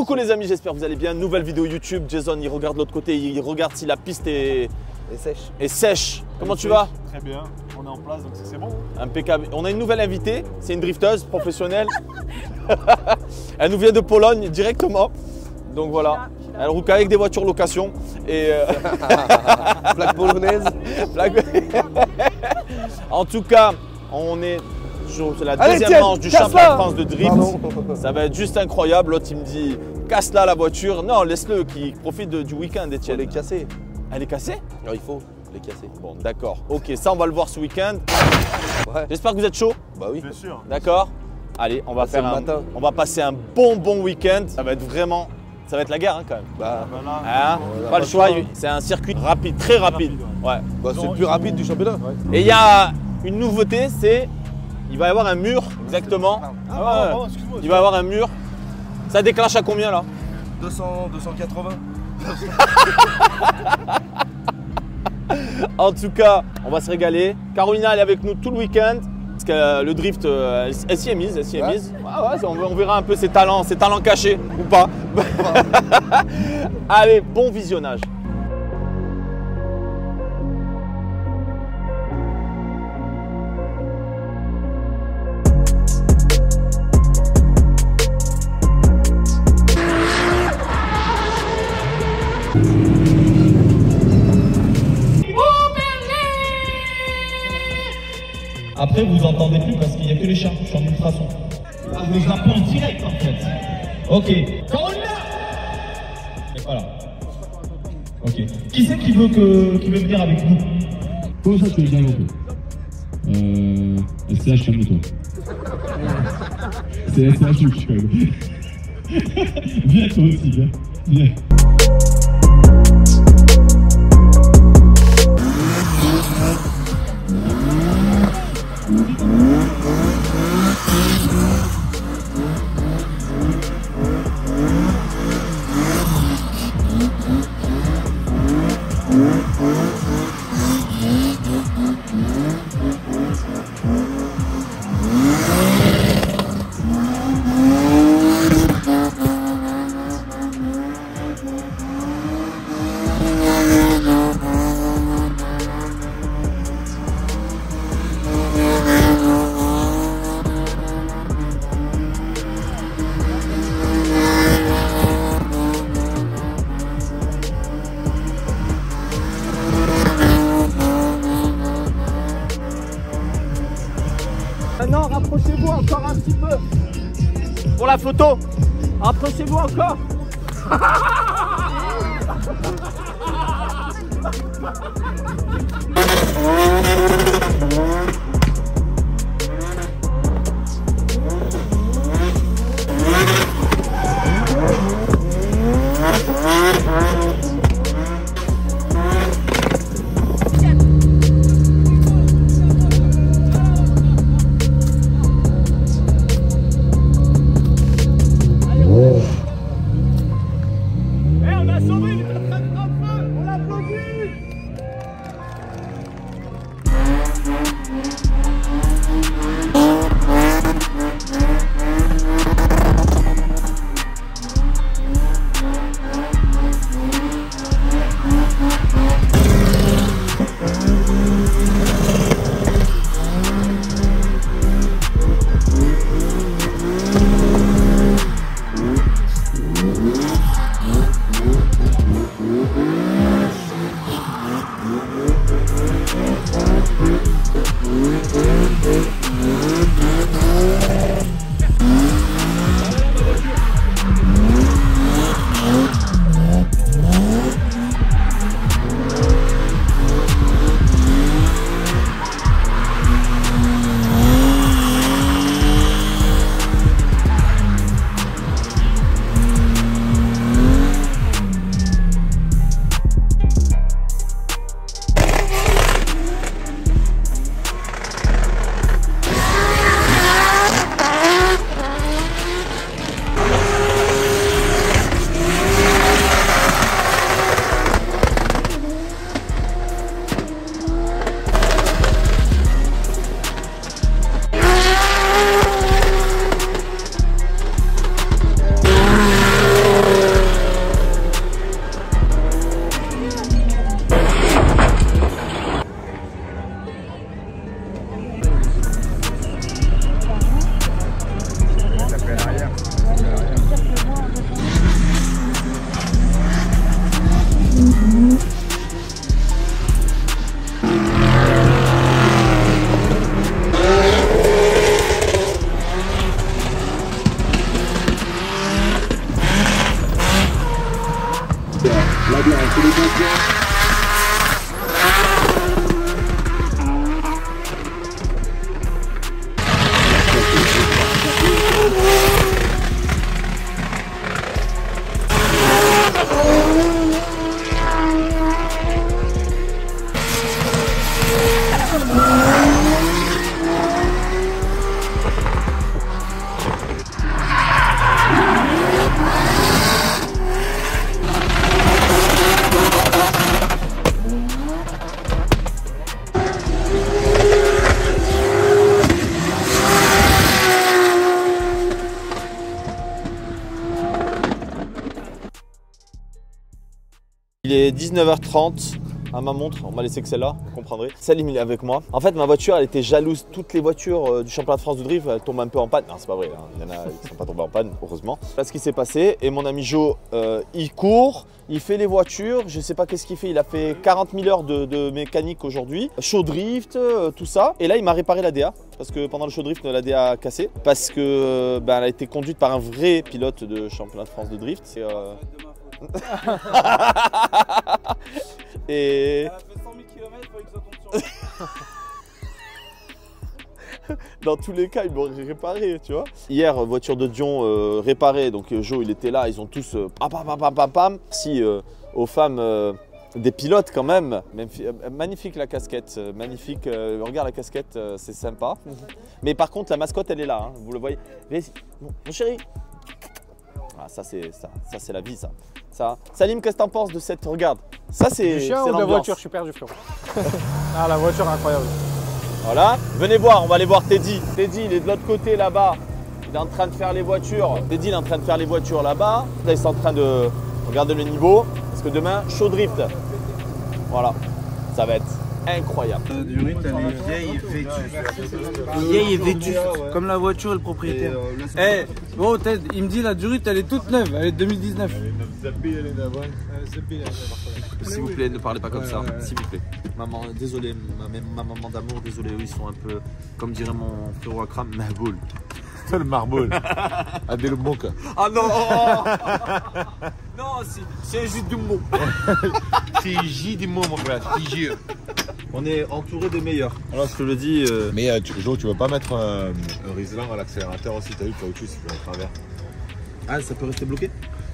Coucou les amis, j'espère que vous allez bien. Nouvelle vidéo YouTube. Jason, il regarde de l'autre côté, il regarde si la piste est sèche. Comment tu vas? Très bien, on est en place donc c'est bon. Impeccable. On a une nouvelle invitée, c'est une drifteuse professionnelle. Elle nous vient de Pologne directement. Donc voilà, elle roule avec des voitures location. Et plaque polonaise. En tout cas, on est sur la deuxième manche du championnat de France de drift. Ça va être juste incroyable. L'autre il me dit casse-la la voiture. Non, laisse-le qui profite du week-end, Etienne. Elle est cassée. Elle est cassée? Non, il faut les casser. Bon, d'accord. Ok, ça on va le voir ce week-end. Ouais. J'espère que vous êtes chaud. Bah oui. Bien sûr. D'accord. Allez, on va on va passer un bon week-end. Ça va être vraiment, ça va être la guerre hein, quand même. Bah, Voilà. Hein, pas le choix. C'est un circuit rapide, très rapide. Ouais. bah c'est le plus rapide du championnat. Ouais. Et il y a une nouveauté, c'est il va y avoir un mur, exactement. Ah, Ouais. pardon, excuse-moi. Il va y avoir un mur. Ça déclenche à combien là? 200, 280. En tout cas, on va se régaler. Carolina, elle est avec nous tout le week-end. Parce que le drift, elle s'y est mise. Ouais, on verra un peu ses talents cachés ou pas. Allez, bon visionnage. Après, vous entendez plus parce qu'il n'y a que les chats. Je suis en ultrason. Ah, je les apprends en direct en fait. Ok. Carolina. Et voilà. Ok. Qui c'est qui veut venir avec nous? Comment ça tu veux dire un peu SCH, calme-toi. C'est SCH ou je calme. Viens toi aussi, viens. Viens. Maintenant, rapprochez-vous encore un petit peu. Pour la photo, rapprochez-vous encore. Il est 19h30. À ma montre, on m'a laissé que celle-là, vous comprendrez. Salim, il est avec moi. En fait, ma voiture, elle était jalouse. Toutes les voitures du championnat de France de drift, elles tombent un peu en panne. Non, c'est pas vrai, hein. Il y en a qui ne sont pas tombées en panne, heureusement. Là, ce qui s'est passé, et mon ami Joe, il court, il fait les voitures. Je sais pas qu'est-ce qu'il fait. Il a fait 40 000 heures de mécanique aujourd'hui. Show drift, tout ça. Et là, il m'a réparé la DA. Parce que pendant le show drift, la DA a cassé. Parce que elle a été conduite par un vrai pilote de championnat de France de drift. C'est et... Elle a fait 100 000 km, il fallait que ça tombe sur lui. Dans tous les cas, ils m'ont réparé, tu vois. Hier, voiture de Dion réparée, donc Joe, il était là, ils ont tous Si aux femmes des pilotes quand même, magnifique la casquette, magnifique, regarde la casquette, c'est sympa. Mais par contre, la mascotte, elle est là, hein, vous le voyez. Mon chéri. Ah, ça c'est la vie, ça. Salim, qu'est-ce que t'en penses de cette... Regarde, ça c'est... Du chien ou de la voiture? Je suis perdu, frérot. Ah, la voiture, incroyable. Voilà, venez voir, on va aller voir Teddy. Teddy, il est de l'autre côté là-bas. Il est en train de faire les voitures. Teddy, il est en train de faire les voitures là-bas. Là, ils sont en train de regarder le niveau. Parce que demain, show drift. Voilà, ça va être incroyable. Durite, elle est vieille et vétuste. Vieille et vétuste, comme la voiture et le propriétaire. Eh, bon, Ted, il me dit la Durite, elle est toute neuve, elle est 2019. S'il vous plaît, ne parlez pas comme ça, s'il vous plaît. Maman, désolé, ma maman d'amour, désolé, ils sont un peu, comme dirait mon frérot Akram, mahboul. C'est le marboul. Adel Moka. Ah non. Non, c'est juste du mot. C'est J du mot, mon frère. On est entouré des meilleurs. Alors, je te le dis. Mais Jo, tu veux pas mettre un Riesling à l'accélérateur aussi? T'as vu, tu autre chose, il fait un travers. Ah, ça peut rester bloqué?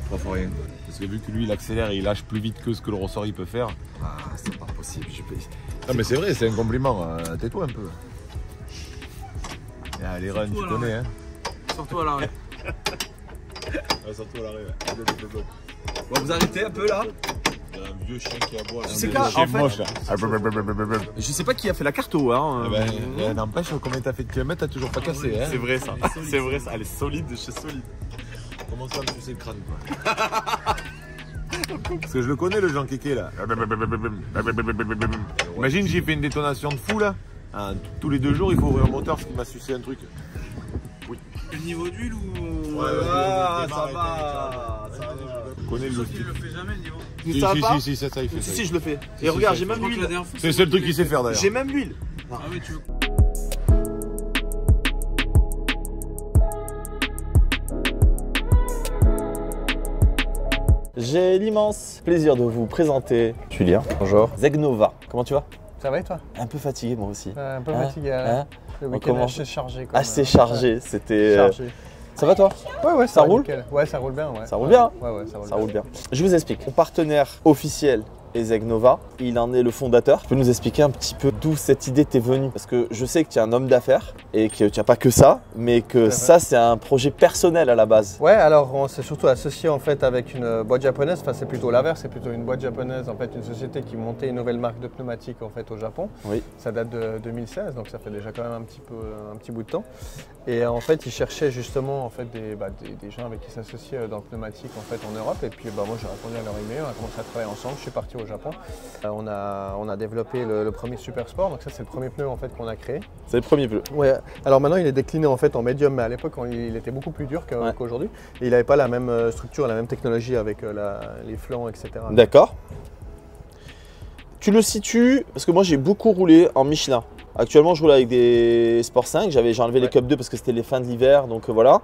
Pas pour rien. Parce que vu que lui, il accélère et il lâche plus vite que ce que le ressort il peut faire. Ah, c'est pas possible. Non, mais c'est vrai, c'est un compliment. Tais-toi un peu. Ah, les runs, tu connais, hein? Surtout à l'arrêt. Surtout à l'arrêt. Bon, vous arrêtez un peu là. Il y a un vieux chien qui aboie. Tu sais quoi, en fait, je sais pas qui a fait la carto, hein. N'empêche, combien t'as fait de kilomètres, t'as toujours pas cassé, hein? C'est vrai ça. C'est vrai ça. Elle est solide de chez solide. Comment ça, me sucer le crâne, quoi? Parce que je le connais, le Jean Kéké, là. Imagine, j'ai fait une détonation de fou, là. Hein, tous les 2 jours, il faut ouvrir un moteur parce qu'il m'a sucé un truc. Oui. Le niveau d'huile ou... Ouais, ça va. Je connais le Il le fait jamais, le niveau. Si, ça, il fait ça. Si, je le fais. Et regarde, j'ai même l'huile. C'est le seul truc qu'il sait faire, d'ailleurs. J'ai même l'huile. Ah oui, tu veux... J'ai l'immense plaisir de vous présenter Julien. Bonjour. Zegnova. Comment tu vas? Ça va et toi? Un peu fatigué moi aussi. Un peu fatigué. Le week-end assez chargé. Assez chargé, c'était... Chargé. Ça va toi? Ouais, ça roule? nickel. Ouais, ça roule bien. Ouais. Ça roule bien? Ouais, ça roule bien. Je vous explique. Mon partenaire officiel est Zegnova, il en est le fondateur. Tu peux nous expliquer un petit peu d'où cette idée t'est venue? Parce que je sais que tu es un homme d'affaires et que tu n'as pas que ça, mais que ça c'est un projet personnel à la base. Ouais, alors on s'est surtout associé en fait avec une boîte japonaise, enfin c'est plutôt l'inverse, c'est plutôt une boîte japonaise, en fait une société qui montait une nouvelle marque de pneumatiques en fait au Japon. Oui. Ça date de 2016, donc ça fait déjà quand même un petit bout de temps. Et en fait ils cherchaient justement en fait des gens avec qui s'associer dans le pneumatique en fait en Europe. Et puis moi j'ai répondu à leur email, on a commencé à travailler ensemble, je suis parti au Japon. On a développé le premier Super Sport, donc ça c'est le premier pneu en fait qu'on a créé. C'est le premier pneu. Ouais. Alors maintenant il est décliné en fait en médium, mais à l'époque il était beaucoup plus dur qu'aujourd'hui. Et il n'avait pas la même structure, la même technologie avec les flancs, etc. D'accord. Tu le situes, parce que moi j'ai beaucoup roulé en Michelin. Actuellement, je roule avec des Sport 5. J'ai enlevé les Cup 2 parce que c'était les fins de l'hiver, donc voilà.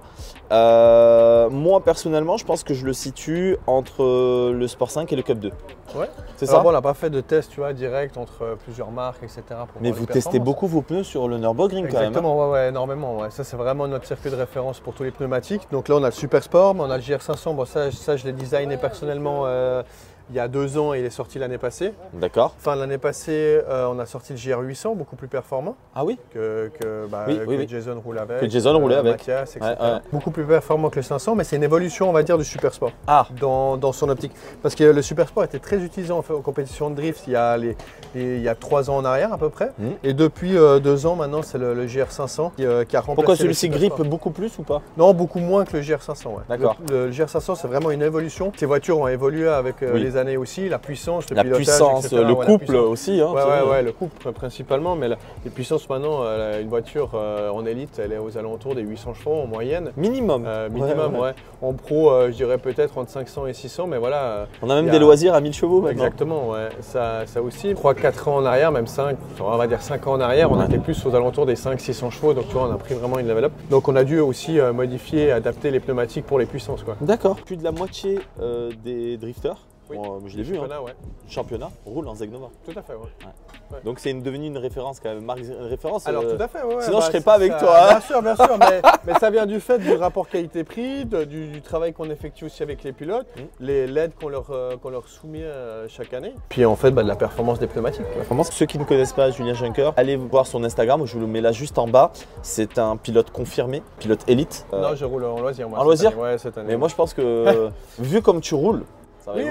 Moi, personnellement, je pense que je le situe entre le Sport 5 et le Cup 2. Ouais. C'est ça. Bon, on n'a pas fait de test, tu vois, direct entre plusieurs marques, etc. Mais vous testez beaucoup vos pneus sur le Nürburgring quand même. Exactement, ouais, énormément. Ouais. Ça, c'est vraiment notre circuit de référence pour tous les pneumatiques. Donc là, on a le Super Sport, on a le GR500. Bon, ça je l'ai designé personnellement. Il y a 2 ans, il est sorti l'année passée. D'accord. Fin de l'année passée, on a sorti le GR800, beaucoup plus performant. Ah oui? Que Jason roule avec. Que Jason roulait avec. Mathias, etc. Ouais. Beaucoup plus performant que le 500, mais c'est une évolution, on va dire, du Super Sport. Dans son optique. Parce que le Super Sport était très utilisé en compétition de drift il y a 3 ans en arrière à peu près. Et depuis 2 ans maintenant, c'est le GR500 qui a remplacé. Pourquoi celui-ci grippe beaucoup plus ou pas? Non, beaucoup moins que le GR500. Ouais. D'accord. Le GR500, c'est vraiment une évolution. Ces voitures ont évolué avec les années aussi, la puissance, le la pilotage, puissance, etc. le Ouais, couple aussi. Hein, ouais, le couple principalement, mais les puissances maintenant, une voiture en élite, elle est aux alentours des 800 chevaux en moyenne. Minimum. Minimum, ouais. En pro, je dirais peut-être entre 500 et 600, mais voilà. On a même des loisirs à 1000 chevaux maintenant. Exactement, ouais. Ça aussi. 3-4 ans en arrière, même 5, on va dire 5 ans en arrière, on était plus aux alentours des 500-600 chevaux, donc tu vois, on a pris vraiment une level up. Donc on a dû aussi modifier, adapter les pneumatiques pour les puissances, quoi. D'accord. Plus de la moitié des drifters, oui. bon, je l'ai vu, championnat, ouais. Championnat, roule en Zeg Nova. Tout à fait, ouais. Ouais. Donc c'est devenu une référence quand même, une référence. Alors tout à fait, ouais. Sinon je serais pas avec toi. Hein. Bien sûr, mais ça vient du fait du rapport qualité-prix, du travail qu'on effectue aussi avec les pilotes, les LED qu'on leur soumet chaque année. Puis en fait, de la performance des pneumatiques. Vraiment, ceux qui ne connaissent pas Julien Juncker, allez voir son Instagram, je vous le mets là juste en bas. C'est un pilote confirmé, pilote élite. Non, je roule en loisir. Moi, en loisir? Ouais, cette année. Mais moi je pense que, vu comme tu roules, oui,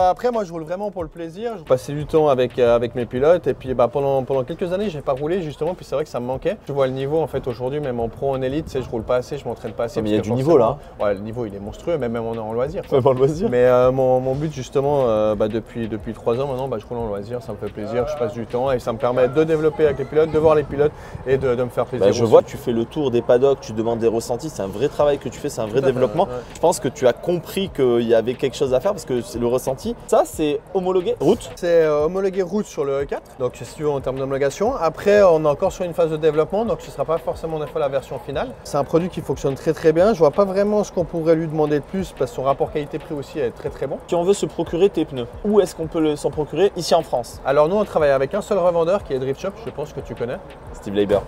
après, moi je roule vraiment pour le plaisir. Je passais du temps avec mes pilotes et puis pendant quelques années, j'ai pas roulé justement. Puis c'est vrai que ça me manquait. Je vois le niveau en fait aujourd'hui, même en pro, en élite, je roule pas assez, je m'entraîne pas assez. Mais il y a du niveau là. Ouais, le niveau il est monstrueux, même en loisir. Même en loisir. Mais mon but justement, depuis 3 ans maintenant, je roule en loisir, ça me fait plaisir. Je passe du temps et ça me permet de développer avec les pilotes, de voir les pilotes et de me faire plaisir. Je vois, tu fais le tour des paddocks, tu demandes des ressentis, c'est un vrai travail que tu fais, c'est un vrai développement. Ouais. Je pense que tu as compris qu'il y avait quelque chose à faire parce que c'est le ressenti. Ça, c'est homologué route. C'est homologué route sur le E4, donc si tu veux en termes d'homologation. Après, on est encore sur une phase de développement, donc ce ne sera pas forcément des fois la version finale. C'est un produit qui fonctionne très très bien. Je vois pas vraiment ce qu'on pourrait lui demander de plus parce que son rapport qualité-prix aussi est très très bon. Si on veut se procurer tes pneus, où est-ce qu'on peut s'en procurer ici en France? Alors nous, on travaille avec un seul revendeur qui est Drift Shop, je pense que tu connais. Steve Leiber.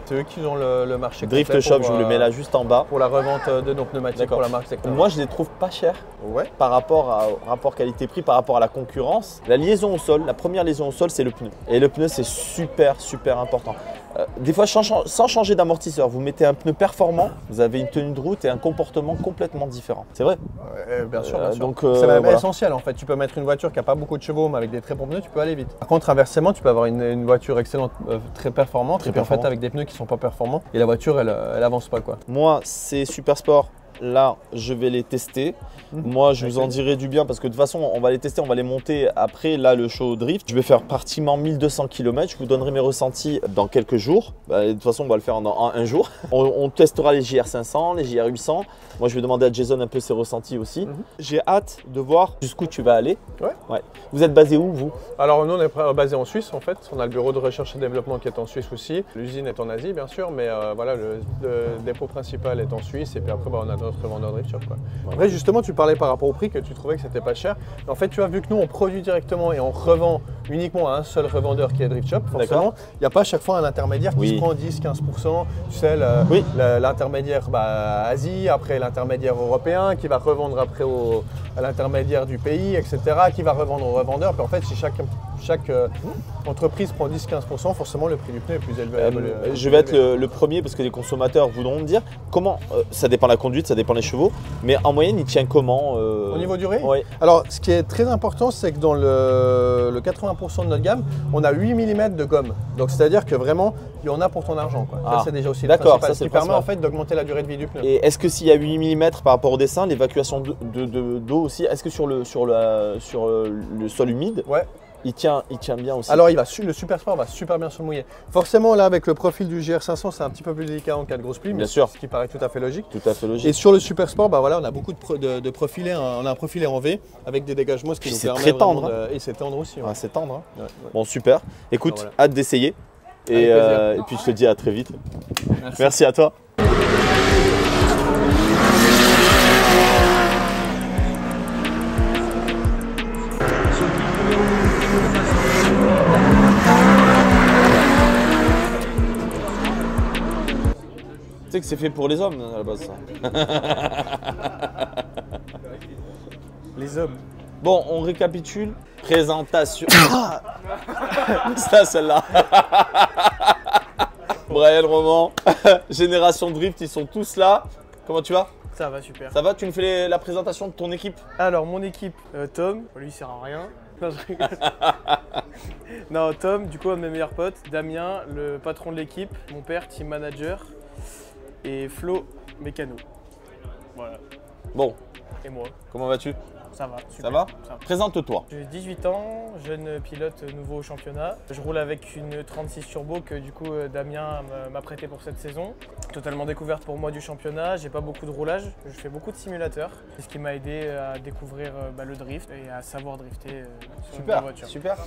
C'est eux qui ont le marché. Drift Shop, je vous le mets là juste en bas. Pour la revente de nos pneumatiques pour la marque Sector. Moi, je les trouve pas chers par rapport au rapport qualité-prix, par rapport à la concurrence. La liaison au sol, la première liaison au sol, c'est le pneu. Et le pneu, c'est super important. Des fois, sans changer d'amortisseur, vous mettez un pneu performant, vous avez une tenue de route et un comportement complètement différent. C'est vrai? Bien sûr. Donc, c'est même essentiel en fait. Tu peux mettre une voiture qui n'a pas beaucoup de chevaux, mais avec des très bons pneus, tu peux aller vite. Par contre, inversement, tu peux avoir une voiture excellente, très performante, et puis en fait avec des pneus qui sont pas performants, et la voiture, elle avance pas quoi. Moi, c'est Super Sport. Là, je vais les tester. Moi, je vous en dirai du bien parce que de toute façon, on va les tester, on va les monter après là le show drift. Je vais faire pratiquement 1200 km. Je vous donnerai mes ressentis dans quelques jours. De toute façon, on va le faire en un jour. On testera les JR500, les JR800. Moi, je vais demander à Jason un peu ses ressentis aussi. J'ai hâte de voir jusqu'où tu vas aller. Ouais. Vous êtes basé où, vous? Alors, nous, on est basé en Suisse en fait. On a le bureau de recherche et développement qui est en Suisse aussi. L'usine est en Asie, bien sûr, mais voilà, le dépôt principal est en Suisse. Et puis après, on a notre revendeur Drift Shop. Après, justement, tu parlais par rapport au prix que tu trouvais que c'était pas cher. En fait, tu vois, vu que nous, on produit directement et on revend uniquement à un seul revendeur qui est Drift Shop, forcément, il n'y a pas à chaque fois un intermédiaire qui se prend 10-15%. Tu sais, l'intermédiaire Asie, après l'intermédiaire européen, qui va revendre après à l'intermédiaire du pays, etc., qui va revendre au revendeur. Puis en fait, si chaque entreprise prend 10-15%, forcément, le prix du pneu est plus élevé. Je vais être le premier parce que les consommateurs voudront me dire comment, ça dépend de la conduite, ça dépend des chevaux, mais en moyenne, il tient comment au niveau durée? Oui. Alors, ce qui est très important, c'est que dans le 80% de notre gamme, on a 8 mm de gomme. Donc, c'est-à-dire que vraiment, il y en a pour ton argent. Ça, c'est déjà aussi le principal, ce qui permet en fait d'augmenter la durée de vie du pneu. Et est-ce que s'il y a 8 mm par rapport au dessin, l'évacuation d'eau aussi, est-ce que sur le sol humide, il tient bien aussi? Alors, le Super Sport va super bien se mouiller. Forcément, là, avec le profil du GR500, c'est un petit peu plus délicat en cas de grosse pluie, bien sûr. Ce qui paraît tout à fait logique. Tout à fait logique. Et sur le Super Sport, on a beaucoup de profilés. On a un profilet en V avec des dégagements, ce qui nous permet très tendre. Et c'est tendre aussi. C'est tendre. Bon, super. Écoute, hâte d'essayer. Et puis, je te dis à très vite. Merci à toi. Tu sais que c'est fait pour les hommes à la base, ça. Les hommes. Bon, on récapitule. Présentation. Ça, celle-là. Brian Roman, Génération Drift, ils sont tous là. Comment tu vas? Ça va, super. Ça va? Tu me fais la présentation de ton équipe? Alors, mon équipe, Tom, lui, il sert à rien. Non, je rigole. Non, Tom, du coup, un de mes meilleurs potes. Damien, le patron de l'équipe. Mon père, team manager. Et Flo, mécano. Voilà. Bon, Et moi, comment vas-tu? ça va. Super. Ça va? Ça va. Présente-toi. J'ai 18 ans, jeune pilote nouveau au championnat. Je roule avec une 36 turbo que du coup Damien m'a prêté pour cette saison. Totalement découverte pour moi du championnat, j'ai pas beaucoup de roulage, je fais beaucoup de simulateurs. C'est ce qui m'a aidé à découvrir le drift et à savoir drifter sur une voiture. Super.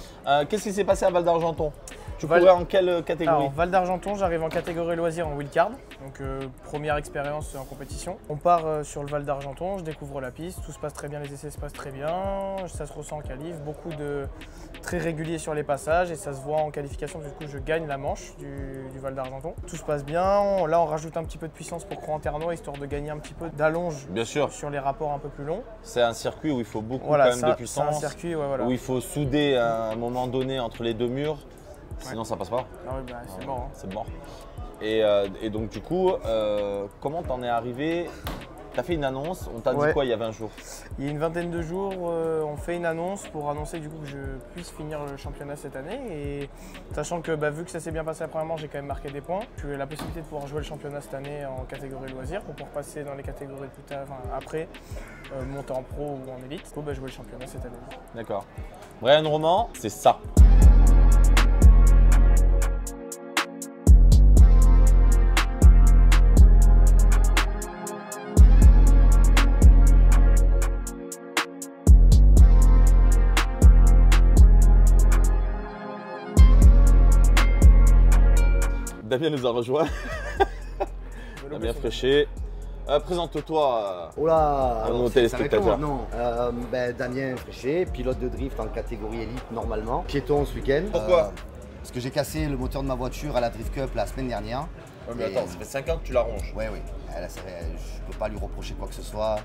Qu'est-ce qui s'est passé à Val d'Argenton? Tu courais en quelle catégorie? Alors, Val d'Argenton, j'arrive en catégorie loisirs en wheelcard, donc première expérience en compétition. On part sur le Val d'Argenton, je découvre la piste, tout se passe très bien, les essais se passent très bien, ça se ressent en qualif, beaucoup de très régulier sur les passages et ça se voit en qualification, du coup je gagne la manche du Val d'Argenton. Tout se passe bien, là on rajoute un petit peu de puissance pour Croix-en-Ternois histoire de gagner un petit peu d'allonge sur les rapports un peu plus longs. C'est un circuit où il faut beaucoup quand même de puissance, c'est un circuit, voilà. où il faut souder à un moment donné entre les deux murs. Sinon ça passe pas. Ah oui, c'est mort. C'est mort. Et donc du coup, comment t'en es arrivé? T'as fait une annonce, on t'a dit quoi il y a 20 jours? Il y a une vingtaine de jours, on fait une annonce pour annoncer du coup que je puisse finir le championnat cette année. Et sachant que vu que ça s'est bien passé après j'ai quand même marqué des points. J'ai eu la possibilité de pouvoir jouer le championnat cette année en catégorie loisirs pour pouvoir passer dans les catégories plus tard, après, monter en pro ou en élite. Du coup, jouer le championnat cette année. D'accord. Brian Roman, c'est ça. Damien nous a rejoint. Damien Fréchet. Présente-toi à nos téléspectateurs. Non, Damien Fréchet, pilote de drift en catégorie élite normalement. Piéton ce week-end. Pourquoi Parce que j'ai cassé le moteur de ma voiture à la Drift Cup la semaine dernière. Ouais, mais attends, ça fait 5 ans que tu la ronges. Oui. Je ne peux pas lui reprocher quoi que ce soit.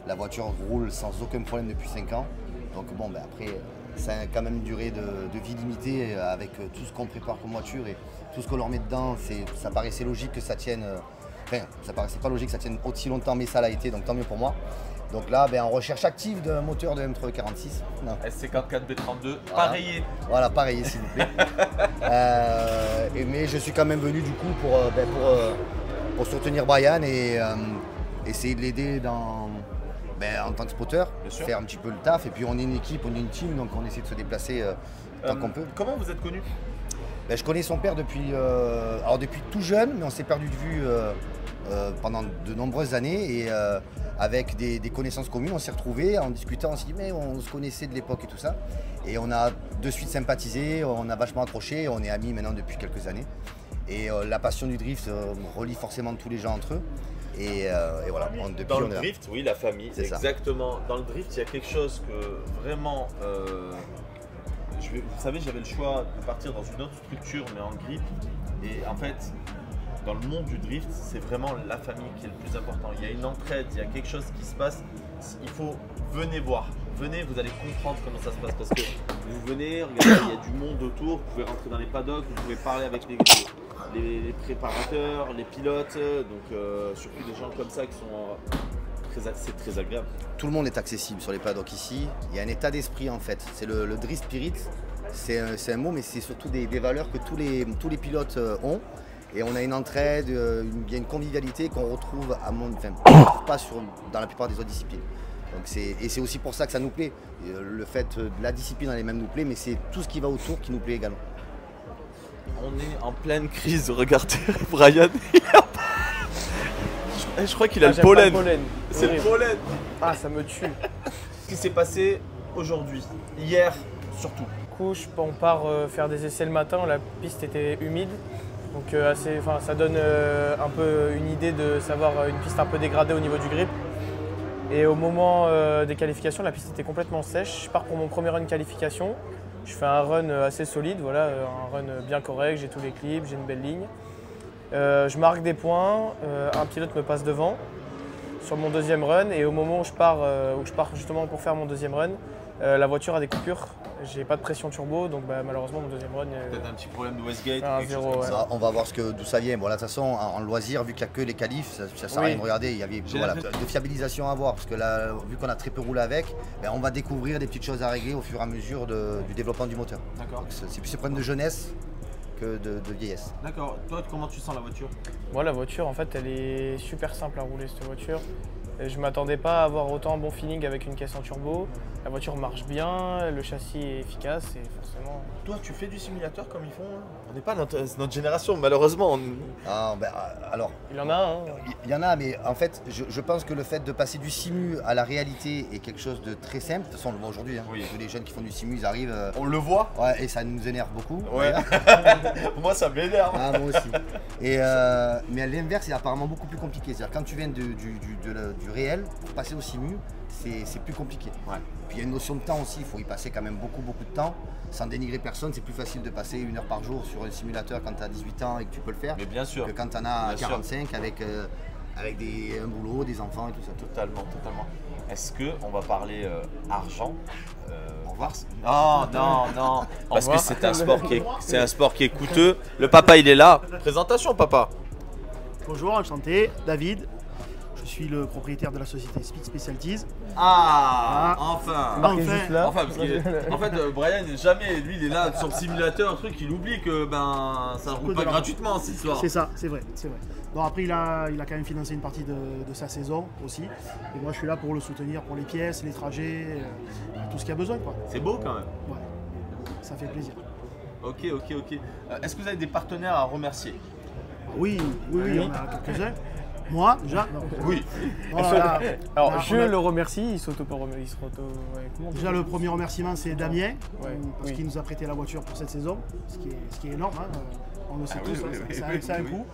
La voiture roule sans aucun problème depuis 5 ans. Donc bon, après, ça a quand même une durée de vie limitée avec tout ce qu'on prépare comme voiture et tout ce qu'on leur met dedans. Ça paraissait logique que ça tienne. Enfin, ça paraissait pas logique que ça tienne aussi longtemps, mais ça l'a été, donc tant mieux pour moi. Donc là, en recherche active d'un moteur de M346. SC44 B32, pareillé. Voilà, pareillé s'il vous plaît. Mais je suis quand même venu du coup pour soutenir Brian et essayer de l'aider en tant que spotter, faire un petit peu le taf. Et puis on est une équipe, on est une team, donc on essaie de se déplacer tant qu'on peut. Comment vous êtes connus? Je connais son père depuis tout jeune, mais on s'est perdu de vue pendant de nombreuses années. Et avec des connaissances communes, on s'est retrouvés en discutant, on s'est dit mais on se connaissait de l'époque et tout ça. Et on a de suite sympathisé, on a vachement accroché, on est amis maintenant depuis quelques années. Et la passion du drift relie forcément tous les gens entre eux. Et voilà, depuis dans le drift, oui, la famille, c'est exactement. Dans le drift, il y a quelque chose que vraiment... vous savez, j'avais le choix de partir dans une autre structure, mais en grip. Et en fait, dans le monde du drift, c'est vraiment la famille qui est le plus important. Il y a une entraide, il y a quelque chose qui se passe. Il faut, venez voir. Venez, vous allez comprendre comment ça se passe. Parce que vous venez, regardez, il y a du monde autour. Vous pouvez rentrer dans les paddocks, vous pouvez parler avec les préparateurs, les pilotes. Donc, surtout des gens comme ça qui sont... c'est très agréable. Tout le monde est accessible sur les paddocks ici. Il y a un état d'esprit en fait. C'est le drift spirit. C'est un mot, mais c'est surtout des valeurs que tous les pilotes ont. Et on a une entraide, il y a une convivialité qu'on retrouve pas dans la plupart des autres disciplines. Donc c'est aussi pour ça que ça nous plaît. Le fait de la discipline elle-même nous plaît, mais c'est tout ce qui va autour qui nous plaît également. On est en pleine crise. Regardez, Brian. Je crois qu'il a le pollen. C'est le pollen. Ah, ça me tue. Ce qui s'est passé aujourd'hui, hier surtout. Du coup, on part faire des essais le matin, la piste était humide. Donc ça donne un peu une idée de savoir une piste un peu dégradée au niveau du grip. Et au moment des qualifications, la piste était complètement sèche. Je pars pour mon premier run qualification. Je fais un run assez solide, voilà, un run bien correct, j'ai tous les clips, j'ai une belle ligne. Je marque des points, un pilote me passe devant sur mon deuxième run et au moment où je pars justement pour faire mon deuxième run, la voiture a des coupures. J'ai pas de pression turbo, donc malheureusement mon deuxième run. Peut-être un petit problème de Westgate. On va voir d'où ça vient. Bon, là, de toute façon, en loisir, vu qu'il n'y a que les qualifs, ça sert à rien de regarder. Il y avait de fiabilisation à voir, parce que là, vu qu'on a très peu roulé avec, on va découvrir des petites choses à régler au fur et à mesure du développement du moteur. D'accord. C'est plus un problème de jeunesse que de vieillesse. D'accord. Toi, comment tu sens la voiture? Moi, la voiture, en fait, elle est super simple à rouler, cette voiture. Je m'attendais pas à avoir autant un bon feeling avec une caisse en turbo. La voiture marche bien, le châssis est efficace et forcément... Toi, tu fais du simulateur comme ils font hein? On n'est pas notre génération, malheureusement. Ah, ben, alors, il y en a un. Il y en a, mais en fait, je pense que le fait de passer du simu à la réalité est quelque chose de très simple. De toute façon, on le voit aujourd'hui. Hein. Oui. Tous les jeunes qui font du simu, ils arrivent. On le voit. Ouais, et ça nous énerve beaucoup. Ouais. Moi, ça m'énerve. Ah, moi aussi. Et, mais à l'inverse, c'est apparemment beaucoup plus compliqué. C'est-à-dire quand tu viens du réel, pour passer au simu, c'est plus compliqué. Ouais. Puis il y a une notion de temps aussi, il faut y passer quand même beaucoup de temps. Sans dénigrer personne, c'est plus facile de passer 1 heure par jour sur un simulateur quand tu as 18 ans et que tu peux le faire. Mais bien sûr. Que quand tu en as 45 avec un boulot, des enfants et tout ça. Totalement. Est-ce qu'on va parler argent Au revoir. Non. Parce que c'est un sport qui est coûteux. Le papa, il est là. Présentation, papa. Bonjour, enchanté, David. Je suis le propriétaire de la société Speed Specialties. Ah, enfin, parce que, en fait, Brian, jamais, lui, il est là sur le simulateur, un truc, il oublie que ça ne roule pas gratuitement cette histoire. C'est ça, c'est vrai. Bon, après, il a quand même financé une partie de sa saison aussi. Et moi, je suis là pour le soutenir pour les pièces, les trajets, tout ce qu'il y a besoin. C'est beau quand même. Ouais, ça fait plaisir. Ok. Est-ce que vous avez des partenaires à remercier? Oui, on a quelques-uns. Moi, déjà non. Oui. Voilà. Alors, je le remercie, il s'auto... Déjà, le premier remerciement, c'est Damien, parce qu'il nous a prêté la voiture pour cette saison, ce qui est énorme. Hein. On le sait tous, ça a un coût.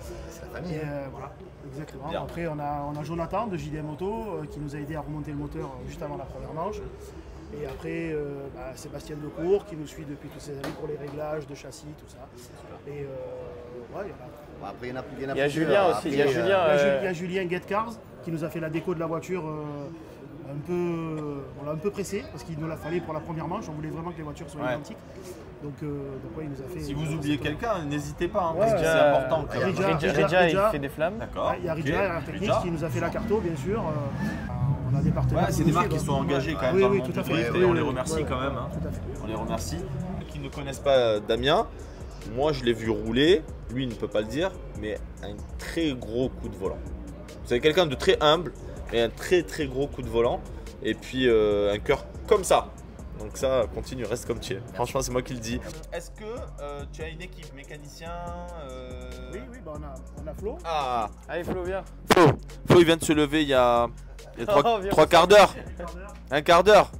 Et voilà, exactement. Bien. Après, on a Jonathan de JDM Moto qui nous a aidé à remonter le moteur juste avant la première manche. Et après, Sébastien Decour qui nous suit depuis toutes ces années pour les réglages de châssis, tout ça. Et ouais, il y en a. Après, il y a Julien aussi. Il y a Julien Get Cars qui nous a fait la déco de la voiture on l'a un peu pressé parce qu'il nous l'a fallu pour la première manche. On voulait vraiment que les voitures soient identiques. Donc il nous a fait. Si vous oubliez quelqu'un, n'hésitez pas, parce que c'est important. Ridja, il fait des flammes. D'accord. Il y a Ridja Technique qui nous a fait la carto, bien sûr. On a des partenaires. C'est des marques qui sont engagées quand même dans le monde du drift et on les remercie quand même. Tout à fait. On les remercie. Qui ne connaissent pas Damien, moi je l'ai vu rouler, lui il ne peut pas le dire, mais un très gros coup de volant. C'est quelqu'un de très humble, mais un très gros coup de volant. Et puis un cœur comme ça. Donc ça, continue, reste comme tu es. Franchement, c'est moi qui le dis. Est-ce que tu as une équipe mécanicien Oui, on a Flo. Ah, allez Flo, viens. Flo, il vient de se lever il y a 3 quarts d'heure. Un quart d'heure.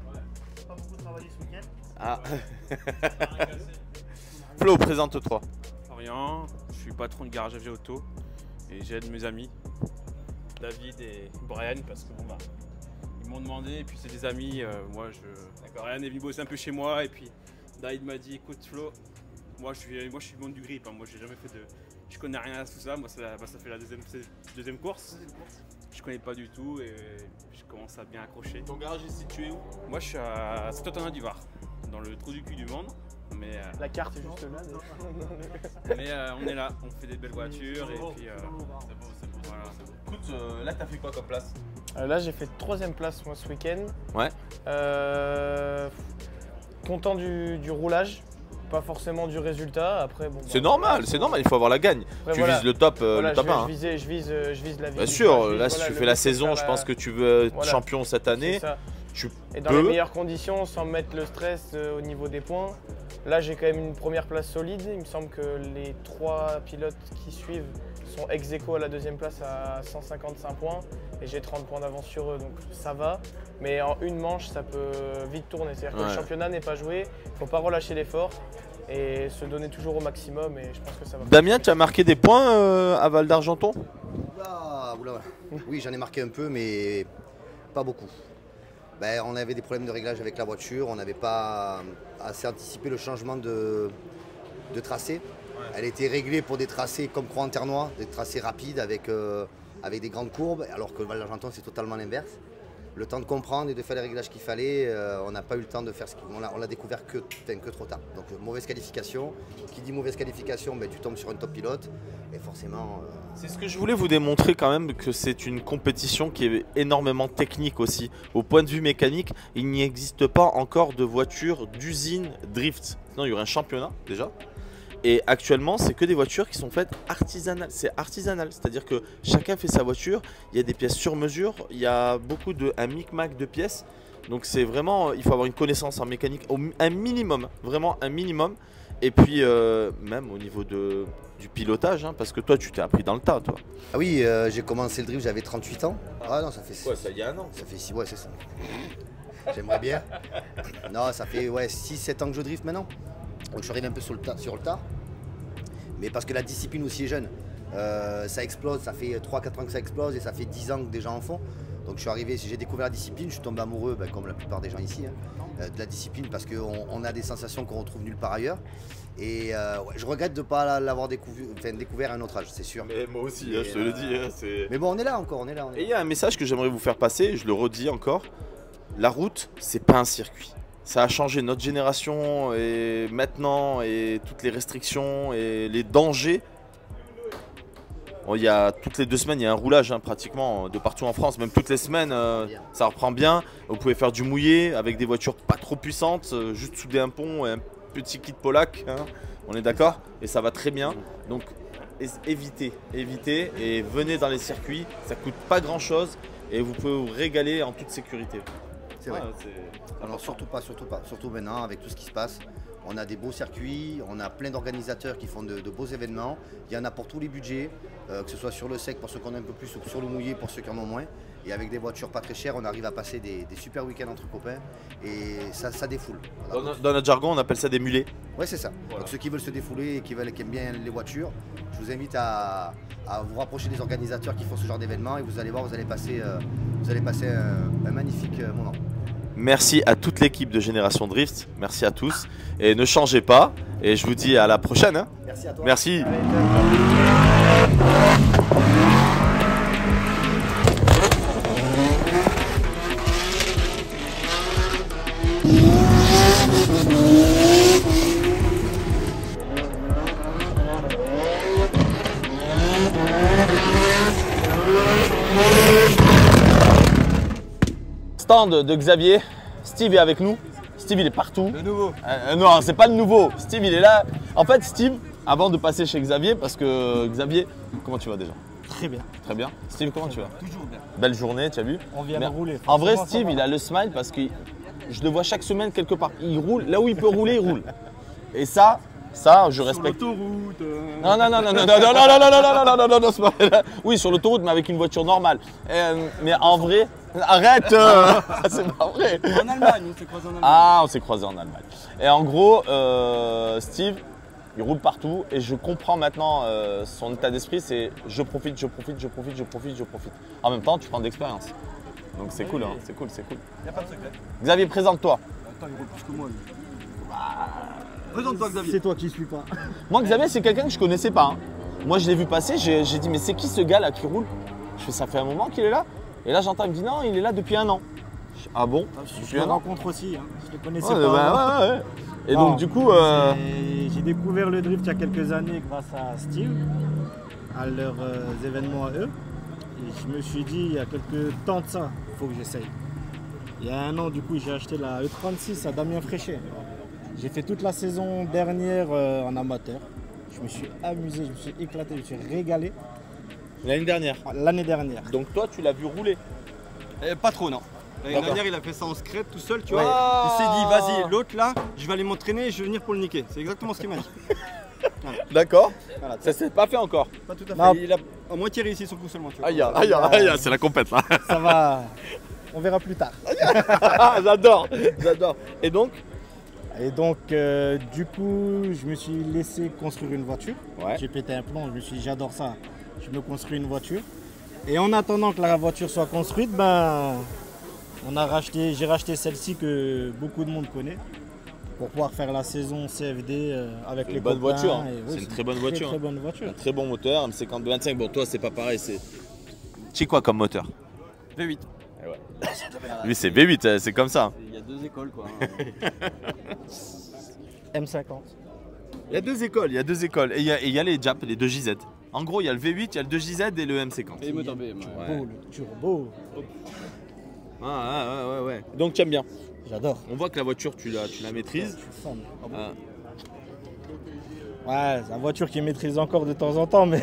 Pas beaucoup travaillé ce week-end. Ah. Flo, présente-toi. Florian, je suis patron de garage AG Auto et j'aide mes amis David et Brian parce que ils m'ont demandé et puis c'est des amis. Brian est venu bosser un peu chez moi et puis David m'a dit écoute Flo, moi je suis le monde du grip, hein. Moi j'ai jamais fait je connais rien à tout ça. Moi ça fait la deuxième course. Je connais pas du tout et je commence à bien accrocher. Ton garage est situé où? Moi je suis à Saint-Antonin-du-Var, dans le trou du cul du monde. Mais la carte est juste là. Mais on est là, on fait des belles voitures et puis c'est beau. Voilà. Écoute, là t'as fait quoi comme place? Là j'ai fait 3ème place moi ce week-end. Ouais. Content du roulage, pas forcément du résultat. Après bon. C'est normal, il faut avoir la gagne. Après, tu vises le top, le top 1. Je vise la vie. Bien sûr, là si tu fais la saison, je pense que tu veux être champion cette année. Et dans les meilleures conditions, sans mettre le stress au niveau des points. Là, j'ai quand même une première place solide. Il me semble que les 3 pilotes qui suivent sont ex-aequo à la 2e place à 155 points. Et j'ai 30 points d'avance sur eux, donc ça va. Mais en une manche, ça peut vite tourner. C'est-à-dire que le championnat n'est pas joué. Il ne faut pas relâcher l'effort et se donner toujours au maximum. Et je pense que ça va. Damien, tu as marqué des points à Val d'Argenton? Oula. Oui, j'en ai marqué un peu, mais pas beaucoup. On avait des problèmes de réglage avec la voiture, on n'avait pas assez anticipé le changement de tracé. Ouais. Elle était réglée pour des tracés comme Croix-en-Ternois, des tracés rapides avec des grandes courbes, alors que le Val d'Argenton c'est totalement l'inverse. Le temps de comprendre et de faire les réglages qu'il fallait, on n'a pas eu le temps de faire ce qu'on l'a découvert que trop tard. Donc mauvaise qualification, qui dit mauvaise qualification, tu tombes sur un top pilote et forcément... C'est ce que je voulais vous démontrer quand même, que c'est une compétition qui est énormément technique aussi. Au point de vue mécanique, il n'y existe pas encore de voiture d'usine drift. Sinon il y aurait un championnat déjà. Et actuellement, c'est que des voitures qui sont faites artisanales. C'est artisanal, c'est-à-dire que chacun fait sa voiture. Il y a des pièces sur mesure, il y a beaucoup un micmac de pièces. Donc c'est vraiment, il faut avoir une connaissance en mécanique, un minimum, vraiment un minimum. Et puis même au niveau du pilotage, hein, parce que toi tu t'es appris dans le tas, toi. Ah oui, j'ai commencé le drift, j'avais 38 ans. Ah non, ça fait... Ouais, ça y a un an. Ça fait 6, ouais, c'est ça. J'aimerais bien. Non, ça fait 6-7 ans que je drift maintenant. Donc je suis arrivé un peu sur le tard. Mais parce que la discipline aussi est jeune. Ça explose, ça fait 3-4 ans que ça explose et ça fait 10 ans que des gens en font. Donc je suis arrivé, j'ai découvert la discipline, je suis tombé amoureux, comme la plupart des gens ici, hein, de la discipline parce qu'on a des sensations qu'on retrouve nulle part ailleurs. Et je regrette de ne pas l'avoir découvert à un autre âge, c'est sûr. Mais moi aussi, je te le dis. Hein, mais bon, on est là encore, on est là. Et il y a un message que j'aimerais vous faire passer, je le redis encore. La route, c'est pas un circuit. Ça a changé notre génération et maintenant, et toutes les restrictions et les dangers. Bon, il y a, toutes les 2 semaines, il y a un roulage hein, pratiquement de partout en France. Même toutes les semaines, ça reprend bien. Vous pouvez faire du mouillé avec des voitures pas trop puissantes, juste souder un pont et un petit kit Polac. Hein, on est d'accord? Et ça va très bien. Donc évitez et venez dans les circuits. Ça coûte pas grand chose et vous pouvez vous régaler en toute sécurité. C'est vrai. Alors surtout maintenant avec tout ce qui se passe. On a des beaux circuits, on a plein d'organisateurs qui font de beaux événements. Il y en a pour tous les budgets, que ce soit sur le sec pour ceux qui en ont un peu plus ou sur le mouillé pour ceux qui en ont moins. Et avec des voitures pas très chères, on arrive à passer des super week-ends entre copains et ça défoule. Voilà. Dans notre jargon, on appelle ça des mulets. Ouais, c'est ça. Voilà. Donc ceux qui veulent se défouler et qui aiment bien les voitures, je vous invite à vous rapprocher des organisateurs qui font ce genre d'événements et vous allez voir, vous allez passer un magnifique moment. Merci à toute l'équipe de Génération Drift, merci à tous et ne changez pas et je vous dis à la prochaine. Hein. Merci à toi. Merci. Stand de Xavier, Steve est avec nous, Steve il est partout. Le nouveau. Non, c'est pas le nouveau, Steve il est là. En fait Steve, avant de passer chez Xavier, parce que Xavier, comment tu vas déjà? Très bien. Très bien. Steve, comment tu vas? Toujours bien. Belle journée, tu as vu? On vient de rouler. En vrai Steve, il a le smile parce que je le vois chaque semaine quelque part. Il roule, là où il peut rouler, il roule. Et ça, je respecte. Sur l'autoroute. Non, c'est pas vrai. Oui, sur l'autoroute, mais avec une voiture normale. Mais en vrai, arrête. C'est pas vrai. En Allemagne, on s'est croisés en Allemagne. Ah, on s'est croisés en Allemagne. Et en gros, Steve, il roule partout et je comprends maintenant son état d'esprit, c'est je profite. En même temps, tu prends de l'expérience. Donc c'est cool, hein, c'est cool. Il n'y a pas de secret. Xavier, présente-toi. Attends, il roule plus que moi. Lui. Présente-toi, Xavier. C'est toi qui suis pas. Moi, Xavier, c'est quelqu'un que je connaissais pas. Hein. Moi, je l'ai vu passer, j'ai dit, mais c'est qui ce gars là qui roule? Je fais, ça fait un moment qu'il est là. Et là, j'entends, il me dit, non, il est là depuis 1 an. Je dis, ah bon? Je le rencontre aussi, hein. Je le connaissais pas. Ouais. Et non, donc, du coup. J'ai découvert le drift il y a quelques années grâce à Steve, à leurs événements à eux. Et je me suis dit, il y a quelques temps de ça, il faut que j'essaye. Il y a 1 an, du coup, j'ai acheté la E36 à Damien Fréchet. J'ai fait toute la saison dernière en amateur. Je me suis amusé, je me suis éclaté, je me suis régalé. L'année dernière? L'année dernière. Donc toi, tu l'as vu rouler? Pas trop, non. L'année dernière, il a fait ça en secret tout seul, tu vois. Ouais. Il s'est dit, vas-y, l'autre là, je vais aller m'entraîner et je vais venir pour le niquer. C'est exactement ce qu'il m'a dit. Voilà. D'accord. Voilà. Ça s'est pas fait encore? Pas tout à fait. Non. Il a à moitié réussi son coup seulement, tu vois. Aïe, c'est la compète là. Ça va. On verra plus tard. J'adore. Et donc, du coup, je me suis laissé construire une voiture. Ouais. J'ai pété un plomb, je me suis dit, j'adore ça. Je me construis une voiture. Et en attendant que la voiture soit construite, j'ai racheté celle-ci que beaucoup de monde connaît pour pouvoir faire la saison CFD avec les bonne voiture. Hein. Oui, c'est une très bonne voiture. Très bonne voiture. Un très bon moteur, M50 25. Bon, toi, c'est pas pareil. C'est quoi comme moteur? V8. Lui, c'est V8, c'est comme ça. Il y a 2 écoles, quoi. M50. Il y a 2 écoles. Et il y a les JAP, les 2 JZ. En gros, il y a le V8, il y a le 2JZ et le M50. Et le moteur BM. Le turbo. Ouais. Donc, tu aimes bien? J'adore. On voit que la voiture, tu la maîtrises. Je suis fan. Ouais, c'est la voiture qui maîtrise encore de temps en temps, mais...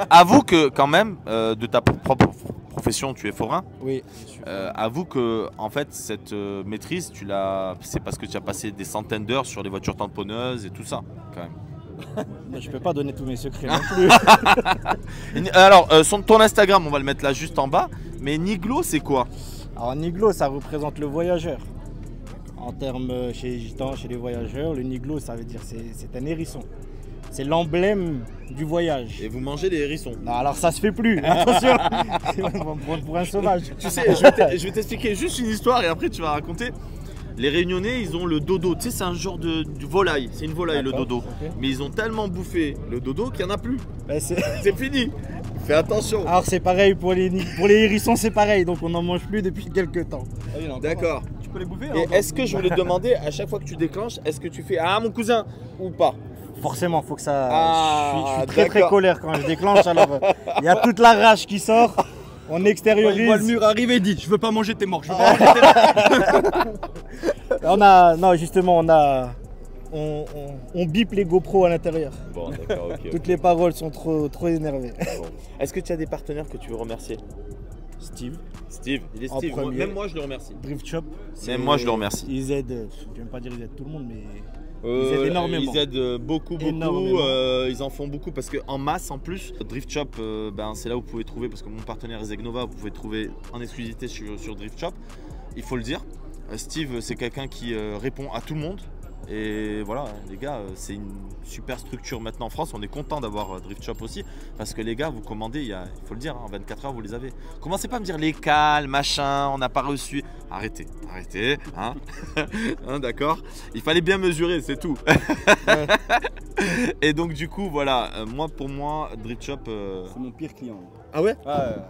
Avoue que quand même, de ta propre profession, tu es forain. Oui. Avoue que en fait cette maîtrise, c'est parce que tu as passé des centaines d'heures sur les voitures tamponneuses et tout ça, quand même. Mais je peux pas donner tous mes secrets non plus. Alors, ton Instagram, on va le mettre là juste en bas. Mais Niglo, c'est quoi? Alors Niglo, ça représente le voyageur. En termes chez les gitans, chez les voyageurs, le Niglo, ça veut dire c'est un hérisson. C'est l'emblème du voyage. Et vous mangez des hérissons? Non, alors ça se fait plus, attention. pour un sauvage. Tu sais, je vais t'expliquer juste une histoire et après tu vas raconter. Les Réunionnais, ils ont le dodo. Tu sais, c'est un genre de volaille. C'est une volaille, le dodo. Okay. Mais ils ont tellement bouffé le dodo qu'il n'y en a plus. Ben c'est fini. Fais attention. Alors c'est pareil pour les hérissons, c'est pareil. Donc on n'en mange plus depuis quelques temps. D'accord. Tu peux les bouffer. Et est-ce que je voulais te demander, à chaque fois que tu déclenches, est-ce que tu fais « Ah, mon cousin » ou pas? Forcément, faut que ça... je suis très colère quand je déclenche. Alors il y a toute la rage qui sort. On extériorise. Il voit le mur arriver et dit je veux pas manger tes morts, je veux pas manger tes morts. Non, justement, on bip les GoPro à l'intérieur. Bon, d'accord, ok. Toutes les paroles sont trop énervées. Bon. Est-ce que tu as des partenaires que tu veux remercier? Steve. Steve, il est Steve. Même moi, je le remercie. Drift Shop. Même moi, je le remercie. Ils aident, je ne vais pas dire ils aident tout le monde, mais... Ils aident énormément. Ils aident beaucoup. Ils en font beaucoup parce qu'en masse, en plus, Drift Shop, c'est là où vous pouvez trouver, parce que mon partenaire est Zegnova, vous pouvez trouver en exclusivité sur Drift Shop. Il faut le dire. Steve, c'est quelqu'un qui répond à tout le monde. Et voilà, les gars, c'est une super structure maintenant en France. On est content d'avoir Drift Shop aussi. Parce que les gars, vous commandez, il faut le dire, en 24 heures, vous les avez. Commencez pas à me dire les cales, machin, on n'a pas reçu. Arrêtez, hein, hein, d'accord. Il fallait bien mesurer, c'est tout. Ouais. Et donc du coup, voilà, pour moi, Drift Shop... C'est mon pire client. Ah ouais?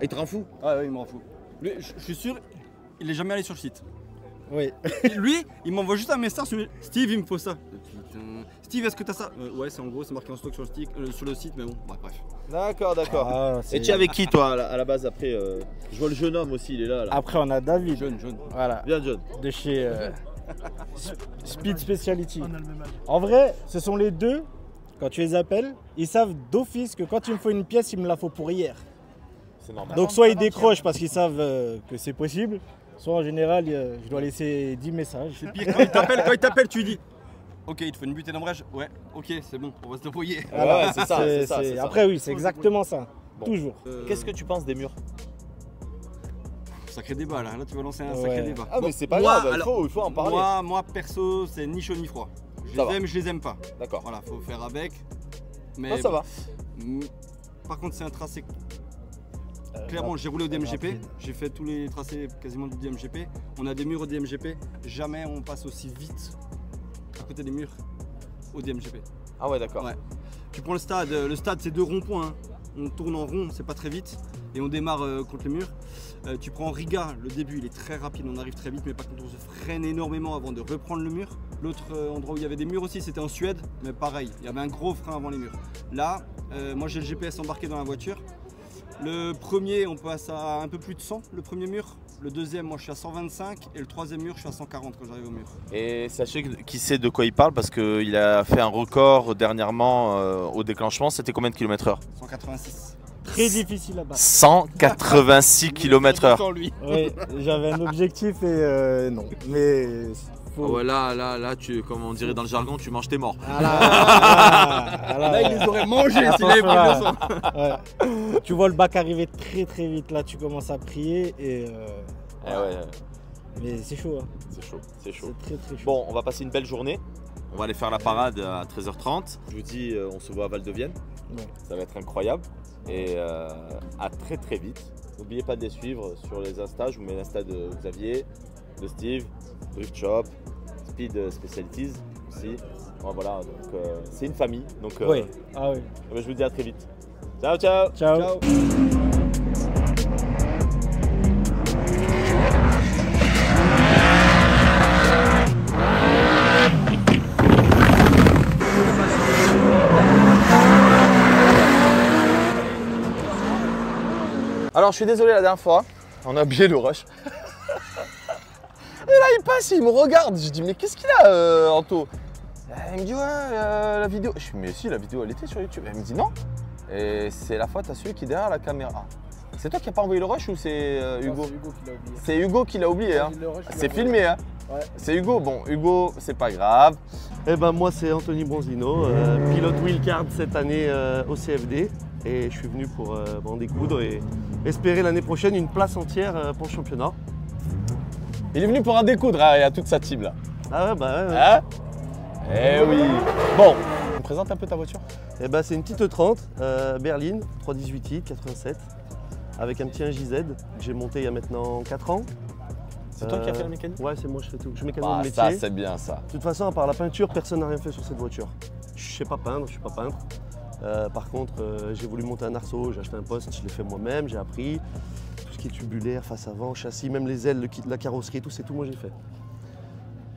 Il te rend fou? Ah ouais, il me rend fou. Lui, je suis sûr, il est jamais allé sur le site. Oui. Lui, il m'envoie juste un message sur Steve, il me faut ça. Putain. Steve, est-ce que t'as ça? Ouais, c'est en gros, c'est marqué en stock sur le site, mais bon, bref. D'accord. Et tu es avec qui, toi, à la base, après je vois le jeune homme aussi, il est là. Après, on a David. Jeune. Voilà. Bien John. De chez Speed Speciality. En vrai, ce sont les deux, quand tu les appelles, ils savent d'office que quand tu me faut une pièce, il me la faut pour hier. C'est normal. Donc, soit ils décrochent parce qu'ils savent que c'est possible. Soit en général, je dois laisser 10 messages. C'est pire, quand il t'appelle, tu lui dis ok, il te faut une butée d'embrayage. Ouais, ok, c'est bon, on va se débrouiller. Voilà, c'est ça. Après, oui, c'est exactement ça. Bon. Toujours. Qu'est-ce que tu penses des murs? Sacré débat là, tu vas lancer un sacré débat. Ah, mais c'est pas grave, il faut en parler. Moi, perso, c'est ni chaud ni froid. Je les aime pas. D'accord. Voilà, faut faire avec. Mais non, ça va. Par contre, c'est un tracé. Clairement, j'ai roulé au DMGP, j'ai fait tous les tracés quasiment du DMGP. On a des murs au DMGP, jamais on passe aussi vite à côté des murs au DMGP. Ah ouais, d'accord. Ouais. Tu prends le stade c'est 2 ronds-points. Hein. On tourne en rond, c'est pas très vite et on démarre contre les murs. Tu prends Riga, le début il est très rapide, on arrive très vite, mais par contre on se freine énormément avant de reprendre le mur. L'autre endroit où il y avait des murs aussi, c'était en Suède, mais pareil, il y avait un gros frein avant les murs. Là, moi j'ai le GPS embarqué dans la voiture. Le premier, on passe à un peu plus de 100, le premier mur. Le deuxième, moi je suis à 125 et le troisième mur, je suis à 140 quand j'arrive au mur. Et sachez qui sait de quoi il parle parce qu'il a fait un record dernièrement au déclenchement. C'était combien de km/h? 186. Très difficile à battre. 186 km/h. Oui, j'avais un objectif et non. Mais oh ouais, là, comme on dirait dans le jargon, tu manges tes morts. Là, il les aurait mangés s'il avait pris le sang. Ouais. Tu vois le bac arriver très vite, là tu commences à prier et... ouais. Mais c'est chaud. Hein. C'est chaud. C'est très chaud. Bon, on va passer une belle journée. On va aller faire la parade à 13h30. Je vous dis, on se voit à Val-de-Vienne. Ouais. Ça va être incroyable. Et à très vite. N'oubliez pas de les suivre sur les Insta. Je vous mets l'Insta de Xavier, de Steve, Drift Shop, Speed Specialties aussi. Voilà, donc c'est une famille. Donc, oui. Je vous dis à très vite. Ciao. Alors je suis désolé, la dernière fois, on a oublié le rush. Et là il passe, il me regarde, je dis mais qu'est-ce qu'il a Anto? Elle me dit ouais, la vidéo. Je suis mais si, la vidéo elle était sur YouTube. Elle me dit non. Et c'est la faute à celui qui est derrière la caméra. C'est toi qui n'as pas envoyé le rush ou c'est Hugo? C'est Hugo qui l'a oublié. Hein. C'est filmé. Hein. Ouais. C'est Hugo. Bon, Hugo, c'est pas grave. Eh ben moi c'est Anthony Bronzino, pilote wheelcard cette année au CFD. Et je suis venu pour en découdre et espérer l'année prochaine une place entière pour le championnat. Il est venu pour en découdre, hein, il y a toute sa team là. Ah ouais, bah ouais. Hein? Eh oui. Bon, on me présente un peu ta voiture? Eh ben c'est une petite E30, berline, 318i, 87, avec un petit 1JZ que j'ai monté il y a maintenant 4 ans. C'est toi qui as fait la mécanique? Ouais, c'est moi, je fais tout. Je suis mécanicien de métier. Ça, c'est bien ça. De toute façon, à part la peinture, personne n'a rien fait sur cette voiture. Je sais pas peindre, je suis pas peintre. Par contre, j'ai voulu monter un arceau, j'ai acheté un poste, je l'ai fait moi-même, j'ai appris. Tout ce qui est tubulaire, face avant, châssis, même les ailes, le kit, la carrosserie, tout, c'est tout moi j'ai fait.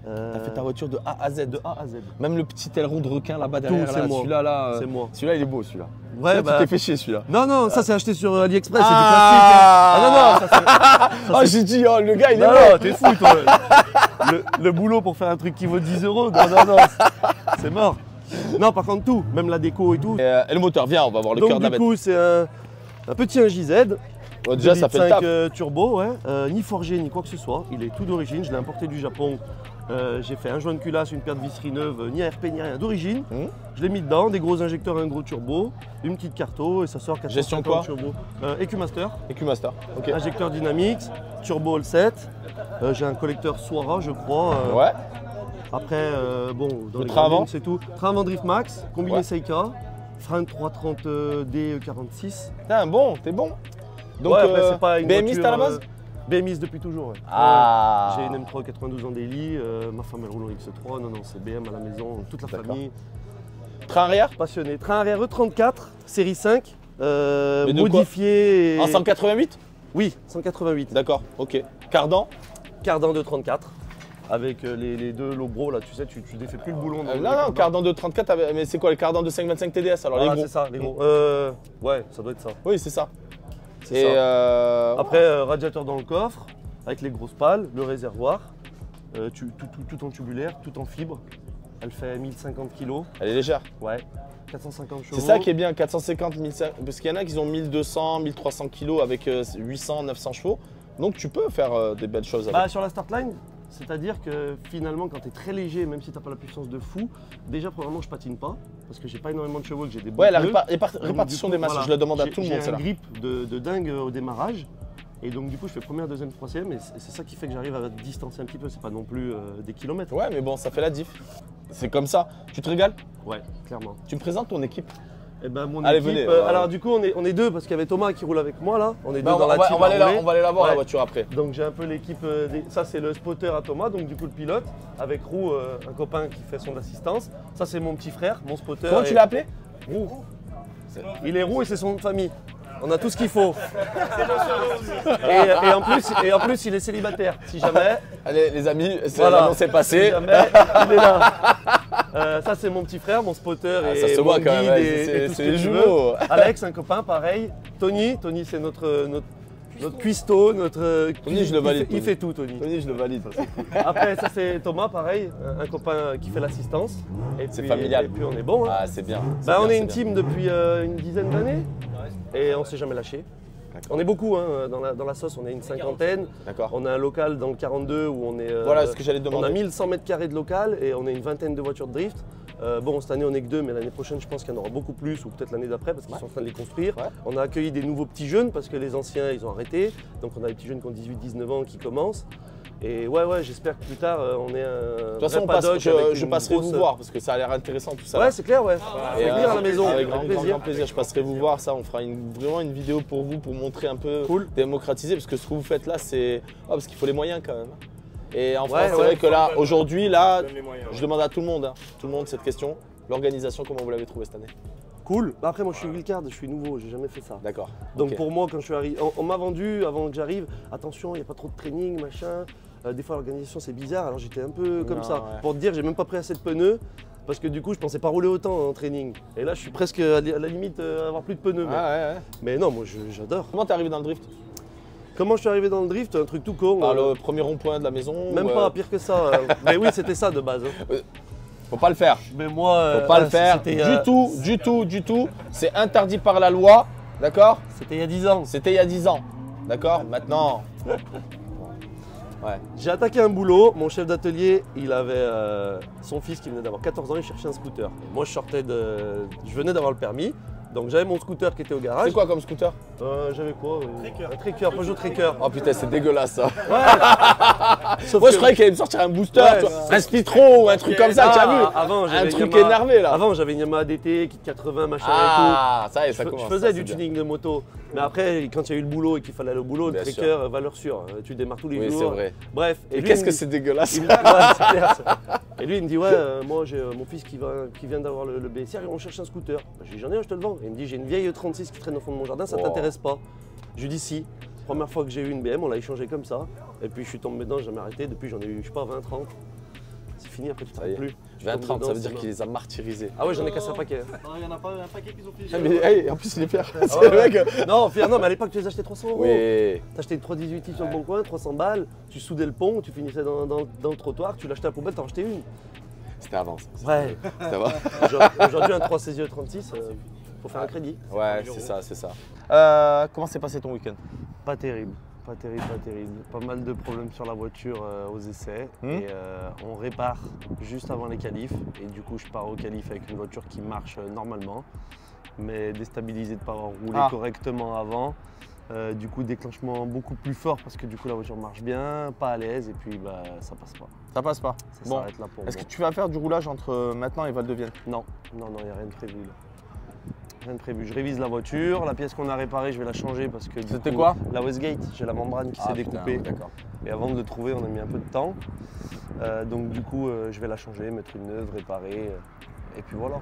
T'as fait ta voiture de A à Z. De A à Z. Même le petit aileron de requin là-bas derrière, là, celui-là, là, c'est moi. Celui-là, il est beau, celui-là. Ouais, bah, tu t'es fait chier, celui-là. Non, non, ça c'est acheté sur AliExpress, c'est du plastique. Ah non, non, ça c'est... Oh, j'ai dit, oh, le gars, il est non, beau. Non, t'es fou, toi. Le boulot pour faire un truc qui vaut 10 €, non, non, c'est mort. Non, par contre, tout, même la déco et tout. Et le moteur, viens, on va voir le cœur de la bête. Donc, du coup, c'est un petit 1JZ. Oh, déjà, ça fait le taf. Turbo, ouais. Ni forgé, ni quoi que ce soit. Il est tout d'origine. Je l'ai importé du Japon. J'ai fait un joint de culasse, une paire de visseries neuves, ni ARP, ni rien, d'origine. Je l'ai mis dedans, des gros injecteurs, un gros turbo, une petite carto et ça sort 450 Gestion quoi turbo. EcuMaster. EcuMaster, ok. Injecteur Dynamics, turbo all 7. J'ai un collecteur Swara, je crois. Ouais. Après, bon, dans le les train avant, c'est tout. Train avant Drift Max, combiné Seika, frein 330D 46. Putain, bon, t'es bon. Donc, ouais, après, c'est pas une BMiste à la base? BMiste depuis toujours, ouais. Ah. J'ai une M3 92 en daily, ma femme elle roule en X3, non, non, c'est BM à la maison, toute la famille. Train arrière? Passionné. Train arrière E34, série 5, modifié. En 188? Oui, 188. D'accord, ok. Cardan? Cardan de 34. Avec les deux logos là, tu sais, tu défais plus le boulon. Non, cardan de 34, mais c'est quoi le cardan de 525 TDS alors les gros? C'est ça, les gros. Ouais, ça doit être ça. Oui, c'est ça. Et après, radiateur dans le coffre, avec les grosses pales, le réservoir, tout en tubulaire, tout en fibre. Elle fait 1050 kg. Elle est légère? Ouais, 450 chevaux. C'est ça qui est bien, 450, 1500, parce qu'il y en a qui ont 1200, 1300 kg avec 800, 900 chevaux. Donc tu peux faire des belles choses avec. Bah, sur la Startline, c'est-à-dire que finalement, quand tu es très léger, même si tu n'as pas la puissance de fou, déjà, probablement, je patine pas, parce que j'ai pas énormément de chevaux, que j'ai des bons Ouais, la pneus. répartition des masses, voilà, je le demande à tout le monde. J'ai un grip de dingue au démarrage, et donc du coup, je fais première, deuxième, troisième, et c'est ça qui fait que j'arrive à distancer un petit peu, c'est pas non plus des kilomètres. Ouais, mais bon, ça fait la diff. C'est comme ça. Tu te régales? Ouais, clairement. Tu me présentes ton équipe? Eh ben, mon Allez, équipe, venez. Alors du coup, on est deux, parce qu'il y avait Thomas qui roule avec moi là. On est deux bah, dans la team. On va aller la voir, la voiture après. Donc j'ai un peu l'équipe, ça c'est le spotter à Thomas, donc du coup le pilote, avec Roux, un copain qui fait son assistance. Ça c'est mon petit frère, mon spotter. Comment tu l'as appelé? Roux. Il est Roux et c'est son nom de famille. On a tout ce qu'il faut. et en plus, il est célibataire. Si jamais. Allez, les amis, voilà, c'est passé. Si jamais, il est là. Ça, c'est mon petit frère, mon spotter. Et ça se voit quand même. C'est les jumeaux. Alex, un copain, pareil. Tony, c'est notre cuistot, Tony, je le valide. Il fait tout, Tony. Tony, je le valide. Après, ça, c'est Thomas, pareil. Un copain qui fait l'assistance. C'est familial. Et puis, on est bon. Hein. Ah, c'est bien. On est une team depuis une dizaine d'années. Et on s'est jamais lâché. On est beaucoup hein, dans la sauce, on est une cinquantaine. On a un local dans le 42 où on est. Voilà ce que j'allais te demander. On a 1100 mètres carrés de local et on est une vingtaine de voitures de drift. Bon, cette année on est que deux, mais l'année prochaine je pense qu'il y en aura beaucoup plus ou peut-être l'année d'après parce qu'ils sont en train de les construire. On a accueilli des nouveaux petits jeunes parce que les anciens ils ont arrêté. Donc on a des petits jeunes qui ont 18-19 ans qui commencent. Et ouais, j'espère que plus tard on est un. De toute façon, je passerai vous voir parce que ça a l'air intéressant tout ça. Ouais, c'est clair, ouais. Et venir à la maison. Avec grand plaisir. Je passerai vous voir ça. On fera vraiment une vidéo pour vous pour montrer un peu, démocratiser parce que ce que vous faites là, c'est. Parce qu'il faut les moyens quand même. Et en France, c'est vrai que là, aujourd'hui, là, je demande à tout le monde cette question. L'organisation, comment vous l'avez trouvé cette année? Cool. Après, moi, je suis wheelcard, je suis nouveau, j'ai jamais fait ça. D'accord. Donc pour moi, quand je suis arrivé, on m'a vendu avant que j'arrive. Attention, il n'y a pas trop de training, machin. Des fois, l'organisation c'est bizarre. Alors j'étais un peu comme ça. Ouais. Pour te dire, j'ai même pas pris assez de pneus parce que du coup, je pensais pas rouler autant en training. Et là, je suis presque à la limite avoir plus de pneus. Mais non, moi, j'adore. Comment t'es arrivé dans le drift? Comment je suis arrivé dans le drift? Un truc tout con. Par le premier rond-point de la maison? Même pas, pire que ça. Mais oui, c'était ça de base. Hein. Faut pas le faire. Mais moi, faut pas le faire du tout. C'est interdit par la loi, d'accord? C'était il y a 10 ans. C'était il y a 10 ans, d'accord? Maintenant. Ouais. J'ai attaqué un boulot, mon chef d'atelier, il avait son fils qui venait d'avoir 14 ans, il cherchait un scooter. Et moi je venais d'avoir le permis, donc j'avais mon scooter qui était au garage. C'est quoi comme scooter? J'avais quoi? Un Tracker, Peugeot Tracker. Oh putain, c'est dégueulasse ça. Ouais. Moi je croyais qu'il allait me sortir un booster, un Spitron ou un truc comme ça, tu as vu? Un truc énervé là. Avant j'avais une Yamaha DT, Kit 80, machin et tout. Ah, ça y est, ça commence. Je faisais du tuning de moto. Mais après, quand il y a eu le boulot et qu'il fallait aller au boulot, le Tracker, valeur sûre. Tu démarres tous les jours. Oui, c'est vrai. Bref. Et qu'est-ce que c'est dégueulasse? Ouais, c'est clair, ça. Et lui, il me dit, ouais, moi j'ai mon fils qui vient d'avoir le BSR et on cherche un scooter. Bah, j'ai dit, j'en ai un, je te le vends. Et il me dit, j'ai une vieille 36 qui traîne au fond de mon jardin, ça t'intéresse pas? Je lui dis, si. Première fois que j'ai eu une BM, on l'a échangé comme ça. Et puis je suis tombé dedans, j'ai jamais arrêté. Depuis, j'en ai eu, je sais pas, 20, 30. C'est fini, après tu ne travailles plus. 20-30, ça veut dire qu'il les a martyrisés. Ah ouais, j'en ai cassé un paquet. Il y en a pas un paquet qu'ils ont fait. Ah mais hey, en plus il est fier. Ah ouais, ouais. Non, fier, non, mais à l'époque tu les achetais 300 €. Oui. T'achetais une 318i sur le bon coin, 300 balles, tu soudais le pont, tu finissais dans le trottoir, tu l'achetais à la poubelle, t'en achetais une. C'était avant ça. Ouais. C'était avant. Aujourd'hui, un 316 36, faut faire un crédit. Ouais, c'est ça, c'est ça. Comment s'est passé ton week-end? Pas terrible. Pas terrible, pas terrible. Pas mal de problèmes sur la voiture aux essais. Et on répare juste avant les qualifs. Et du coup, je pars aux qualifs avec une voiture qui marche normalement, mais déstabilisée de ne pas avoir roulé correctement avant. Du coup, déclenchement beaucoup plus fort parce que du coup, la voiture marche bien, pas à l'aise. Et puis, bah, ça passe pas. Ça passe pas. Ça s'arrête là pour moi. Est-ce que tu vas faire du roulage entre maintenant et Val-de-Vienne? Non, non, non, il n'y a rien de prévu là. Rien de prévu. Je révise la voiture, la pièce qu'on a réparée, je vais la changer parce que c'était quoi? La Westgate, j'ai la membrane qui s'est découpée. Et avant de le trouver, on a mis un peu de temps. Donc du coup, je vais la changer, mettre une neuve, réparer. Et puis voilà.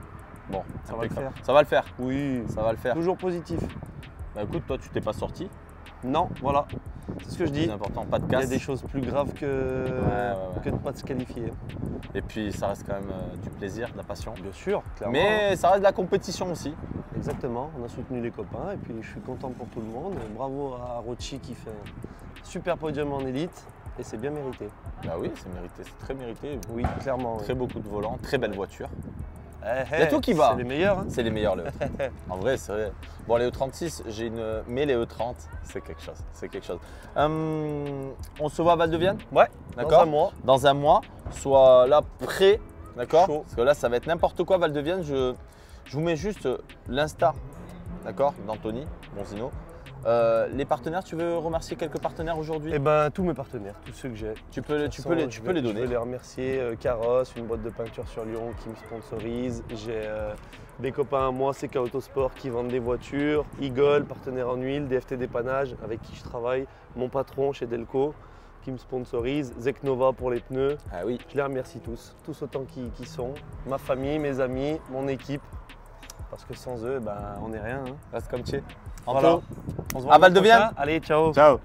Bon, ça va le faire. Ça va le faire? Oui, ça va le faire. Toujours positif. Bah écoute, toi tu t'es pas sorti? Non, voilà. C'est ce que je dis. C'est important, pas de casse. Il y a des choses plus graves que de ne pas se qualifier. Et puis ça reste quand même du plaisir, de la passion. Bien sûr, clairement. Mais ça reste de la compétition aussi. Exactement, on a soutenu les copains et puis je suis content pour tout le monde. Bravo à Rochi qui fait un super podium en élite et c'est bien mérité. Bah oui, c'est mérité, c'est très mérité. Oui, clairement. Très beau coup de volant, très belle voiture. Il y a tout qui va. C'est les meilleurs. Hein. C'est les meilleurs, les E30. En vrai, c'est vrai. Bon, les E36, j'ai une. Mais les E30, c'est quelque chose. C'est quelque chose. On se voit à Val-de-Vienne? Ouais. D'accord. Dans un mois. Dans un mois. Soit là, prêt. D'accord. Parce que là, ça va être n'importe quoi, Val-de-Vienne. Je vous mets juste l'Insta. D'accord, d'Anthony Bonzino. Les partenaires, tu veux remercier quelques partenaires aujourd'hui? Eh ben, tous mes partenaires, tous ceux que j'ai. Tu peux les donner. Je vais les remercier. Carrosse, une boîte de peinture sur Lyon qui me sponsorise. J'ai des copains à moi, CK Autosport, qui vendent des voitures. Eagle, partenaire en huile, DFT Dépannage, avec qui je travaille. Mon patron chez Delco, qui me sponsorise. Zeknova pour les pneus. Ah oui. Je les remercie tous autant qu'ils sont. Ma famille, mes amis, mon équipe. Parce que sans eux, ben, on n'est rien. Hein. Reste comme tu es. Voilà. On se voit à Val-de-Vienne. Allez, ciao. Ciao.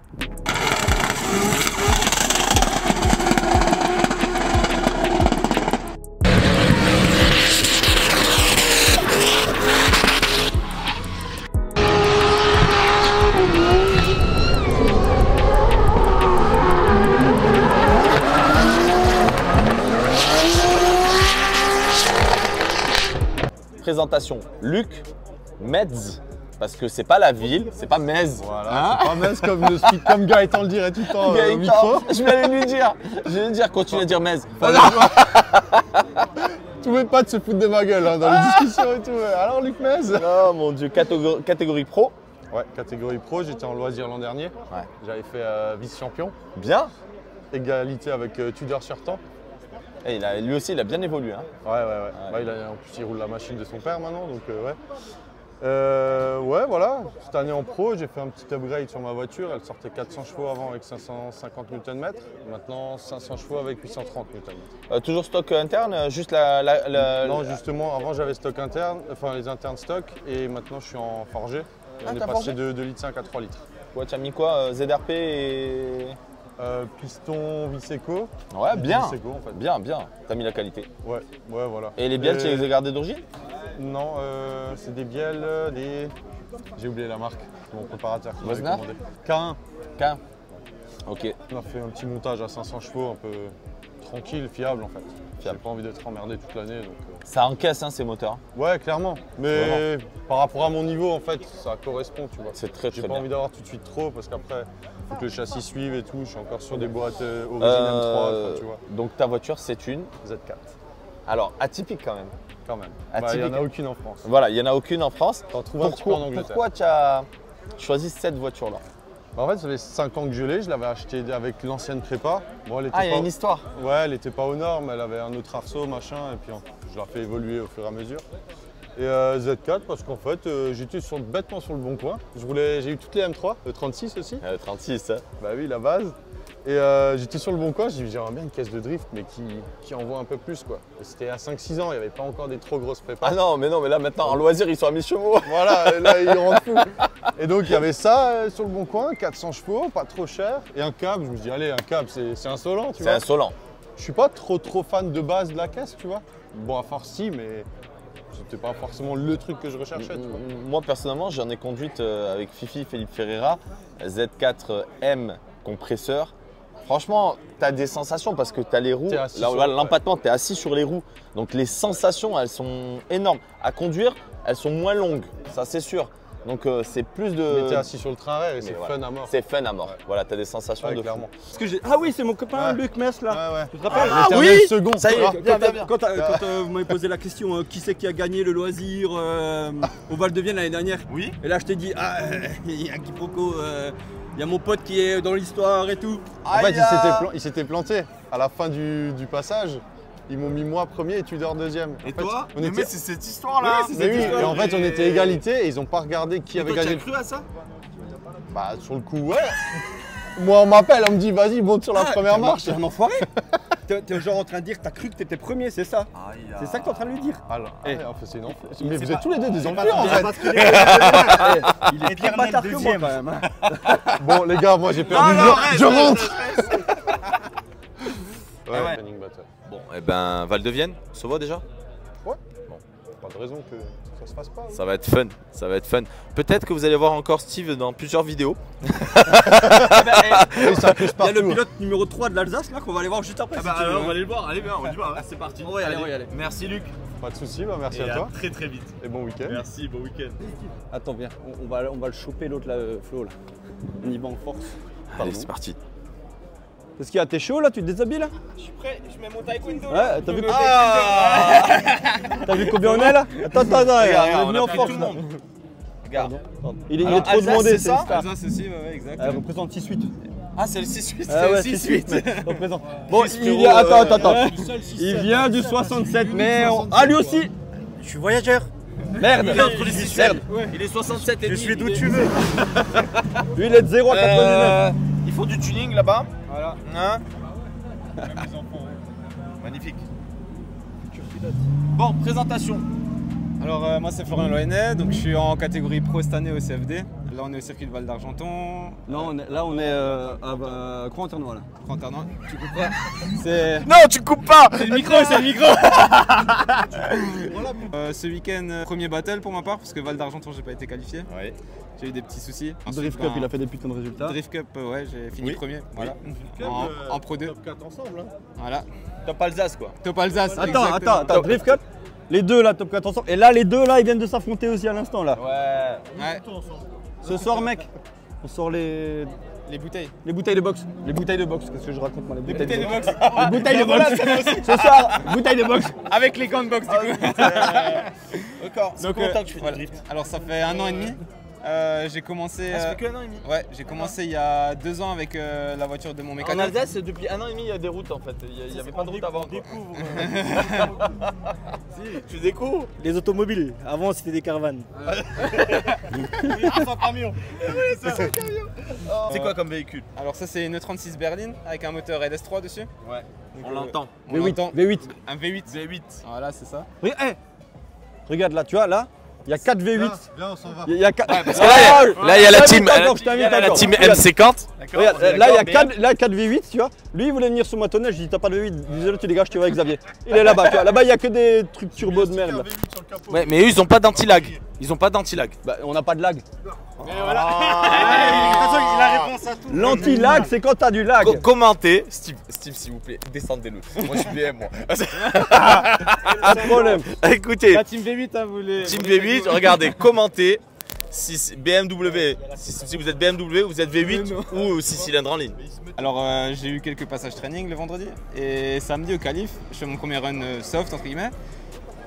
Présentation, Luc Metz, parce que c'est pas la ville, c'est pas Metz. Voilà, c'est pas Metz comme Gaëtan le dirait tout le temps au micro. Je vais aller lui dire, continue à dire Metz. Tu veux pas de se foutre de ma gueule hein, dans les discussions et tout. Alors Luc Metz. Oh mon dieu, catégorie pro. Ouais, catégorie pro, j'étais en loisir l'an dernier. Ouais. J'avais fait vice-champion. Bien. Égalité avec Tudor Surtan. Et lui aussi, il a bien évolué. Hein. Ouais. En plus, il roule la machine de son père maintenant, donc ouais. Ouais, voilà. Cette année en pro, j'ai fait un petit upgrade sur ma voiture. Elle sortait 400 chevaux avant avec 550 Nm. Maintenant, 500 chevaux avec 830 Nm. Toujours stock interne, juste Non, justement, avant j'avais stock interne, enfin les internes stock, et maintenant je suis en forgé. Et on est passé de 2,5 litres à 3 litres. Ouais, tu as mis quoi? ZRP et. Piston Viseco. Ouais, bien. Viseco, en fait. Bien. T'as mis la qualité. Ouais, voilà. Et les bielles, tu les as gardées d'origine? Non, c'est des bielles, j'ai oublié la marque, mon préparateur qui m'avait commandé. K1. Ok. On a fait un petit montage à 500 chevaux, un peu tranquille, fiable en fait. J'ai pas envie d'être emmerdé toute l'année. Ça encaisse ces moteurs. Ouais, clairement. Mais par rapport à mon niveau, en fait, ça correspond, tu vois. C'est très J'ai bien. pas envie d'avoir tout de suite trop parce qu'après, il faut que le châssis suive et tout. Je suis encore sur des boîtes origine M3, tu vois. Donc ta voiture, c'est une Z4. Alors, atypique quand même. Quand même. Atypique. Il n'y en a aucune en France. Voilà, il n'y en a aucune en France. T'en trouves un petit peu en Angleterre. Pourquoi tu as choisi cette voiture-là? En fait, ça fait 5 ans que je l'ai. Je l'avais acheté avec l'ancienne prépa. Bon, il y a une histoire. Ouais, elle n'était pas aux normes. Elle avait un autre arceau, machin. Et puis, je l'ai fait évoluer au fur et à mesure. Et Z4 parce qu'en fait, j'étais bêtement sur le bon coin. J'ai eu toutes les M3, le 36 aussi. Le 36, hein. Bah oui, la base. Et j'étais sur le bon coin, j'ai dit j'aimerais bien une caisse de drift mais qui envoie un peu plus quoi. C'était à 5-6 ans, il n'y avait pas encore des trop grosses prépas. Ah non mais là maintenant en loisir ils sont à 1000 chevaux. Voilà, là ils rendent fou. Et donc il y avait ça sur le bon coin, 400 chevaux, pas trop cher. Et un cab, je me dis allez un cab c'est insolent tu vois. C'est insolent. Je suis pas trop fan de base de la caisse tu vois. Bon à force si mais c'était pas forcément le truc que je recherchais. Tu vois. Moi personnellement j'en ai conduite avec Fifi Philippe Ferreira, Z4M compresseur. Franchement, tu as des sensations parce que tu as les roues, l'empattement, tu es assis sur les roues. Donc les sensations, elles sont énormes. À conduire, elles sont moins longues, ça c'est sûr. Donc c'est plus de… Mais tu es assis sur le train arrière et c'est fun à mort. C'est fun à mort. Ouais. Voilà, tu as des sensations de clairement. Ah oui, c'est mon copain Luc Mess là. Ouais. Tu te rappelles? Ah oui, second. Ça y est, bien. Quand vous m'avez posé la question qui c'est qui a gagné le loisir au Val de Vienne l'année dernière. Oui. Et là je t'ai dit, il y a un quiproquo. Il y a mon pote qui est dans l'histoire et tout. En fait, il s'était planté. À la fin du passage, ils m'ont mis moi premier et Tudor deuxième. Et toi mais c'est cette histoire-là. Et en fait, on était égalité et ils n'ont pas regardé qui avait gagné. Tu as cru à ça? Bah, sur le coup, ouais. Moi, on m'appelle, on me dit, vas-y, monte sur la première marche. T'es un enfoiré. T'es genre en train de dire que t'as cru que t'étais premier, c'est ça? C'est ça que t'es en train de lui dire. Alors, c'est une enfant. Mais vous êtes tous les deux des enfants en fait. Il est pire bâtard que moi quand même. Bon, les gars, moi j'ai perdu. Je rentre. Ouais, training battle. Bon, et ben, Val de Vienne, ça va déjà? Ouais. Bon, pas de raison que ça se fasse pas. Ça va être fun, ça va être fun. Peut-être que vous allez voir encore Steve dans plusieurs vidéos. Il y a le pilote numéro 3 de l'Alsace là qu'on va aller voir juste après. On va aller le voir, allez bien, on y va, c'est parti. On va y aller. Merci Luc. Pas de soucis, merci à toi. Très vite. Et bon week-end. Merci, bon week-end. Attends, viens, on va le choper l'autre là, Flo là. On y va en force. Allez, c'est parti. Qu'est-ce qu'il y a? T'es chaud là? Tu te déshabilles là? Je suis prêt, je mets mon taekwondo. Ouais, t'as vu T'as vu combien on est là? Attends, on est venu en force là. Regarde. Il est trop demandé, c'est ça? Alsace aussi, ouais, exact. Elle représente 6-8. Ah, c'est le 6-8. Ah ouais, 6-8. Représente. Bon, attends. Il vient du 67, mais ah lui aussi. Je suis voyageur. Merde. Il est 67 et Je suis d'où tu veux. Lui il est de 0 à 99. Il faut du tuning là-bas. Voilà. Hein? Magnifique. Bon, présentation. Alors moi c'est Florian Loenet, donc je suis en catégorie pro cette année au CFD. Là on est au circuit de Val d'Argenton. Là on est à Croix-en-Ternois là. Croix-en-Ternois. Tu coupes pas? Non, tu coupes pas. C'est le micro, ce week-end, premier battle pour ma part, parce que Val d'Argenton j'ai pas été qualifié. Ouais. J'ai eu des petits soucis. Drift Cup, il a fait des putains de résultats. Drift Cup, ouais, j'ai fini premier. Voilà. En Pro 2. Top 4 ensemble. Hein. Voilà. Top Alsace quoi. Top Alsace. Attends, Drift Cup. Les deux là, top 4 ensemble. Et là, les deux là, ils viennent de s'affronter aussi à l'instant là. Ouais. Ce soir, mec, on sort les bouteilles. Les bouteilles de boxe. Les bouteilles de boxe, qu'est-ce que je raconte moi? Les bouteilles de boxe. Les bouteilles de boxe. Ce soir, bouteilles de boxe. Avec les gants de boxe du coup. D'accord. C'est combien de temps que tu fais du drift? Alors ça fait 1 an et demi. J'ai commencé. Ça fait que 1 an et demi? Ouais, j'ai commencé il y a 2 ans avec la voiture de mon mécanique. En Alsace, depuis 1 an et demi, il y a des routes en fait. Il n'y avait pas de route avant. Si, tu découvres. Les automobiles, avant c'était des caravanes. Sans camion. C'est un camion. C'est quoi comme véhicule? Alors ça c'est une E36 berline avec un moteur LS3 dessus. Ouais. On l'entend. V8. Un V8. V8. Voilà, c'est ça. Oui, regarde là, tu vois là. Il y a 4 V8. Viens, on s'en va. Il y a 4... Ouais, parce que là, il y a la team, M50. Regarde, là, il y a 4 V8, tu vois. Lui, il voulait venir sur moi tonner. Je dis, t'as pas de V8. Désolé, tu dégages, tu vas avec Xavier. Il est là-bas, tu vois. Là-bas, il y a que des trucs turbo de merde. Ouais, mais eux, ils ont pas d'anti-lag. Ils ont pas d'anti-lag. Bah, on n'a pas de lag. Mais voilà. Il a réponse à tout. L'anti-lag, c'est quand t'as du lag. Commentez. Steve, s'il vous plaît, descendez-le. Moi, je suis BM, moi. Pas de problème. Écoutez. La Team V8, hein, vous les... Team V8, regardez, commentez. Si BMW, si vous êtes BMW, vous êtes V8 ou 6 cylindres en ligne. Alors j'ai eu quelques passages training le vendredi et samedi au qualif, je fais mon premier run soft entre guillemets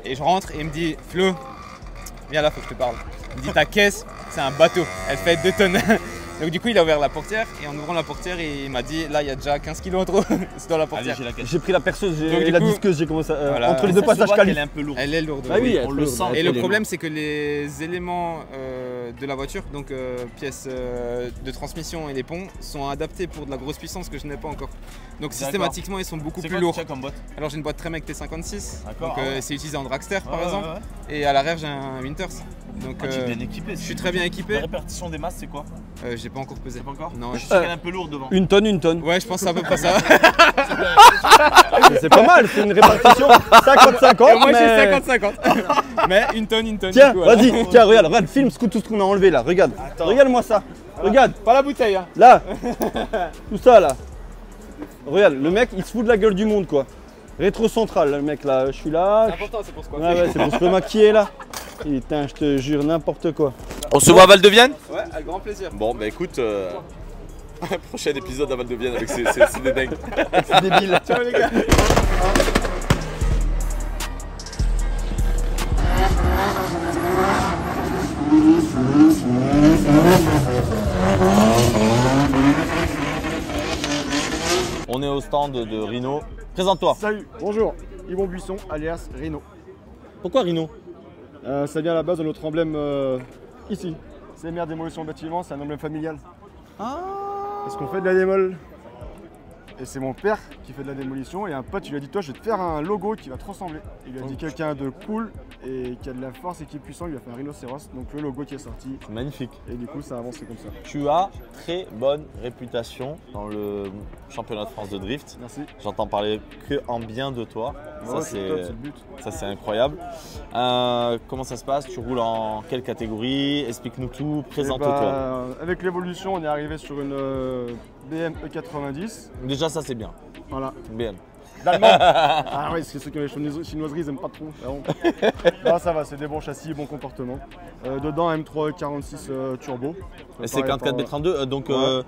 et je rentre et il me dit Flo, viens là, faut que je te parle. Il me dit ta caisse, c'est un bateau, elle fait 2 tonnes. Donc du coup il a ouvert la portière et en ouvrant la portière il m'a dit là il y a déjà 15 kilos en trop dans la portière. J'ai pris la perceuse et la disqueuse, j'ai commencé à, entre les deux passages qualif. Elle est un peu lourde. Elle est lourde. Ah oui, on le sent. Et le problème c'est que les éléments de la voiture, donc pièces de transmission et les ponts, sont adaptés pour de la grosse puissance que je n'ai pas encore. Donc systématiquement ils sont beaucoup plus lourds. C'est quoi comme boîte? Alors j'ai une boîte Tremec T56, donc c'est utilisé en dragster par Ouais, exemple. ouais. Et à l'arrière j'ai un Winters. Donc tu es bien équipé. je suis très bien équipé. La répartition des masses c'est quoi? J'ai pas encore pesé. Pas encore? Non, je sais qu'elle est un peu lourde devant. Une tonne. Ouais, je pense que c'est à peu près ça. C'est pas mal, c'est une répartition 50-50. Moi j'ai 50-50. Mais une tonne. Tiens, du coup, voilà. vas-y, tiens, regarde, filme tout ce qu'on a enlevé là, regarde. Regarde-moi ça. Regarde. Pas la bouteille, hein. Là, tout ça là. Regarde, le mec il se fout de la gueule du monde quoi. Rétro central, le mec là, je suis là. C'est important, c'est pour se coiffer. Ouais, c'est pour se remaquiller là. Putain, je te jure, n'importe quoi. On se voit à Val-de-Vienne? Ouais, avec grand plaisir. Bon, bah écoute, prochain épisode à Val-de-Vienne avec ces des dingues. C'est débile. Ciao les gars. On est au stand de Rhino. Présente-toi. Salut, bonjour, Yvon Buisson, alias Rhino. Pourquoi Rhino? Ça vient à la base de notre emblème ici. C'est les meilleures démolitions bâtiments, c'est un emblème familial. Parce qu'on fait de la démol. Et c'est mon père qui fait de la démolition et un pote il lui a dit toi je vais te faire un logo qui va te ressembler. Il lui a dit quelqu'un de cool et qui a de la force et qui est puissant, il lui a fait un rhinocéros, donc le logo qui est sorti. Magnifique. Et du coup ça a avancé comme ça. Tu as très bonne réputation dans le championnat de France de drift. Merci. J'entends parler que en bien de toi. Ouais, c'est le but. Ça c'est incroyable. Comment ça se passe? Tu roules en quelle catégorie? Explique-nous tout, présente-toi. Avec l'évolution on est arrivé sur une BM E90. Déjà ça c'est bien. Voilà. BM. D'allemand. Ah oui, c'est ceux qui ont les chinoiseries, ils aiment pas trop. Là ça va, c'est des bons châssis, bon comportement. Dedans M3 46 turbo. Et c'est 44B32, donc ouais.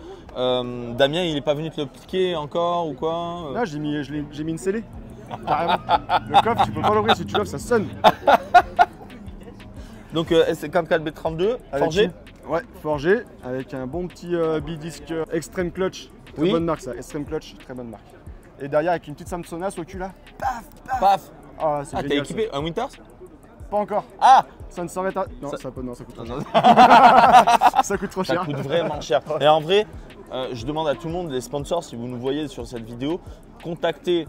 Damien il est pas venu te le piquer encore ou quoi? Là j'ai mis une scellée. Carrément. Le coffre tu peux pas l'ouvrir, si tu l'ouvres ça sonne. Donc c'est 44B32, forgé? Ouais, forgé, avec un bon petit bidisc Extreme Clutch. Très bonne marque ça, Extreme Clutch, très bonne marque. Et derrière avec une petite Samsonas au cul là. Paf. Ah, t'es équipé un Winters? Pas encore. Ah, ça ne s'arrête à... Non, ça coûte trop cher. Ça coûte trop cher. Ça coûte vraiment cher. Et en vrai, je demande à tout le monde, les sponsors, si vous nous voyez sur cette vidéo, contactez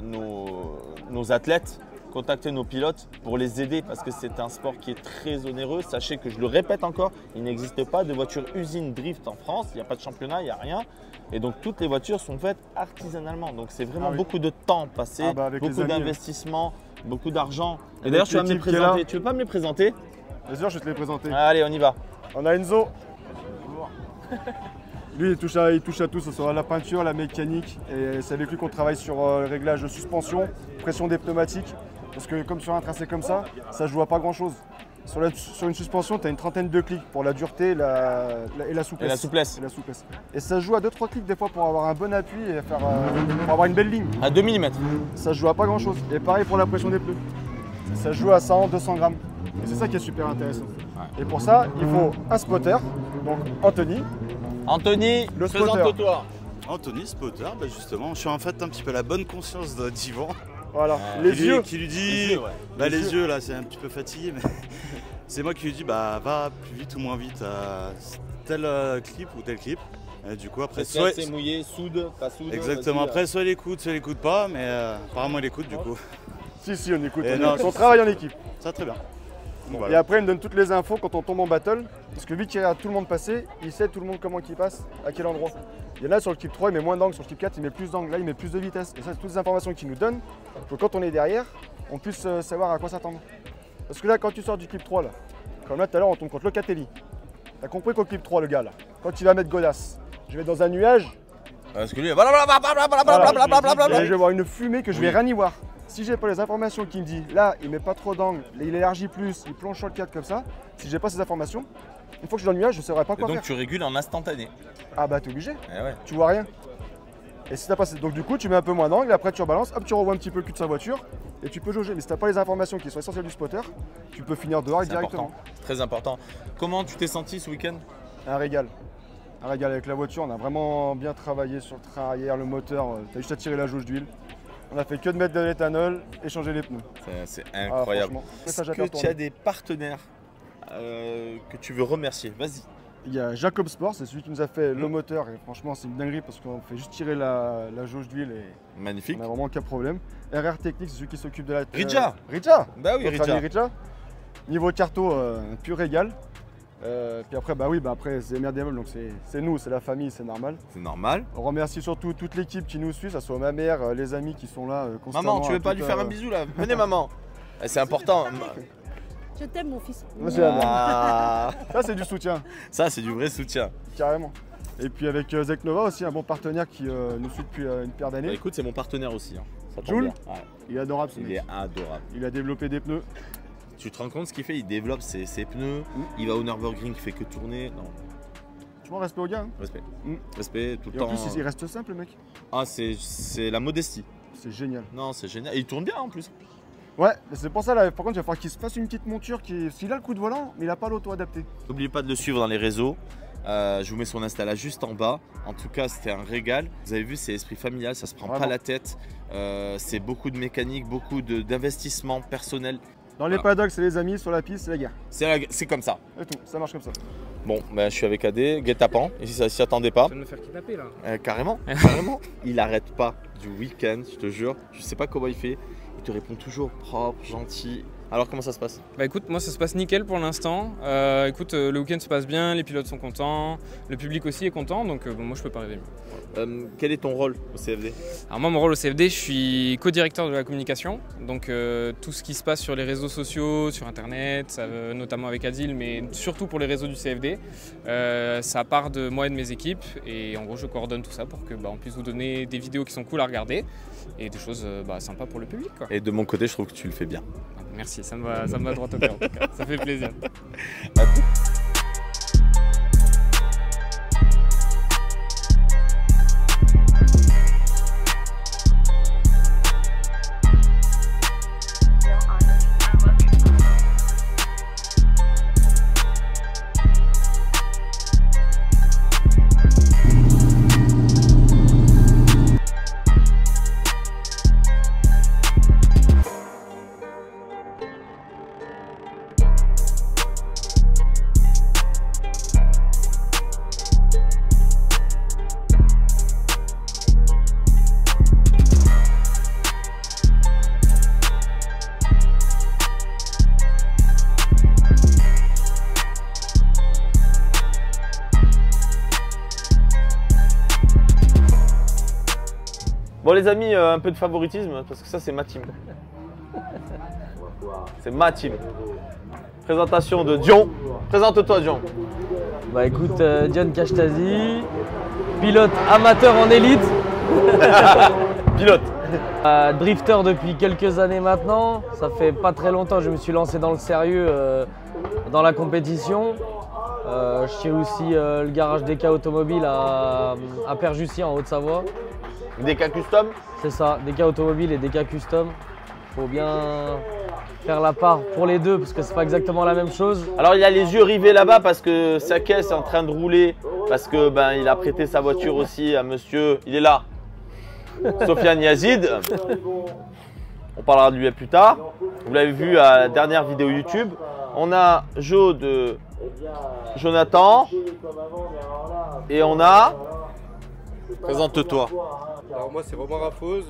nos athlètes, contactez nos pilotes pour les aider parce que c'est un sport qui est très onéreux. Sachez que je le répète encore, il n'existe pas de voiture usine drift en France, il n'y a pas de championnat, il n'y a rien. Et donc toutes les voitures sont faites artisanalement. Donc c'est vraiment beaucoup de temps passé, beaucoup d'investissement, beaucoup d'argent. Et d'ailleurs tu vas me les présenter. Tu veux pas me les présenter? Bien sûr, je vais te les présenter. Allez, on y va. On a Enzo. Lui, il touche à tout, ce sera la peinture, la mécanique. Et c'est avec lui qu'on travaille sur le réglage de suspension, pression des pneumatiques. Parce que comme sur un tracé comme ça, ça joue à pas grand chose. Sur une suspension, tu as une trentaine de clics pour la dureté et la souplesse. Et ça joue à 2-3 clics des fois pour avoir un bon appui et pour avoir une belle ligne. À 2 mm. Ça joue à pas grand chose. Et pareil pour la pression des pneus. Ça joue à 100-200 grammes. Et c'est ça qui est super intéressant. Ouais. Et pour ça, il faut un spotter. Donc Anthony. Anthony, le présente-toi. Anthony, spotter, bah justement, je suis en fait un petit peu la bonne conscience d'Yvan. Voilà, les yeux. Qui lui dit, les yeux là, c'est un petit peu fatigué, mais c'est moi qui lui dis, bah va plus vite ou moins vite à tel clip ou tel clip. Et du coup, après, soit c'est mouillé, soude, pas soude. Exactement, après, soit il écoute pas, mais apparemment il écoute du coup. Si, on écoute. On travaille en équipe. Ça, très bien. Bon, voilà. Et après, il me donne toutes les infos quand on tombe en battle. Parce que vu qu'il regarde tout le monde passer, il sait tout le monde comment il passe, à quel endroit. Il y en a sur le clip 3, il met moins d'angle, sur le clip 4, il met plus d'angle, là, il met plus de vitesse. Et ça, c'est toutes les informations qu'il nous donne pour que quand on est derrière, on puisse savoir à quoi s'attendre. Parce que là, quand tu sors du clip 3, là, comme là tout à l'heure, on tombe contre Locatelli. T'as compris qu'au clip 3, le gars, là, quand il va mettre Godas, je vais dans un nuage. Parce que lui, Et je vais voir une fumée que je vais rien y voir. Si j'ai pas les informations qui me dit, là, il met pas trop d'angle, il élargit plus, il plonge sur le cadre comme ça, si j'ai pas ces informations, une fois que je suis dans le nuage, je ne saurais pas quoi faire. Donc tu régules en instantané. Ah bah t'es obligé. Eh ouais. Tu vois rien. Et si t'as pas... Donc du coup, tu mets un peu moins d'angle, après tu rebalances, hop, tu revois un petit peu le cul de sa voiture et tu peux jauger. Mais si t'as pas les informations qui sont essentielles du spotter, tu peux finir dehors et directement. C'est très important. Comment tu t'es senti ce week-end? Un régal. Un régal avec la voiture. On a vraiment bien travaillé sur le train arrière, le moteur. T'as juste à tirer la jauge d'huile. On a fait que de mettre de l'éthanol et changer les pneus. C'est incroyable. Est-ce que tu as des partenaires que tu veux remercier? Vas-y. Il y a Jacob Sport, c'est celui qui nous a fait le moteur et franchement c'est une dinguerie parce qu'on fait juste tirer la jauge d'huile et magnifique. On n'a vraiment aucun problème. RR Technique, c'est celui qui s'occupe de la... Ridja Ridja. Bah oui, Ridja. Niveau carto, un pur régal. Puis après, bah oui, après c'est Merdiamol, donc c'est nous, c'est la famille, c'est normal. C'est normal. On remercie surtout toute l'équipe qui nous suit, ça soit ma mère, les amis qui sont là constamment. Maman, tu veux pas lui faire un bisou là? Venez maman. C'est important. Je t'aime mon fils. Ça c'est du soutien. Ça c'est du vrai soutien. Carrément. Et puis avec Zeknova aussi, un bon partenaire qui nous suit depuis une paire d'années. Bah, écoute, c'est mon partenaire aussi. Hein. Jules, il est adorable ce mec. Il est adorable. Il a développé des pneus. Tu te rends compte ce qu'il fait? Il développe ses pneus, il va au Nürburgring, il fait que tourner. Non. Tu vois, respect au gars. Hein. Respect. Respect tout le et temps. En plus, il reste simple le mec. Ah, c'est la modestie. C'est génial. Non, c'est génial. Et il tourne bien en plus. Ouais, c'est pour ça là, par contre il va falloir qu'il se fasse une petite monture s'il a le coup de volant, mais il n'a pas l'auto adapté. N'oubliez pas de le suivre dans les réseaux. Je vous mets son Insta là juste en bas. En tout cas, c'était un régal. Vous avez vu, c'est esprit familial, ça se prend pas la tête. C'est beaucoup de mécanique, beaucoup d'investissement personnel. Dans les paddocks, c'est les amis, sur la piste, c'est la guerre. C'est comme ça. Et tout, ça marche comme ça. Bon, ben, je suis avec AD, guet-apens, et si ça s'y attendait pas. Tu vas me faire kidnapper là. Carrément, carrément. Il arrête pas du week-end, je te jure. Je sais pas comment il fait. Il te répond toujours propre, gentil. Alors comment ça se passe? Bah écoute, moi ça se passe nickel pour l'instant. Le week-end se passe bien, les pilotes sont contents, le public aussi est content, donc bon, moi je peux pas rêver mieux. Quel est ton rôle au CFD? Alors moi mon rôle au CFD, je suis co-directeur de la communication, donc tout ce qui se passe sur les réseaux sociaux, sur internet, notamment avec Adil, mais surtout pour les réseaux du CFD, ça part de moi et de mes équipes, et en gros je coordonne tout ça pour que on puisse vous donner des vidéos qui sont cool à regarder et des choses sympas pour le public, quoi. Et de mon côté, je trouve que tu le fais bien. Merci, ça me va droit au cœur en tout cas, ça fait plaisir. Bon les amis, un peu de favoritisme, parce que ça c'est ma team. C'est ma team. Présentation de Dion. Présente-toi Dion. Bah écoute, Dion Kashtazi, pilote amateur en élite. Pilote. Drifter depuis quelques années maintenant. Ça fait pas très longtemps que je me suis lancé dans le sérieux dans la compétition. Je tire aussi le garage DK Automobile à Perjussier en Haute-Savoie. DK Custom? C'est ça, DK Automobile et DK Custom. Faut bien faire la part pour les deux parce que c'est pas exactement la même chose. Alors il a les yeux rivés là-bas parce que sa caisse est en train de rouler, parce que il a prêté sa voiture aussi à monsieur, il est là, Sofiane Yazid. On parlera de lui plus tard. Vous l'avez vu à la dernière vidéo YouTube. On a Jo de Jonathan et on a... Présente-toi. Alors moi c'est Romain Raffose,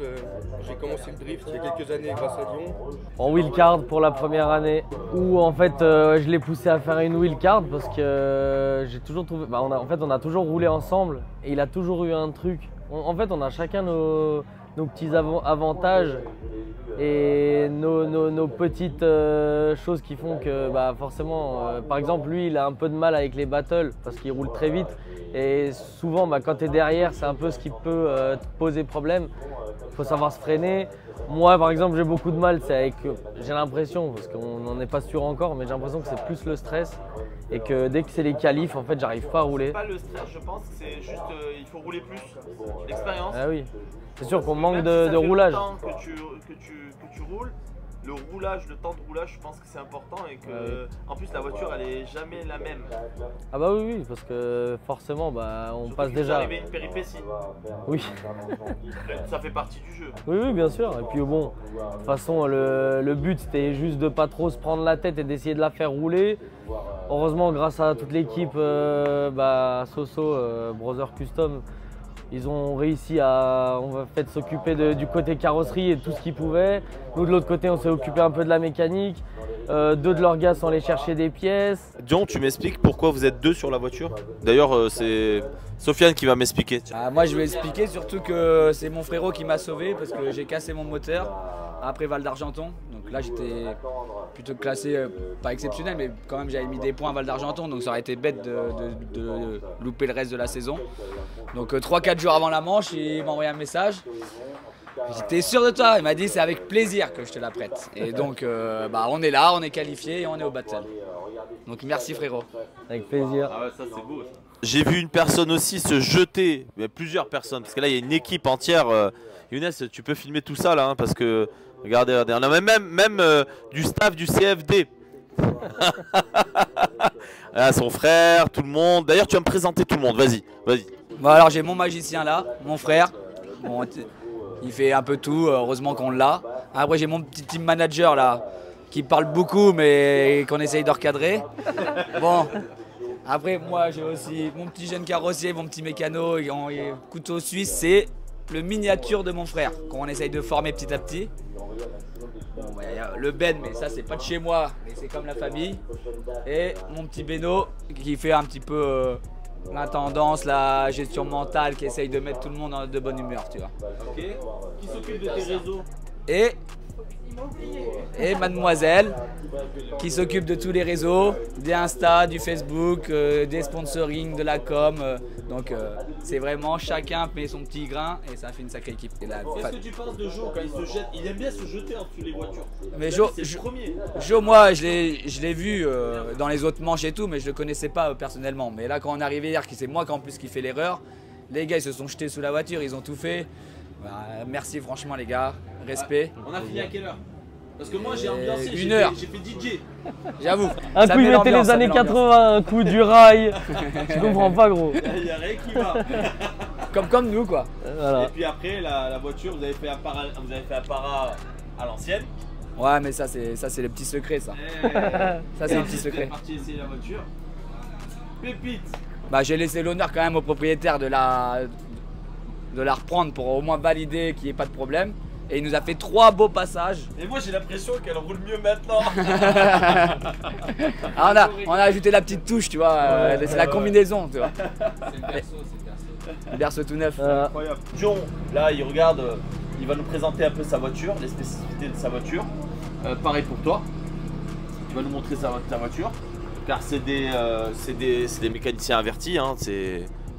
j'ai commencé le drift il y a quelques années grâce à Lyon. En wheelcard pour la première année, où en fait je l'ai poussé à faire une wheelcard parce que j'ai toujours trouvé, on a toujours roulé ensemble et il a toujours eu un truc. En fait on a chacun nos petits avantages et nos petites choses qui font que bah, forcément, par exemple lui il a un peu de mal avec les battles parce qu'il roule très vite et souvent bah, quand tu es derrière c'est un peu ce qui peut te poser problème, il faut savoir se freiner. Moi par exemple j'ai beaucoup de mal, j'ai l'impression, parce qu'on n'en est pas sûr encore, mais j'ai l'impression que c'est plus le stress et que dès que c'est les qualifs en fait j'arrive pas à rouler. C'est pas le stress, je pense que c'est juste il faut rouler plus, l'expérience. Ah oui, c'est sûr qu'on manque de roulage. Que tu roules, le temps de roulage, je pense que c'est important et que en plus la voiture elle est jamais la même. Ah bah oui, parce que forcément bah, on passe déjà. Arriver une péripétie. Oui. Ça fait partie du jeu. Oui, bien sûr. Et puis bon, de toute façon le but c'était juste de pas trop se prendre la tête et d'essayer de la faire rouler. Heureusement grâce à toute l'équipe Soso, Brother Custom, ils ont réussi à s'occuper du côté carrosserie et de tout ce qu'ils pouvaient. Nous de l'autre côté on s'est occupé un peu de la mécanique. Deux de leurs gars sont allés chercher des pièces. Dion, tu m'expliques pourquoi vous êtes deux sur la voiture? D'ailleurs c'est Sofiane qui va m'expliquer. Moi je vais expliquer surtout que c'est mon frérot qui m'a sauvé parce que j'ai cassé mon moteur après Val d'Argenton. Donc là j'étais plutôt classé, pas exceptionnel, mais quand même j'avais mis des points à Val d'Argenton, donc ça aurait été bête de louper le reste de la saison. Donc 3-4 jours avant la manche, il m'a envoyé un message. J'étais sûr de toi, il m'a dit c'est avec plaisir que je te la prête. Et donc on est là, on est qualifié et on est au battle. Donc merci frérot. Avec plaisir. Ah ouais, ça c'est beau. J'ai vu une personne aussi se jeter, il y a plusieurs personnes, parce que là il y a une équipe entière. Younes, tu peux filmer tout ça là, hein, parce que regardez, on a même du staff du CFD. Là, son frère, tout le monde. D'ailleurs tu vas me présenter tout le monde, vas-y. Bon alors j'ai mon magicien là, mon frère. Bon, il fait un peu tout, heureusement qu'on l'a. Après j'ai mon petit team manager là, qui parle beaucoup mais qu'on essaye de recadrer. Bon, après moi j'ai aussi mon petit jeune carrossier, mon petit mécano, couteau suisse, c'est le miniature de mon frère qu'on essaye de former petit à petit. Bon, y a le Ben, mais ça c'est pas de chez moi, mais c'est comme la famille. Et mon petit Beno qui fait un petit peu l'intendance, la gestion mentale, qui essaye de mettre tout le monde de bonne humeur, tu vois. Ok. Qui s'occupe de tes réseaux? Et mademoiselle qui s'occupe de tous les réseaux, des Insta, du Facebook, des sponsoring, de la com. Donc c'est vraiment chacun met son petit grain et ça fait une sacrée équipe. Qu'est-ce que tu penses de Jo quand il se jette? Il aime bien se jeter en dessous des voitures. Mais Jo, moi je l'ai vu dans les autres manches et tout, mais je le connaissais pas personnellement. Mais là quand on est arrivé hier, c'est moi en plus qui fait l'erreur, les gars ils se sont jetés sous la voiture, ils ont tout fait. Merci franchement les gars, respect. On a fini à quelle heure? Parce que moi j'ai ambiancé, j'ai fait DJ. J'avoue. Un coup il mettait les années 80, un coup du rail. Tu comprends pas gros. Il y a rien qui va. Comme nous quoi. Voilà. Et puis après la voiture, vous avez fait un para à l'ancienne. Ouais mais ça c'est le petit secret ça. Ça c'est le petit secret. Parti essayer la voiture. Pépite. J'ai laissé l'honneur quand même au propriétaire de la reprendre pour au moins valider qu'il n'y ait pas de problème. Et il nous a fait 3 beaux passages. Et moi j'ai l'impression qu'elle roule mieux maintenant. On a ajouté la petite touche, tu vois. C'est la combinaison, tu vois. C'est le berceau, le berceau tout neuf. Incroyable. Dion, là il regarde, il va nous présenter un peu sa voiture, les spécificités de sa voiture. Pareil pour toi. Tu vas nous montrer ta voiture. Car c'est des mécaniciens avertis. Hein,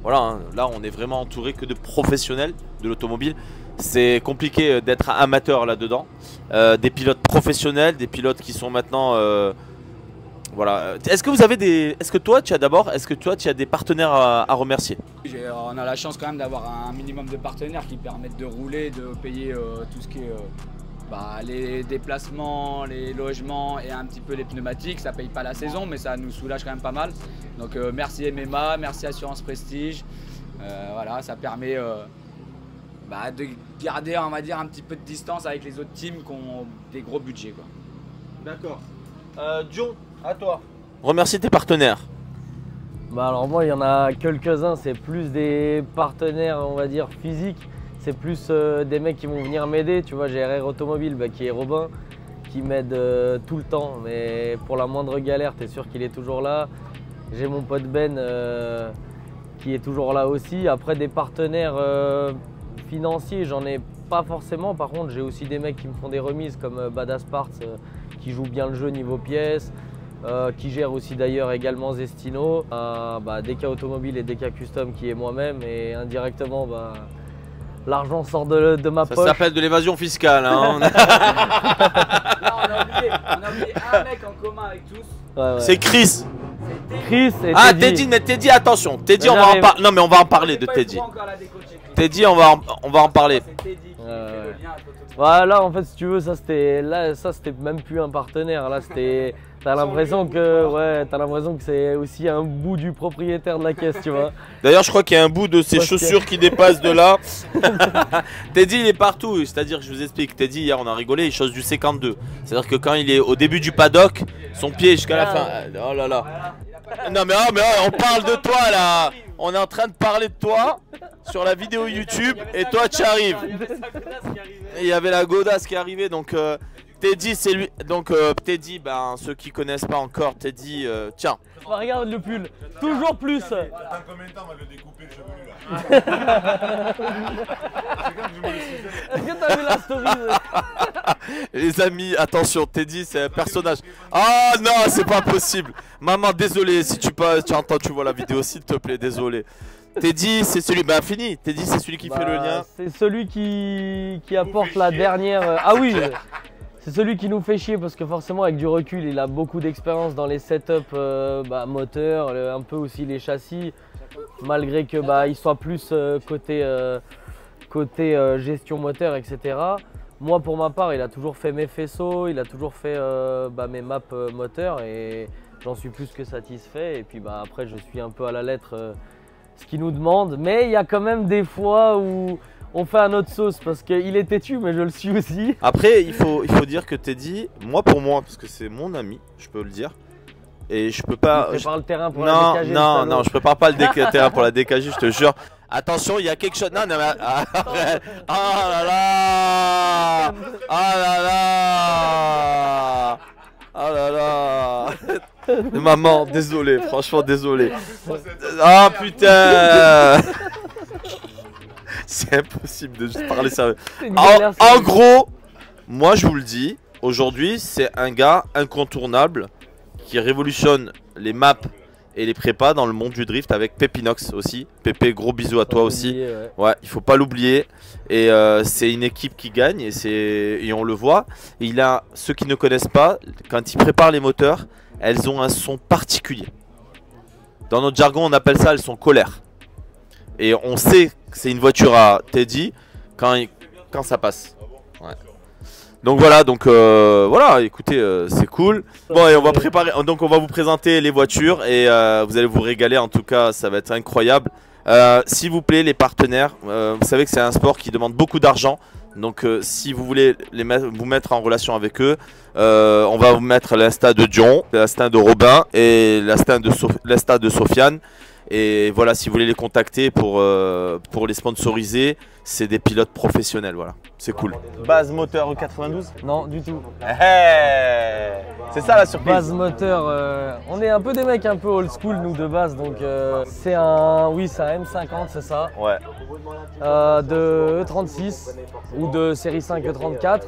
voilà, hein, là on est vraiment entouré que de professionnels de l'automobile. C'est compliqué d'être amateur là-dedans. Des pilotes professionnels, des pilotes qui sont maintenant... voilà. Est-ce que toi tu as des partenaires à remercier? On a la chance quand même d'avoir un minimum de partenaires qui permettent de rouler, de payer tout ce qui est... les déplacements, les logements et un petit peu les pneumatiques. Ça paye pas la saison mais ça nous soulage quand même pas mal. Donc merci MMA, merci Assurance Prestige. Voilà, ça permet de garder on va dire un petit peu de distance avec les autres teams qui ont des gros budgets. D'accord. Dion, à toi. Remercie tes partenaires. Alors moi il y en a quelques-uns, c'est plus des partenaires on va dire physiques. C'est plus des mecs qui vont venir m'aider, tu vois, j'ai RR Automobile qui est Robin, qui m'aide tout le temps, mais pour la moindre galère, t'es sûr qu'il est toujours là. J'ai mon pote Ben qui est toujours là aussi. Après des partenaires financier, j'en ai pas forcément. Par contre, j'ai aussi des mecs qui me font des remises comme Badass Parts qui joue bien le jeu niveau pièces, qui gère aussi d'ailleurs également Zestino, DK Automobile et DK Custom qui est moi-même, et indirectement l'argent sort de ma poche. Ça s'appelle de l'évasion fiscale. Hein. Là, on a oublié un mec en commun avec tous. Ouais. C'est Chris. Chris et ah, Teddy. Mais Teddy, attention. Teddy, on va en parler. Non, mais on va en parler de Teddy. Teddy, on va en parler. Voilà, en fait, si tu veux, ça c'était même plus un partenaire. Là, t'as l'impression que c'est aussi un bout du propriétaire de la caisse, tu vois. D'ailleurs, je crois qu'il y a un bout de ses chaussures qui dépasse de là. Teddy, il est partout. C'est-à-dire que je vous explique. Teddy, hier, on a rigolé, il chose du 52. C'est-à-dire que quand il est au début du paddock, son pied est jusqu'à la fin. Oh là là. Non, mais on parle de toi là. On est en train de parler de toi sur la vidéo YouTube et toi, tu arrives. Et il y avait la godasse qui est arrivée, donc Teddy, c'est lui. Donc Teddy, ceux qui connaissent pas encore, Teddy, tiens. Regarde le pull, toujours plus. Attends combien de temps on va le découper le chevelu là. Est-ce que t'as vu la story Les amis, attention, Teddy, c'est un personnage. Ah non, c'est pas possible. Maman, désolé, si tu vois la vidéo, s'il te plaît, désolé. Teddy, c'est celui, fini. Teddy, c'est celui qui fait le lien. C'est celui qui apporte la dernière. Ah oui. C'est celui qui nous fait chier parce que forcément avec du recul il a beaucoup d'expérience dans les setups moteurs, un peu aussi les châssis, malgré que il soit plus côté gestion moteur, etc. Moi pour ma part il a toujours fait mes faisceaux, il a toujours fait mes maps moteurs et j'en suis plus que satisfait. Et puis après je suis un peu à la lettre ce qu'il nous demande, mais il y a quand même des fois où on fait un autre sauce parce qu'il est têtu, mais je le suis aussi. Après, il faut dire que Teddy, pour moi, parce que c'est mon ami, je peux le dire. Et je peux pas. Tu prépares le terrain pour la DKG. Non, je prépare pas le terrain pour la DKG, je te jure. Attention, il y a quelque chose. Non, mais. Oh là là. Oh là là. Oh là là. Maman, désolé, franchement, désolé. Ah putain. C'est impossible de juste parler sérieux. En gros, moi je vous le dis, aujourd'hui c'est un gars incontournable qui révolutionne les maps et les prépas dans le monde du drift avec Pépinox aussi. Pépé, gros bisous à toi aussi. Ouais, il faut pas l'oublier. Et c'est une équipe qui gagne et on le voit. Et il a, ceux qui ne connaissent pas, quand il prépare les moteurs, elles ont un son particulier. Dans notre jargon, on appelle ça, elles sont colères. Et on sait que c'est une voiture à Teddy quand ça passe. Ouais. Donc voilà, écoutez, c'est cool. Bon, et on va préparer, donc on va vous présenter les voitures et vous allez vous régaler. En tout cas, ça va être incroyable. S'il vous plaît, les partenaires, vous savez que c'est un sport qui demande beaucoup d'argent. Donc si vous voulez vous mettre en relation avec eux, on va vous mettre l'Insta de Dion, l'Insta de Robin et l'Insta de Sofiane. Et voilà, si vous voulez les contacter pour les sponsoriser, c'est des pilotes professionnels, voilà. C'est cool. Base moteur 92? Non, du tout. C'est ça la surprise. Base moteur, on est un peu des mecs un peu old school nous de base, donc c'est un M50, c'est ça. Ouais. De E36 ou de série 5 E34.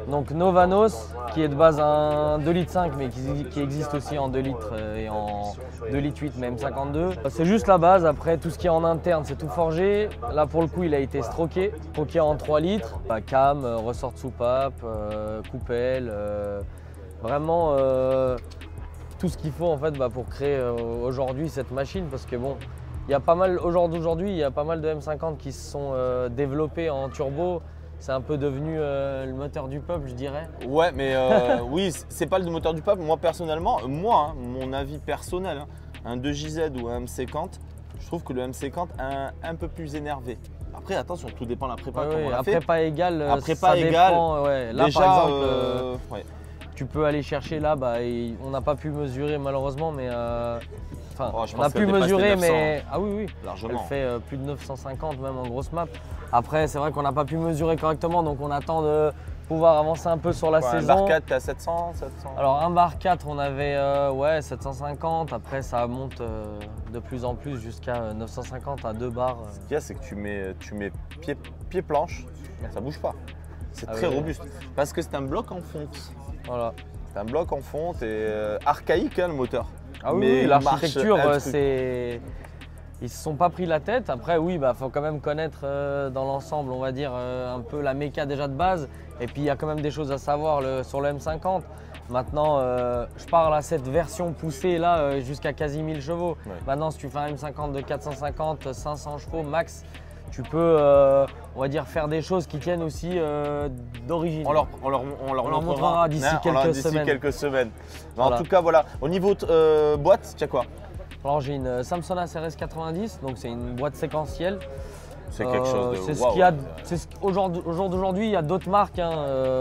Donc Novanos, qui est de base un 2,5 litres mais qui existe aussi en 2 litres et en 2,8 litres mais M52. C'est juste la base, après tout ce qui est en interne c'est tout forgé. Là pour le coup il a été stroqué en 3 litres. Cam, ressort de soupape, coupelle, vraiment tout ce qu'il faut en fait pour créer aujourd'hui cette machine, parce que bon, il y a pas mal aujourd'hui, il y a pas mal de M50 qui se sont développés en turbo. C'est un peu devenu le moteur du peuple, je dirais. Ouais, mais oui, c'est pas le moteur du peuple. Moi personnellement, mon avis personnel, un 2JZ ou un M50, je trouve que le M50 est un peu plus énervé. Après, attention, tout dépend de la prépa. Après pas égal, ça dépend. Là, déjà, par exemple, tu peux aller chercher là, on n'a pas pu mesurer malheureusement, mais on a pu mesurer, mais ah oui, largement. Elle fait plus de 950 même en grosse map. Après, c'est vrai qu'on n'a pas pu mesurer correctement, donc on attend de pouvoir avancer un peu sur la saison. Un bar 4, t'es à 700, 700? Alors un bar 4, on avait ouais, 750. Après, ça monte de plus en plus jusqu'à 950 à 2 bars. Ce qu'il y a, c'est que tu mets pied planche, ça bouge pas. C'est très robuste. Parce que c'est un bloc en fonte. Voilà. C'est un bloc en fonte et archaïque hein, le moteur. Ah oui, l'architecture, c'est... Ils se sont pas pris la tête. Après, oui, faut quand même connaître dans l'ensemble, on va dire, un peu la méca déjà de base. Et puis, il y a quand même des choses à savoir sur le M50. Maintenant, je parle à cette version poussée là jusqu'à quasi 1000 chevaux. Ouais. Maintenant, si tu fais un M50 de 450, 500 chevaux max, tu peux, on va dire, faire des choses qui tiennent aussi d'origine. On leur montrera d'ici quelques semaines. Voilà. En tout cas, voilà. Au niveau boîte, tu as quoi? Alors j'ai une Samsung CRS 90, donc c'est une boîte séquentielle. C'est quelque chose de c'est ce qu'il y a. Au jour d'aujourd'hui, il y a d'autres marques. Hein,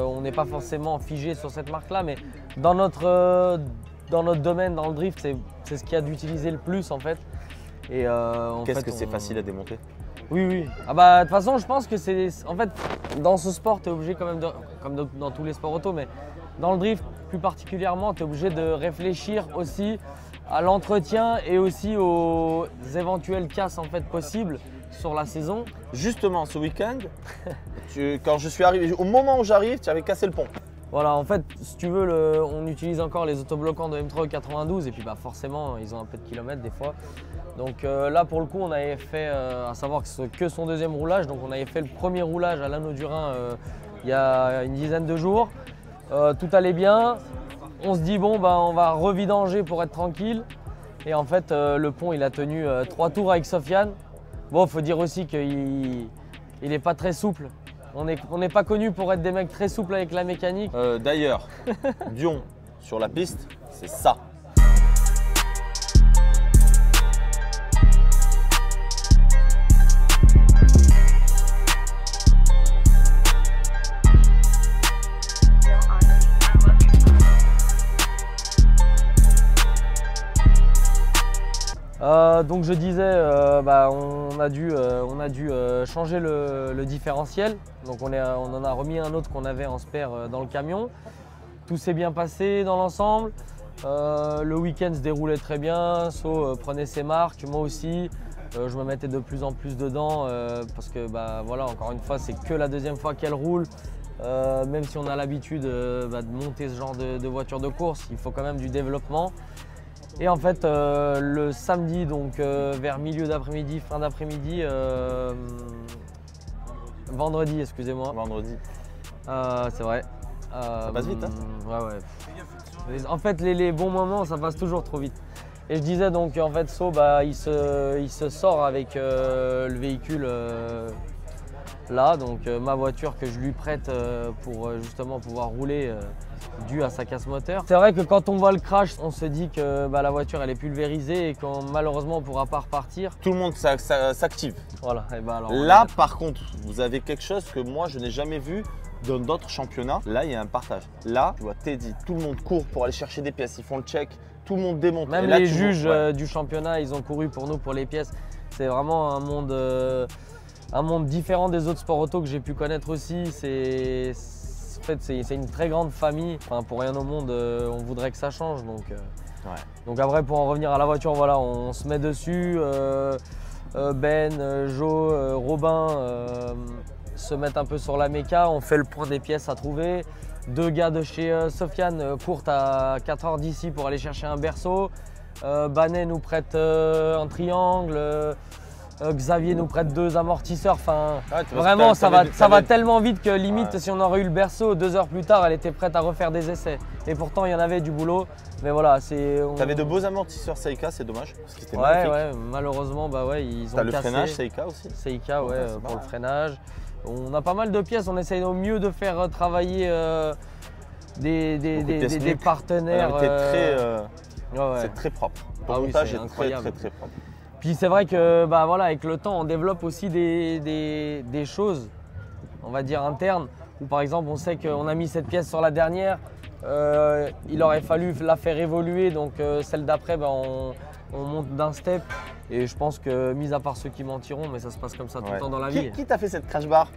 on n'est pas forcément figé sur cette marque-là, mais dans notre domaine, dans le drift, c'est ce qu'il y a d'utiliser le plus en fait. Qu'est-ce que c'est facile à démonter? Oui, oui. Ah bah de toute façon, je pense que c'est en fait dans ce sport, tu es obligé quand même comme dans tous les sports auto, mais dans le drift plus particulièrement, tu es obligé de réfléchir aussi à l'entretien et aussi aux éventuelles casses en fait possibles sur la saison. Justement, ce week-end, quand je suis arrivé, au moment où j'arrive, tu avais cassé le pont. Voilà, en fait, si tu veux, on utilise encore les autobloquants de M3 92 et puis forcément, ils ont un peu de kilomètres des fois. Donc là, pour le coup, on avait fait, à savoir que c'est que son deuxième roulage, donc on avait fait le premier roulage à l'Anneau du Rhin il y a une dizaine de jours. Tout allait bien. On se dit bon on va revidanger pour être tranquille et en fait le pont il a tenu 3 tours avec Sofiane. Bon, faut dire aussi qu'il n'est pas très souple. On n'est pas connu pour être des mecs très souples avec la mécanique. D'ailleurs, Dion sur la piste, c'est ça. Donc je disais, on a dû changer le différentiel. Donc on en a remis un autre qu'on avait en spare dans le camion. Tout s'est bien passé dans l'ensemble. Le week-end se déroulait très bien. So prenait ses marques, moi aussi. Je me mettais de plus en plus dedans parce que voilà, encore une fois, c'est que la deuxième fois qu'elle roule. Même si on a l'habitude de monter ce genre de voiture de course, il faut quand même du développement. Et en fait, le samedi, donc vers milieu d'après-midi, fin d'après-midi, vendredi, excusez-moi. Vendredi. C'est vrai. Ça passe vite, hein? Ouais. En fait, les bons moments, ça passe toujours trop vite. Et je disais donc, en fait, So, il se sort avec le véhicule là, donc ma voiture que je lui prête pour justement pouvoir rouler dû à sa casse moteur. C'est vrai que quand on voit le crash, on se dit que la voiture elle est pulvérisée et qu'on malheureusement on ne pourra pas repartir. Tout le monde s'active. Voilà. Et alors, là par contre, vous avez quelque chose que moi je n'ai jamais vu dans d'autres championnats. Là il y a un partage. Là, tu vois Teddy, tout le monde court pour aller chercher des pièces, ils font le check, tout le monde démonte. Même les juges du championnat, ils ont couru pour nous pour les pièces. C'est vraiment un monde différent des autres sports auto que j'ai pu connaître aussi. En fait, c'est une très grande famille. Enfin, pour rien au monde, on voudrait que ça change. Donc après, pour en revenir à la voiture, voilà, on se met dessus. Ben, Jo, Robin se mettent un peu sur la méca. On fait le point des pièces à trouver. 2 gars de chez Sofiane courent à 4 heures d'ici pour aller chercher un berceau. Banet nous prête un triangle. Xavier nous prête 2 amortisseurs. Enfin, vraiment, ça va tellement vite que limite, si on aurait eu le berceau 2 heures plus tard, elle était prête à refaire des essais. Et pourtant, il y en avait du boulot. Mais voilà, T'avais de beaux amortisseurs Seika, c'est dommage. Parce qu'ils étaient magnifiques. Ouais, malheureusement, ils ont cassé. T'as le freinage Seika aussi? Seika, ouais, pour le freinage. On a pas mal de pièces. On essaye au mieux de faire travailler des partenaires. C'est très propre. Ton montage est très propre. Puis c'est vrai que voilà, avec le temps, on développe aussi des choses, on va dire internes, où par exemple on sait qu'on a mis cette pièce sur la dernière, il aurait fallu la faire évoluer, donc celle d'après on monte d'un step. Et je pense que, mis à part ceux qui mentiront, mais ça se passe comme ça tout le temps dans la vie. Qui t'a fait cette crash bar?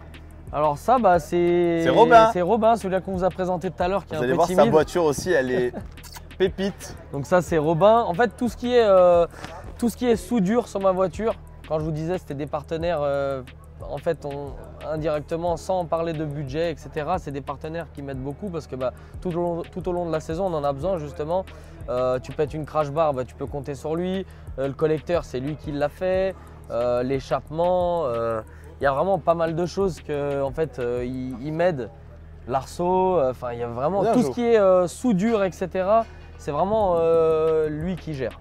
Alors ça, bah, c'est Robin. C'est Robin, celui-là qu'on vous a présenté tout à l'heure, qui est un peu timide. Vous allez voir, sa voiture aussi, elle est pépite. Donc ça, c'est Robin. En fait, tout ce qui est soudure sur ma voiture, quand je vous disais c'était des partenaires, en fait, indirectement, sans parler de budget, etc., c'est des partenaires qui m'aident beaucoup parce que bah, tout au long de la saison, on en a besoin justement. Tu pètes une crash bar, bah, tu peux compter sur lui. Le collecteur, c'est lui qui l'a fait. L'échappement, il y a vraiment pas mal de choses que, en fait, il m'aide. L'arceau, enfin, il y a vraiment tout ce qui est soudure, etc. C'est vraiment lui qui gère.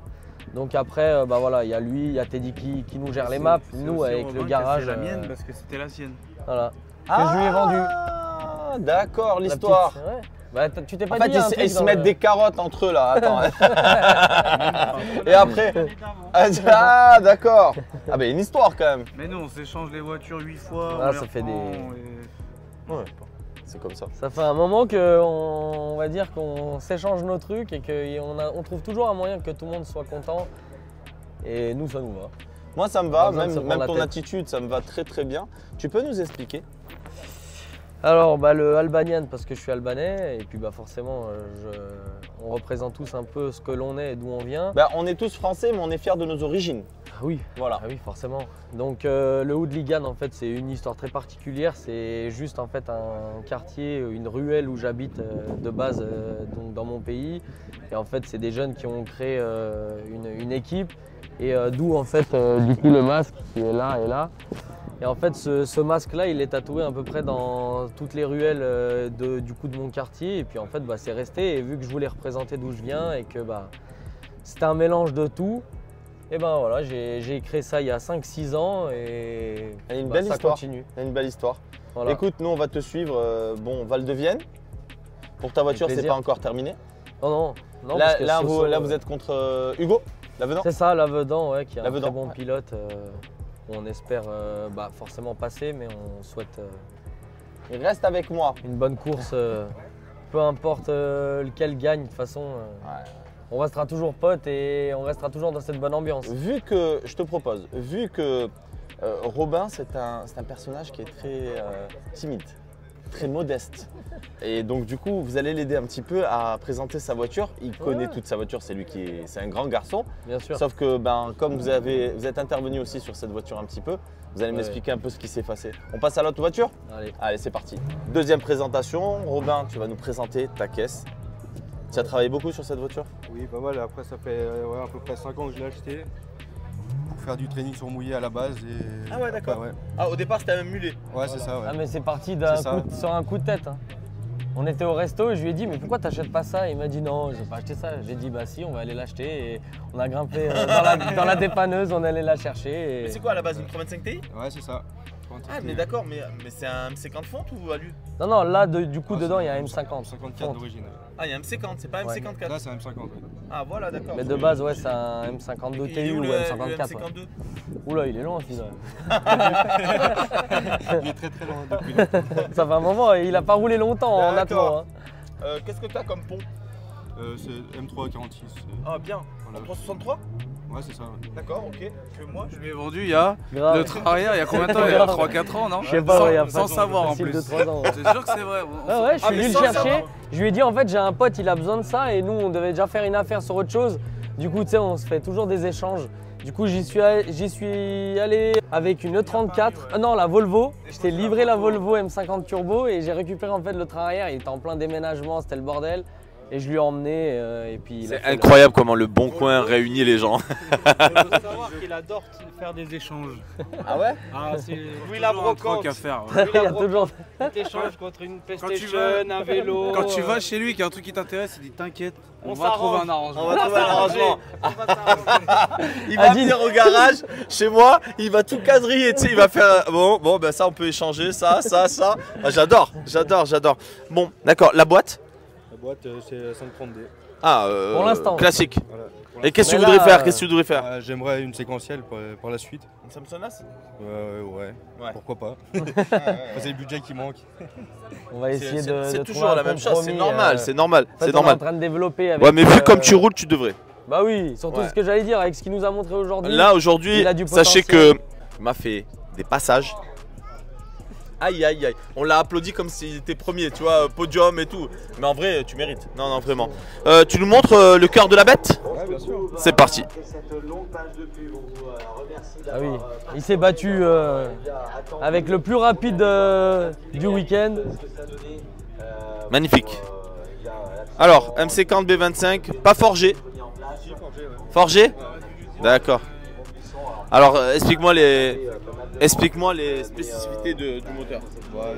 Donc après, bah voilà, il y a lui, il y a Teddy qui nous gère les maps. Nous, avec le garage. C'est la mienne parce que c'était la sienne. Voilà. Que je lui ai vendu. D'accord, l'histoire. Ouais. Bah, tu t'es pas en fait, dit ils se mettent des carottes entre eux là. Attends. Et après. Ah, d'accord. Ah, bah, une histoire quand même. Mais non, on s'échange les voitures 8 fois. Ah, ça fait des. Ouais. C'est comme ça. Ça fait un moment qu'on va dire qu'on s'échange nos trucs et qu'on trouve toujours un moyen que tout le monde soit content. Et nous, ça nous va. Moi, ça me va. Même ton attitude, ça me va très très bien. Tu peux nous expliquer? Alors, bah, le Albanian, parce que je suis albanais, et puis bah, forcément, on représente tous un peu ce que l'on est et d'où on vient. Bah, on est tous français, mais on est fiers de nos origines. Ah oui, voilà. Ah oui, forcément. Donc, le Hoodligan, en fait, c'est une histoire très particulière. C'est juste en fait un quartier, une ruelle où j'habite de base donc dans mon pays. Et en fait, c'est des jeunes qui ont créé une équipe. Et d'où en fait, du coup, le masque qui est là et là. Et en fait, ce masque-là, il est tatoué à peu près dans toutes les ruelles du coup de mon quartier. Et puis en fait, bah, c'est resté. Et vu que je voulais représenter d'où je viens et que bah, c'était un mélange de tout, et ben voilà, j'ai créé ça il y a 5-6 ans et une belle ça histoire. continue. Une belle histoire. Voilà. Écoute, nous on va te suivre. Bon, Val de Vienne. Pour ta voiture, c'est pas encore terminé. Non. Là, vous êtes contre Hugo Lavedan. C'est ça, Lavedan, ouais, qui est un très bon pilote. On espère forcément passer, mais on souhaite. Il reste avec moi. Une bonne course, peu importe lequel gagne, de toute façon. On restera toujours potes et on restera toujours dans cette bonne ambiance. Vu que, je te propose, vu que Robin, c'est un personnage qui est très timide, très modeste. Et donc du coup, vous allez l'aider un petit peu à présenter sa voiture. Il connaît toute sa voiture, c'est un grand garçon. Bien sûr. Sauf que comme vous êtes intervenu aussi sur cette voiture un petit peu, vous allez m'expliquer un peu ce qui s'est passé. On passe à l'autre voiture? Allez, c'est parti. Deuxième présentation. Robin, tu vas nous présenter ta caisse. Tu as travaillé beaucoup sur cette voiture? Oui, pas mal. Après, ça fait à peu près 5 ans que je l'ai acheté. Pour faire du training sur mouillé à la base. Et... Ah ouais, d'accord. Après, ouais. Ah, au départ, c'était un mulet. Ouais, c'est ça. Ouais. Ah, mais c'est parti sur un coup de tête. Hein. On était au resto et je lui ai dit mais pourquoi t'achètes pas ça? Il m'a dit non, je vais pas acheter ça. J'ai dit bah si, on va aller l'acheter et on a grimpé dans la dépanneuse, on allait la chercher. Mais c'est quoi à la base, une 325 Ti? Ouais, c'est ça. Ah mais d'accord, mais c'est un M50 fonte ou alu? Non, là du coup dedans il y a un M50. 54 d'origine. Ah, il y a un M50, c'est pas un M54? Là c'est un M50. Ouais. Ah voilà, d'accord. Mais de base, ouais, c'est un M52 TU ou M54. Le M52 Oula, il est loin celui-là. Il est très très loin depuis. Ça fait un moment, il a pas roulé longtemps en attelon. Qu'est-ce que tu as comme pont? C'est M346. Ah bien, voilà. 363? Ouais, c'est ça. Ouais. D'accord, ok. Que moi, je lui ai vendu il y a le train arrière, il y a combien de temps? Il y a 3-4 ans, non? Je sais pas, sans savoir en plus. De 3 ans. C'est sûr que c'est vrai. Ah ouais, je suis venu le chercher. Je lui ai dit en fait, j'ai un pote, il a besoin de ça et nous, on devait déjà faire une affaire sur autre chose. Du coup, tu sais, on se fait toujours des échanges. Du coup, j'y suis allé avec une E34. Non, la Volvo. Je t'ai livré la Volvo M50 Turbo et j'ai récupéré en fait le train arrière. Il était en plein déménagement, c'était le bordel. Et je lui ai emmené et puis... C'est incroyable comment le Bon Coin réunit les gens. Il faut savoir qu'il adore faire des échanges. Ah ouais? Ah, c'est oui, la brocante à faire. Il y a toujours... Tu échanges contre une PlayStation, un vélo. Quand tu vas chez lui, qu'il y a un truc qui t'intéresse, il dit t'inquiète, on va trouver un arrangement. On va trouver un arrangement. Il va venir au garage, chez moi, il va tout quadriller, tu sais, il va faire... Bon, ben ça on peut échanger, ça. Ah, j'adore. Bon, d'accord, la boîte? La boîte, c'est 530D. Ah, pour l'instant. Classique. Voilà. Et qu'est-ce que tu voudrais faire? Qu'est-ce que tu voudrais faire? J'aimerais une séquentielle pour la suite. Une Samsonas? Ouais. Pourquoi pas. C'est le budget qui manque. On va essayer de c'est trouver toujours un la même chose, compromis, c'est normal. En fait, on est en train de développer avec... Ouais, mais vu comme tu roules, tu devrais. Bah oui, surtout ce que j'allais dire avec ce qu'il nous a montré aujourd'hui. Là, aujourd'hui, sachez que il m'a fait des passages. Aïe, aïe, aïe. On l'a applaudi comme s'il était premier, tu vois, podium et tout. Mais en vrai, tu mérites. Non, non, vraiment. Tu nous montres le cœur de la bête? Ouais, bien sûr. C'est parti. Ah oui, il s'est battu avec le plus rapide du week-end. Magnifique. Alors, MC40 B25, pas forgé. Forgé? D'accord. Alors, explique-moi les spécificités du moteur.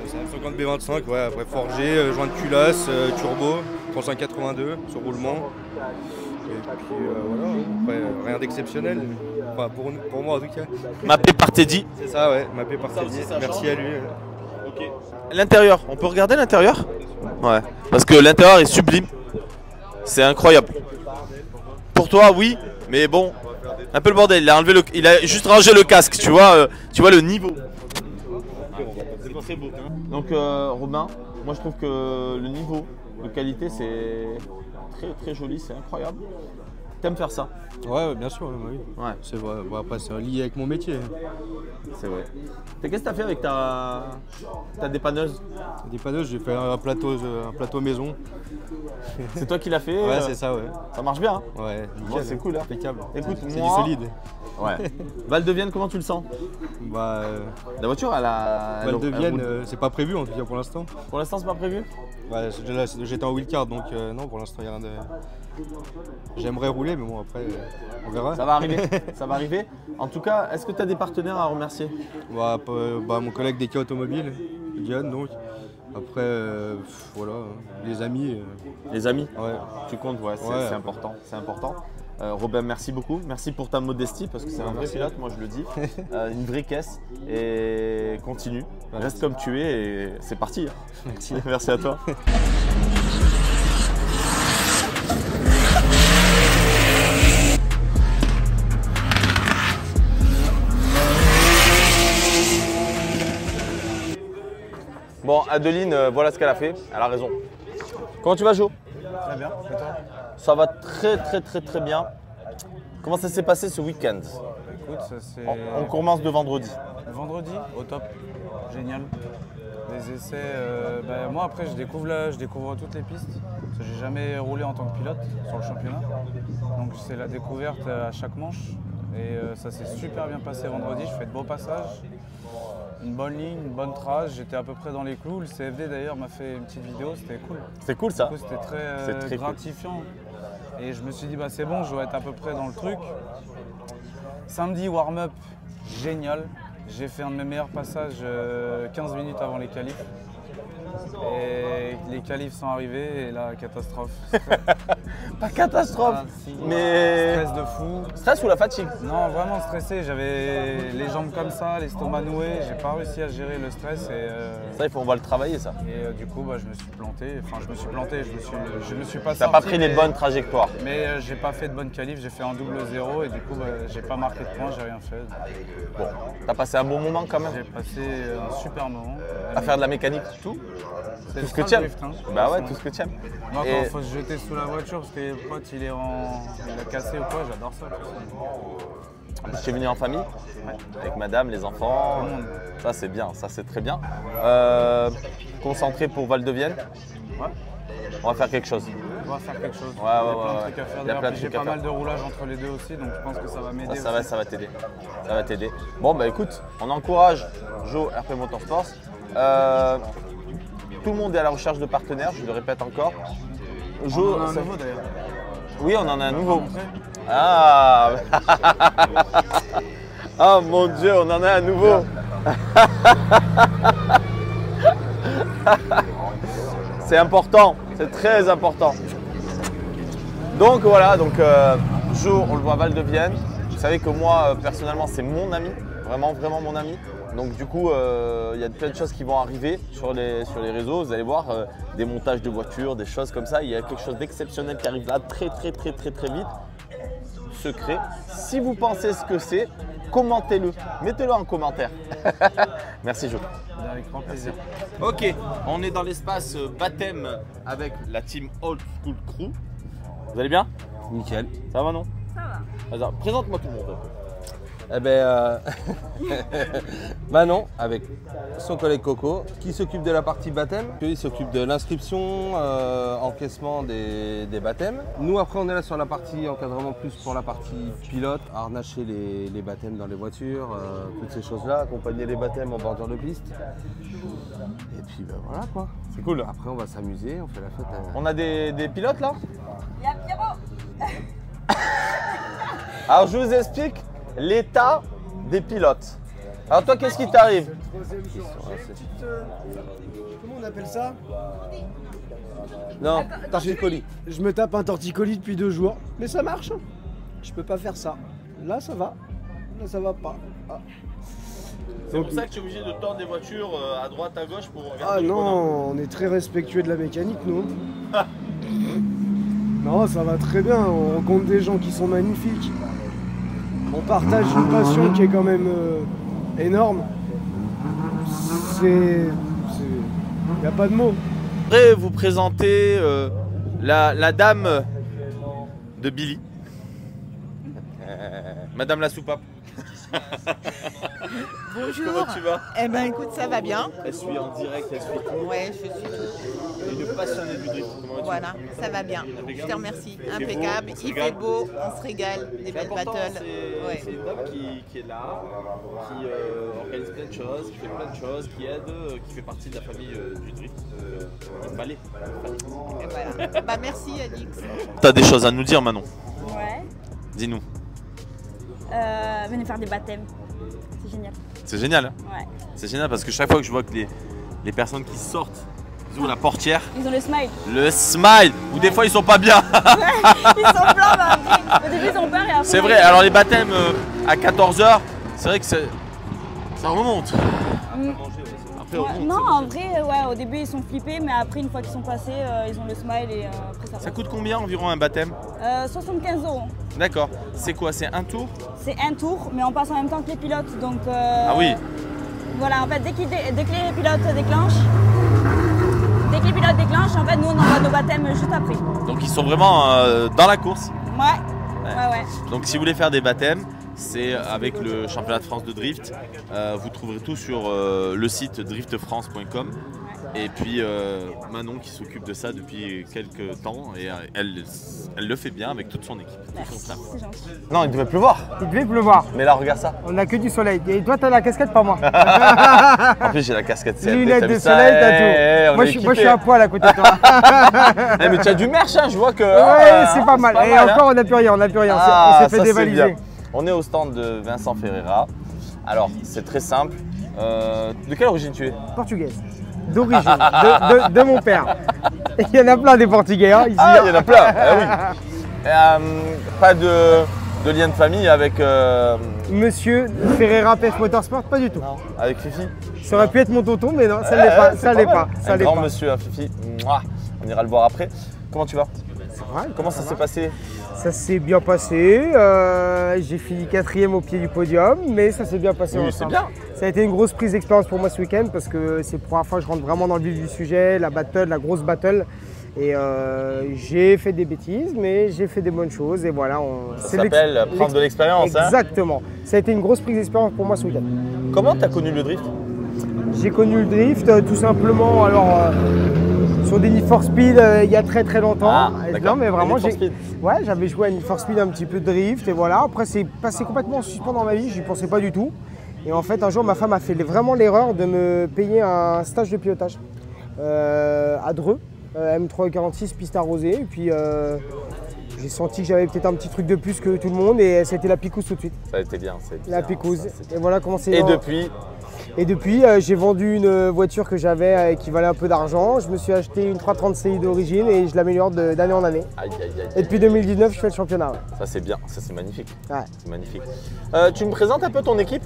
C'est un MC50 B25, ouais, après forgé, joint de culasse, turbo, 3582 sur roulement. Et puis voilà, après rien d'exceptionnel. Enfin, pour moi en tout cas. Mappé par Teddy. C'est ça, ouais, mappé par Teddy. Merci à lui. Ok. L'intérieur, on peut regarder l'intérieur? Ouais. Parce que l'intérieur est sublime. C'est incroyable. Pour toi, oui, mais bon, un peu le bordel. Il a juste rangé le casque, tu vois le niveau. C'est très beau. Donc Robin, moi je trouve que le niveau de qualité c'est très très joli, c'est incroyable. T'aimes faire ça? Ouais, bien sûr, oui. Ouais. C'est vrai. Bon, après, c'est lié avec mon métier. C'est vrai. Qu'est-ce que t'as fait avec ta dépanneuse? La dépanneuse, j'ai fait un plateau maison. C'est toi qui l'as fait? Ouais, c'est ça, ouais. Ça marche bien, hein? Ouais, bon, c'est cool, hein. Impeccable. Écoute, c'est moi... du solide. Ouais. Val-de-Vienne, comment tu le sens? Bah, la voiture, Val-de-Vienne, c'est pas prévu en tout cas pour l'instant. Pour l'instant, c'est pas prévu? Ouais, j'étais en wildcard, donc non, pour l'instant, il n'y a rien de... J'aimerais rouler, mais bon, après, on verra. Ça va arriver, ça va arriver. En tout cas, est-ce que tu as des partenaires à remercier? Mon collègue d'Eka Automobile, Diane, donc. Après, voilà, les amis. Les amis? Ouais. Tu comptes, ouais, c'est important. C'est important. Robin, merci beaucoup. Merci pour ta modestie, parce que c'est un vrai pilote, moi je le dis. Une vraie caisse. Et continue. Reste comme tu es et c'est parti. Merci. Merci à toi. Bon, Adeline, voilà ce qu'elle a fait. Elle a raison. Comment tu vas, Jo? Très bien. Et toi? Ça va très bien. Comment ça s'est passé ce week-end? Écoute, ça c'est... On commence de vendredi. Vendredi, au top. Génial. Des essais. Moi, après, je découvre toutes les pistes. Parce que j'ai jamais roulé en tant que pilote sur le championnat. Donc, c'est la découverte à chaque manche. Et ça s'est super bien passé vendredi. Je fais de beaux passages. Une bonne ligne, une bonne trace, j'étais à peu près dans les clous. Le CFD d'ailleurs m'a fait une petite vidéo, c'était cool. C'est cool ça. C'était très gratifiant. Cool. Et je me suis dit, c'est bon, je dois être à peu près dans le truc. Samedi, warm-up, génial. J'ai fait un de mes meilleurs passages 15 minutes avant les qualifs. Et les qualifs sont arrivés et là, catastrophe. Pas catastrophe, mais... Stress de fou. Stress ou la fatigue? Non, vraiment stressé. J'avais les jambes comme ça, l'estomac noué. J'ai pas réussi à gérer le stress. Ça, on va le travailler, ça. Et du coup, je me suis planté. Enfin, je me suis pas sorti. T'as pas pris les bonnes trajectoires. Mais j'ai pas fait de bonnes qualifs. J'ai fait un double 0 et du coup, j'ai pas marqué de points, j'ai rien fait. Bon, t'as passé un bon moment quand même? J'ai passé un super moment. À faire de la mécanique, tout? C'est tout ce que tu aimes. Hein. Bah ouais, tout ce que tu aimes. Moi, quand il faut se jeter sous la voiture parce que le pote il a cassé ou quoi, j'adore ça. Je suis venu en famille, avec madame, les enfants. Ça c'est bien, ça c'est très bien. Concentré pour Val-de-Vienne. Ouais. On va faire quelque chose. On va faire quelque chose. Ouais. Il y a plein de trucs à faire. J'ai pas mal de roulage entre les deux aussi, donc je pense que ça va m'aider. Ça va t'aider. Ça va t'aider. Bon bah écoute, on encourage Jo RP Motorsports. Tout le monde est à la recherche de partenaires, je le répète encore. Jo, on en a un nouveau d'ailleurs. Oui, on en a un nouveau. Ah oh mon Dieu, on en a un nouveau. C'est important, c'est très important. Donc voilà, Jo, on le voit à Val-de-Vienne. Vous savez que moi, personnellement, c'est mon ami, vraiment mon ami. Donc du coup, il y a plein de choses qui vont arriver sur les réseaux. Vous allez voir des montages de voitures, des choses comme ça. Il y a quelque chose d'exceptionnel qui arrive là très vite. Secret. Si vous pensez ce que c'est, commentez-le. Mettez-le en commentaire. Merci Jo. Avec grand plaisir. Ok, on est dans l'espace baptême avec la team Old School Crew. Vous allez bien? Nickel. Ça va non? Ça va. Alors, présente-moi tout le monde. Eh ben, Manon, avec son collègue Coco, qui s'occupe de la partie baptême. Il s'occupe de l'inscription, encaissement des baptêmes. Nous, après, on est là sur la partie encadrement plus pour la partie pilote, harnacher les baptêmes dans les voitures, toutes ces choses-là, accompagner les baptêmes en bordure de piste. Et puis, ben voilà quoi. C'est cool. Après, on va s'amuser, on fait la fête. On a des pilotes là? Il y a Pierrot. Alors, je vous explique l'état des pilotes. Alors toi, qu'est-ce qui t'arrive? Comment on appelle ça? Non, torticolis. Je me tape un torticolis depuis 2 jours, mais ça marche. Je peux pas faire ça. Là, ça va. Là, ça va pas. Ah. C'est pour ça que tu es obligé de tordre des voitures à droite, à gauche pour regarder. Ah non, on est très respectueux de la mécanique, nous. Non, ça va très bien. On rencontre des gens qui sont magnifiques. On partage une passion qui est quand même énorme. Il n'y a pas de mots. Je voudrais vous présenter la dame de Billy. Madame la soupape. Bonjour. Comment tu vas? Eh ben écoute, ça va bien. Elle suit en direct, elle suit tout. Ouais, je suis tout. Et une passionnée du drift. Voilà, ça va bien. Je te remercie. Impeccable. Il fait beau, on se régale, des belles battles. Ouais. C'est une dame qui est là, qui organise plein de choses, qui fait plein de choses, qui aide, qui fait partie de la famille du drift. Balai. Et voilà. Bah merci Alix. T'as des choses à nous dire, Manon? Ouais. Dis-nous. Venez faire des baptêmes. C'est génial. C'est génial. Hein? Ouais. C'est génial parce que chaque fois que je vois que les personnes qui sortent, ils ouvrent la portière. Ils ont le smile. Le smile. Ou des fois ils sont pas bien. Ouais, ils sont pleins, mais après, au début ils ont peur et après. C'est vrai. Alors les baptêmes à 14 h, c'est vrai que ça remonte. Après, Ouais, non, en vrai, ouais, au début ils sont flippés, mais après une fois qu'ils sont passés, ils ont le smile et après ça passe. Ça coûte combien environ un baptême? 75 €. D'accord. C'est quoi? C'est un tour? C'est un tour, mais on passe en même temps que les pilotes, donc. Ah oui. Voilà, en fait, dès que les pilotes déclenchent, en fait, nous on envoie nos baptêmes juste après. Donc ils sont vraiment dans la course. Ouais. Donc si vous voulez faire des baptêmes, c'est avec le championnat de France de drift. Vous trouverez tout sur le site driftfrance.com. Et puis Manon qui s'occupe de ça depuis quelques temps et elle le fait bien avec toute son équipe. Tout son staff. Non, il devait pleuvoir. Il devait pleuvoir. Mais là, regarde ça. On n'a que du soleil. Et toi, t'as la casquette, pas moi. En plus, j'ai la casquette CFD. Lunettes de soleil, t'as tout. Moi, je suis à poil à côté de toi. Mais tu as du merch, hein, je vois que. Ouais, c'est pas mal. Et encore, on n'a plus rien. On s'est fait dévaliser. On est au stand de Vincent Ferreira. Alors, c'est très simple. De quelle origine tu es? Portugaise. D'origine, de mon père. Et il y en a plein des Portugais ici. Ah, il y en a plein, oui. Pas de lien de famille avec... Monsieur Ferreira PF Motorsport, pas du tout. Non, avec Fifi? Ça aurait pu être mon tonton, mais non, ça ne l'est pas. Ça l'est pas. Un grand monsieur, Fifi. Mouah. On ira le voir après. Comment tu vas? Ouais, comment ça s'est passé? Ça s'est bien passé. J'ai fini 4e au pied du podium, mais ça s'est bien passé. Oui, c'est bien. Ça a été une grosse prise d'expérience pour moi ce week-end parce que c'est la première fois que je rentre vraiment dans le vif du sujet, la battle, la grosse battle. Et j'ai fait des bêtises, mais j'ai fait des bonnes choses. Et voilà, ça s'appelle prendre de l'expérience. Exactement. Ça a été une grosse prise d'expérience pour moi ce week-end. Comment tu as connu le drift? J'ai connu le drift tout simplement sur des Need for Speed il y a très très longtemps. Ah, non mais vraiment, j'avais joué à Need for Speed un petit peu de drift et voilà. Après c'est passé complètement en suspens dans ma vie, j'y pensais pas du tout. Et en fait un jour ma femme a fait vraiment l'erreur de me payer un stage de pilotage à Dreux, M346 piste arrosée. Et puis j'ai senti que j'avais peut-être un petit truc de plus que tout le monde et ça a été la picouse tout de suite. Ça a été bien. La picouse. Et voilà comment c'est. Et depuis, j'ai vendu une voiture que j'avais qui valait un peu d'argent. Je me suis acheté une 330 CI d'origine et je l'améliore d'année en année. Et depuis 2019, je fais le championnat. Ouais. Ça c'est bien, ça c'est magnifique. Ouais. C'est magnifique. Tu me présentes un peu ton équipe?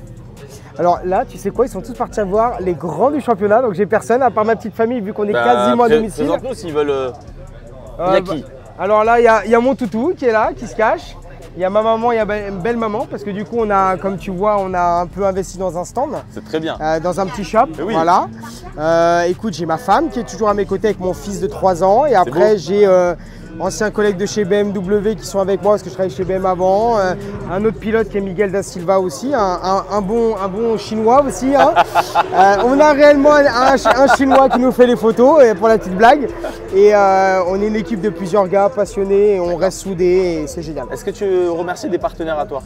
Alors là, tu sais quoi, ils sont tous partis voir les grands du championnat. Donc j'ai personne, à part ma petite famille, vu qu'on est quasiment à domicile. Présente-nous s'ils veulent. Il y a qui? Alors là, il y a mon toutou qui est là, qui se cache. Il y a ma maman, il y a une belle maman, parce que du coup, on a, comme tu vois, on a un peu investi dans un stand. C'est très bien. Dans un petit shop, oui. Voilà. Écoute, j'ai ma femme qui est toujours à mes côtés avec mon fils de 3 ans. Et après, j'ai anciens collègues de chez BMW qui sont avec moi parce que je travaillais chez BM avant. Un autre pilote qui est Miguel da Silva aussi, un bon chinois aussi. Hein. On a réellement un chinois qui nous fait les photos pour la petite blague. Et on est une équipe de plusieurs gars passionnés et on reste soudés et c'est génial. Est-ce que tu remercies des partenaires à toi?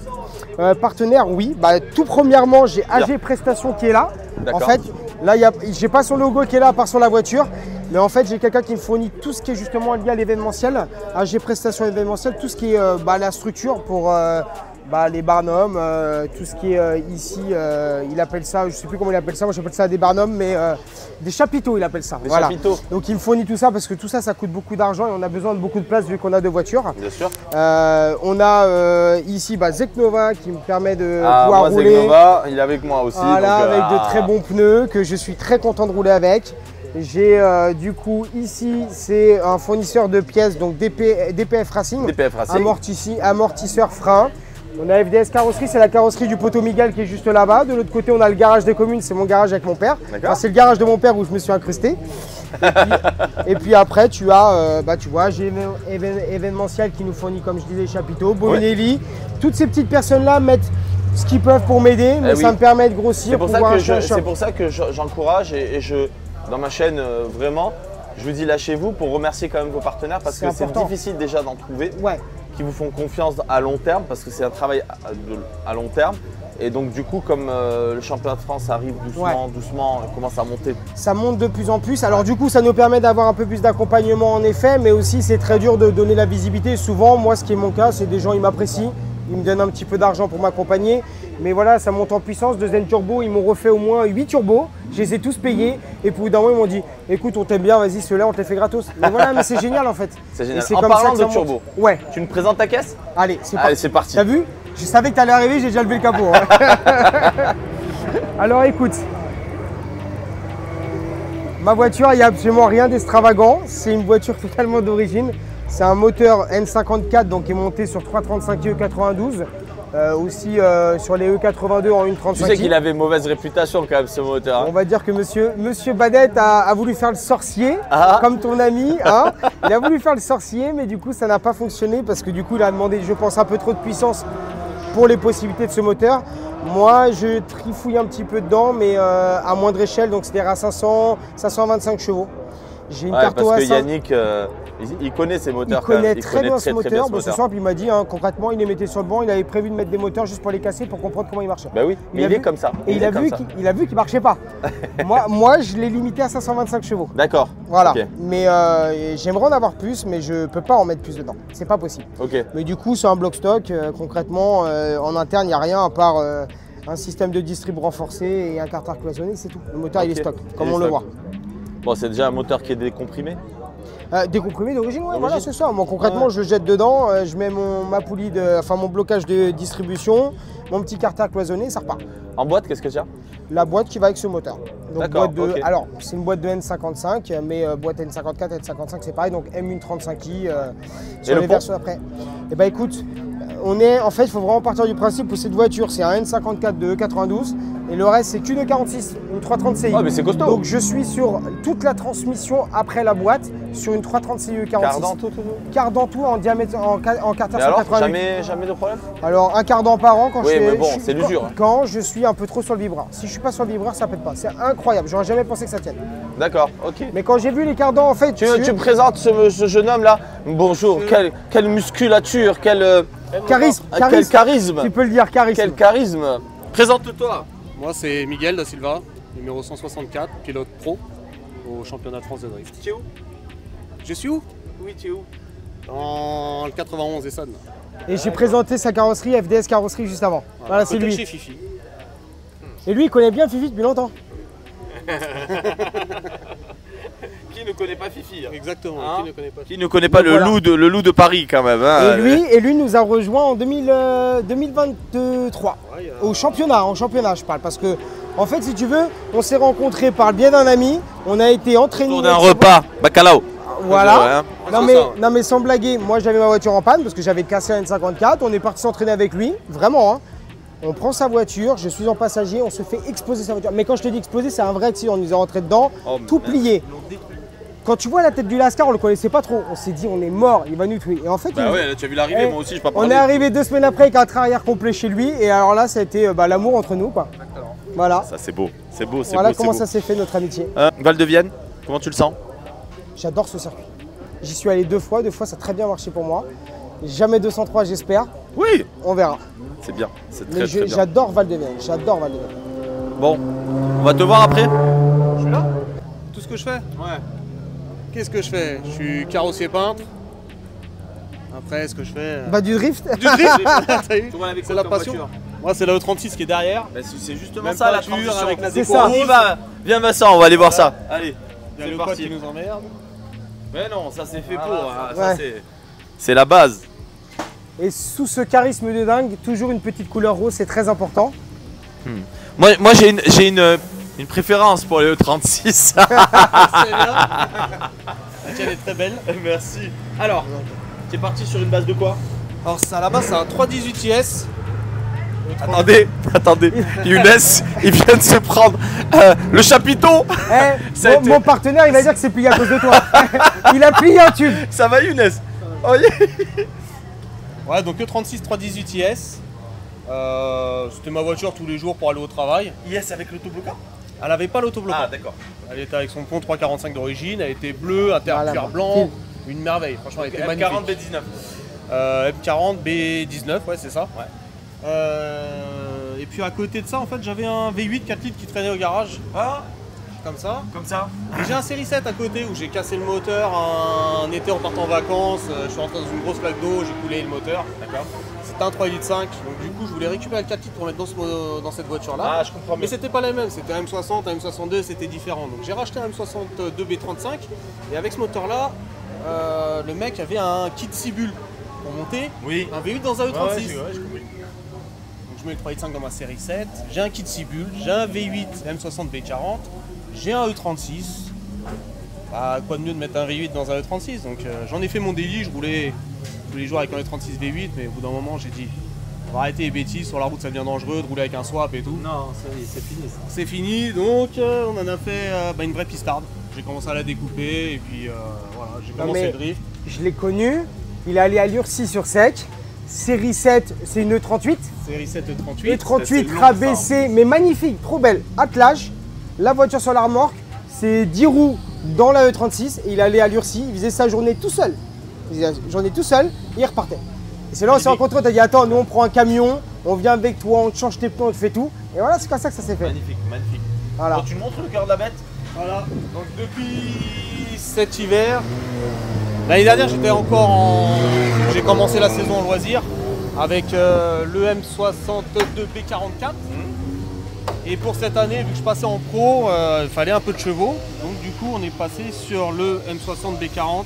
Partenaires, oui. Bah, tout premièrement, j'ai AG Prestations qui est là. En fait, là, j'ai pas son logo qui est là à part sur la voiture. Mais en fait, j'ai quelqu'un qui me fournit tout ce qui est justement lié à l'événementiel. AG Prestations événementielles, tout ce qui est la structure pour les barnums, tout ce qui est ici, il appelle ça, je ne sais plus comment il appelle ça, moi j'appelle ça des barnums, mais des chapiteaux il appelle ça. Des chapiteaux. Donc il me fournit tout ça parce que tout ça, ça coûte beaucoup d'argent et on a besoin de beaucoup de place vu qu'on a 2 voitures. Bien sûr. On a ici Zeknova qui me permet de pouvoir rouler. Zeknova, il est avec moi aussi. Voilà, donc, avec de très bons pneus que je suis très content de rouler avec. J'ai du coup ici, c'est un fournisseur de pièces, donc DPF Racing, amortisseur frein. On a FDS Carrosserie, c'est la carrosserie du poteau Miguel qui est juste là-bas. De l'autre côté, on a le garage des communes, c'est mon garage avec mon père. Enfin, c'est le garage de mon père où je me suis incrusté. Et puis après, tu as, tu vois, j'ai événementiel qui nous fournit, comme je disais, chapiteaux, Bonelli. Toutes ces petites personnes-là mettent ce qu'ils peuvent pour m'aider, mais ça me permet de grossir. C'est pour ça que j'encourage et dans ma chaîne, vraiment, je vous dis lâchez-vous pour remercier quand même vos partenaires parce que c'est difficile déjà d'en trouver. Qui vous font confiance à long terme parce que c'est un travail à long terme. Et donc du coup, comme le championnat de France arrive doucement, commence à monter. Ça monte de plus en plus. Alors du coup, ça nous permet d'avoir un peu plus d'accompagnement en effet, mais aussi c'est très dur de donner la visibilité. Souvent, moi, ce qui est mon cas, c'est des gens, ils m'apprécient, ils me donnent un petit peu d'argent pour m'accompagner. Mais voilà, ça monte en puissance. Deuxième turbo, ils m'ont refait au moins 8 turbos. Je les ai tous payés. Et puis d'un moment, ils m'ont dit écoute, on t'aime bien, vas-y, ceux-là, on te les fait gratos. Mais voilà, mais c'est génial en fait. C'est génial. En parlant de turbo, tu me présentes ta caisse? Allez, c'est parti. T'as vu? Je savais que tu allais arriver, j'ai déjà levé le capot. Hein. Alors écoute, ma voiture, il n'y a absolument rien d'extravagant. C'est une voiture totalement d'origine. C'est un moteur N54 donc, qui est monté sur 335 E92. Aussi sur les E82 en 1.35. Tu sais qu'il avait mauvaise réputation quand même ce moteur. Hein. On va dire que monsieur Badette a voulu faire le sorcier, comme ton ami. Hein. Il a voulu faire le sorcier, mais du coup ça n'a pas fonctionné parce que du coup il a demandé, je pense, un peu trop de puissance pour les possibilités de ce moteur. Moi je trifouille un petit peu dedans, mais à moindre échelle, donc c'est-à-dire à 525 chevaux. J'ai une carte parce que Yannick, il connaît ces moteurs. Il connaît très bien ce moteur. C'est simple, il m'a dit concrètement, il les mettait sur le banc, il avait prévu de mettre des moteurs juste pour les casser pour comprendre comment ils marchaient. Bah oui, mais il est comme ça. Et il a vu qu'il ne marchait pas. moi, je l'ai limité à 525 chevaux. D'accord. Voilà. Okay. Mais j'aimerais en avoir plus, mais je ne peux pas en mettre plus dedans. C'est pas possible. Okay. Mais du coup, c'est un bloc stock. Concrètement, en interne, il n'y a rien à part un système de distrib renforcé et un carter cloisonné, c'est tout. Le moteur, il est stock, comme on le voit. Bon, c'est déjà un moteur qui est décomprimé. Décomprimé d'origine, ouais, voilà, c'est ça. Moi, concrètement, je le jette dedans, je mets ma poulie, mon blocage de distribution, mon petit carter cloisonné, ça repart. En boîte, qu'est-ce que tu as? La boîte qui va avec ce moteur. D'accord. Alors, c'est une boîte de N55, mais boîte N54, N55, c'est pareil, donc M135i sur les versions après. Et bah écoute, en fait, il faut vraiment partir du principe où cette voiture, c'est un N54 de E92 et le reste, c'est qu'une E46, une 330 CI. Ah, mais c'est costaud. Donc, je suis sur toute la transmission après la boîte sur une 330 CI E46. Cardan tout en diamètre, en carter 188. Jamais de problème? Alors, un cardan par an quand c'est l'usure. Quand je suis un peu trop sur le vibreur. Si je suis pas sur le vibreur, ça pète pas. C'est incroyable. J'aurais jamais pensé que ça tienne. D'accord, ok. Mais quand j'ai vu les cardans, en fait. Tu me présentes ce jeune homme là? Bonjour, quelle musculature, quel charisme. Quel charisme. Tu peux le dire, charisme. Quel charisme. Présente-toi. Moi, c'est Miguel da Silva, numéro 164, pilote pro au championnat de France de drift. Tu es où? Je suis où? Oui, tu es où? Dans le 91 Essonne. Et j'ai présenté sa carrosserie, FDS Carrosserie, juste avant. Voilà, c'est lui. Chez Fifi. Et lui, il connaît bien Fifi depuis longtemps. Qui ne connaît pas Fifi? Exactement, hein? Qui ne connaît pas le loup de Paris quand même. Hein. Et lui nous a rejoint en 2023, en championnat je parle. Parce que, en fait, si tu veux, on s'est rencontrés par le biais d'un ami, on a été entraînés. Autour d'un repas, bacalao. Voilà. Non mais sans blaguer, moi j'avais ma voiture en panne parce que j'avais cassé un N54, on est parti s'entraîner avec lui, vraiment. Hein. On prend sa voiture, je suis en passager, on se fait exploser sa voiture. Mais quand je te dis exploser, c'est un vrai accident, on nous est rentré dedans, tout plié. quand tu vois la tête du Lascar, on le connaissait pas trop. On s'est dit, on est mort, il va nous tuer. Et en fait, Bah ouais, tu as vu l'arrivée, moi aussi, je peux pas parler. On est arrivé 2 semaines après avec un train arrière complet chez lui. Et alors là, ça a été l'amour entre nous, quoi. Voilà. Ça, c'est beau. C'est beau, c'est Voilà beau. comment ça s'est fait, notre amitié. Val de Vienne, comment tu le sens? J'adore ce circuit. J'y suis allé 2 fois ça a très bien marché pour moi. Jamais 203, j'espère. Oui. On verra. C'est bien, c'est Mais très bien. j'adore Val de Vienne, j'adore Val de Vienne. Bon, on va te voir après. Je suis là. Tout ce que je fais? Ouais. Qu'est-ce que je fais? Je suis carrossier peintre. Après, ce que je fais... Bah du drift. Du drift. C'est C'est la passion. Moi, c'est la E36 qui est derrière. Bah, c'est justement Même ça la peinture transition. avec la C'est déco ça. rose. On y va. Viens Vincent, on va aller voir ça. Allez, Il y a c'est le pote parti. qui nous emmerde. Mais non, ça c'est fait Ah, pour. ouais. hein, ça, c'est la base. Et sous ce charisme de dingue, toujours une petite couleur rose, c'est très important. Moi j'ai une préférence pour les E36. C'est bien. La tienne est très belle. Merci. Alors, tu es parti sur une base de quoi? Alors, ça, à la base, c'est un 318 IS. Attendez, Younes, il vient de se prendre le chapiteau. Mon partenaire, il va dire que c'est plié à cause de toi. Il a plié un tube. Ça va Younes? Oh, yeah. Ouais, donc E36 318 IS. C'était ma voiture tous les jours pour aller au travail. IS avec l'autobloquant? Elle n'avait pas l'autobloquant. Ah, d'accord. Elle était avec son pont 345 d'origine, elle était bleue, intérieur blanc, une merveille. Franchement, elle était magnifique. M40 B19. M40 B19, ouais, c'est ça. Ouais. Et puis à côté de ça, en fait, j'avais un V8 4 litres qui traînait au garage. Ah, comme ça. Comme ça. Et j'ai un série 7 à côté où j'ai cassé le moteur un été en partant en vacances. Je suis rentré dans une grosse flaque d'eau, j'ai coulé le moteur. D'accord. C'était un 3,5 litres. Donc du coup, je voulais récupérer le 4 litres pour mettre dans cette voiture-là. Ah, je comprends bien. Mais c'était pas les mêmes. C'était un M60, un M62, c'était différent. Donc j'ai racheté un M62 B35. Et avec ce moteur-là, le mec avait un kit 6 bulles pour monter. Oui. Un V8 dans un E36. Ouais, je je mets le 3,5 dans ma série 7, j'ai un kit 6 bulles, j'ai un V8 M60 B40, j'ai un E36. Bah, quoi de mieux de mettre un V8 dans un E36? Donc j'en ai fait mon délit, je roulais tous les jours avec un E36 V8, mais au bout d'un moment j'ai dit on va arrêter les bêtises, sur la route ça devient dangereux de rouler avec un swap et tout. Non, c'est fini ça. C'est fini, donc on en a fait une vraie pistarde. J'ai commencé à la découper et puis voilà, j'ai commencé le drift. Je l'ai connu, il est allé à Lurcy sur sec. Série 7, c'est une E38. Série 7 E38. E38 rabaissée, mais magnifique, trop belle. Attelage, la voiture sur la remorque, c'est 10 roues dans la E36. Et il allait à Lurcy, il faisait sa journée tout seul. Il faisait la journée tout seul et il repartait. Et c'est là où on s'est rencontrés, on t'a dit attends, nous on prend un camion, on vient avec toi, on te change tes pneus, on te fait tout. Et voilà, c'est comme ça que ça s'est fait. Magnifique, magnifique. Voilà. Quand tu montres le cœur de la bête. Voilà, donc depuis cet hiver, l'année dernière j'étais encore en... J'ai commencé la saison en loisir avec le M62 B44. Et pour cette année, vu que je passais en pro, il fallait un peu de chevaux. Donc du coup on est passé sur le M60 B40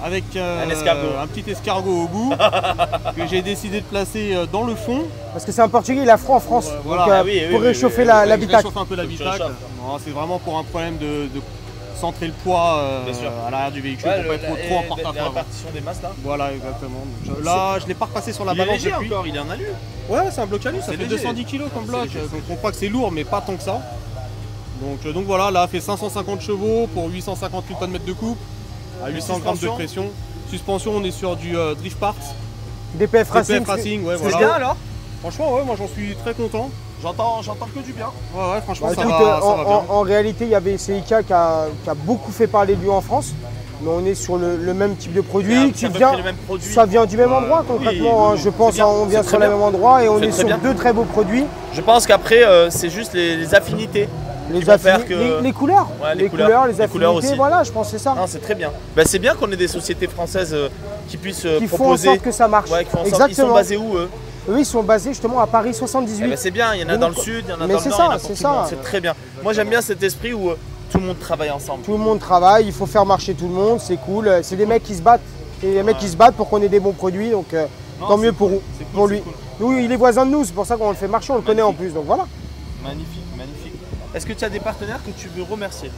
avec un petit escargot au bout que j'ai décidé de placer dans le fond. Parce que c'est un Portugais, il a froid en France. Voilà. Donc, pour réchauffer l'habitacle. Réchauffer un peu l'habitacle. C'est vraiment pour un problème de centrer le poids à l'arrière du véhicule pour pas être trop en porte-à-faux. La répartition des masses là. Voilà, exactement. Donc, là, je l'ai pas repassé sur la balance léger depuis. encore, il est en alu. Ouais, c'est un bloc alu, ça fait léger. 210 kg comme bloc. Donc on croit que c'est lourd, mais pas tant que ça. Donc voilà, là, fait 550 chevaux pour 850 Nm de coupe, à 800 grammes de pression. Suspension, on est sur du Drift Parts. DPF Racing. DPF Racing, ouais, c'est voilà. bien alors. Franchement, ouais, moi j'en suis très content. J'entends que du bien. Ouais, franchement, Bah, ça, écoute, va, ça va bien. en réalité, il y avait CIK qui a beaucoup fait parler de lui en France. Mais on est sur le même type de produit. Ça vient du même endroit concrètement. Oui, je pense on vient sur le même endroit et on est sur deux très beaux produits. Je pense qu'après, c'est juste les affinités. Les couleurs, Ouais, les couleurs, les les couleurs affinités, aussi. voilà, je pense que c'est ça. Non, c'est très bien. Bah, c'est bien qu'on ait des sociétés françaises qui puissent Qui font en proposer. sorte que ça marche. Ouais, qui font en sorte. Exactement. Ils sont basés où eux? Eux, ils sont basés justement à Paris 78. Eh ben, c'est bien, il y en a dans le sud, il y en a dans le nord, il y en a pour tout le monde. C'est très bien. Moi j'aime bien cet esprit où tout le monde travaille ensemble. Tout le monde travaille, il faut faire marcher tout le monde, c'est cool. C'est des mecs qui se battent. Et les mecs qui se battent pour qu'on ait des bons produits, donc tant mieux pour, pour lui. Nous, il est voisin de nous, c'est pour ça qu'on le fait marcher, on le connaît en plus, donc voilà. Magnifique, magnifique. Est-ce que tu as des partenaires que tu veux remercier?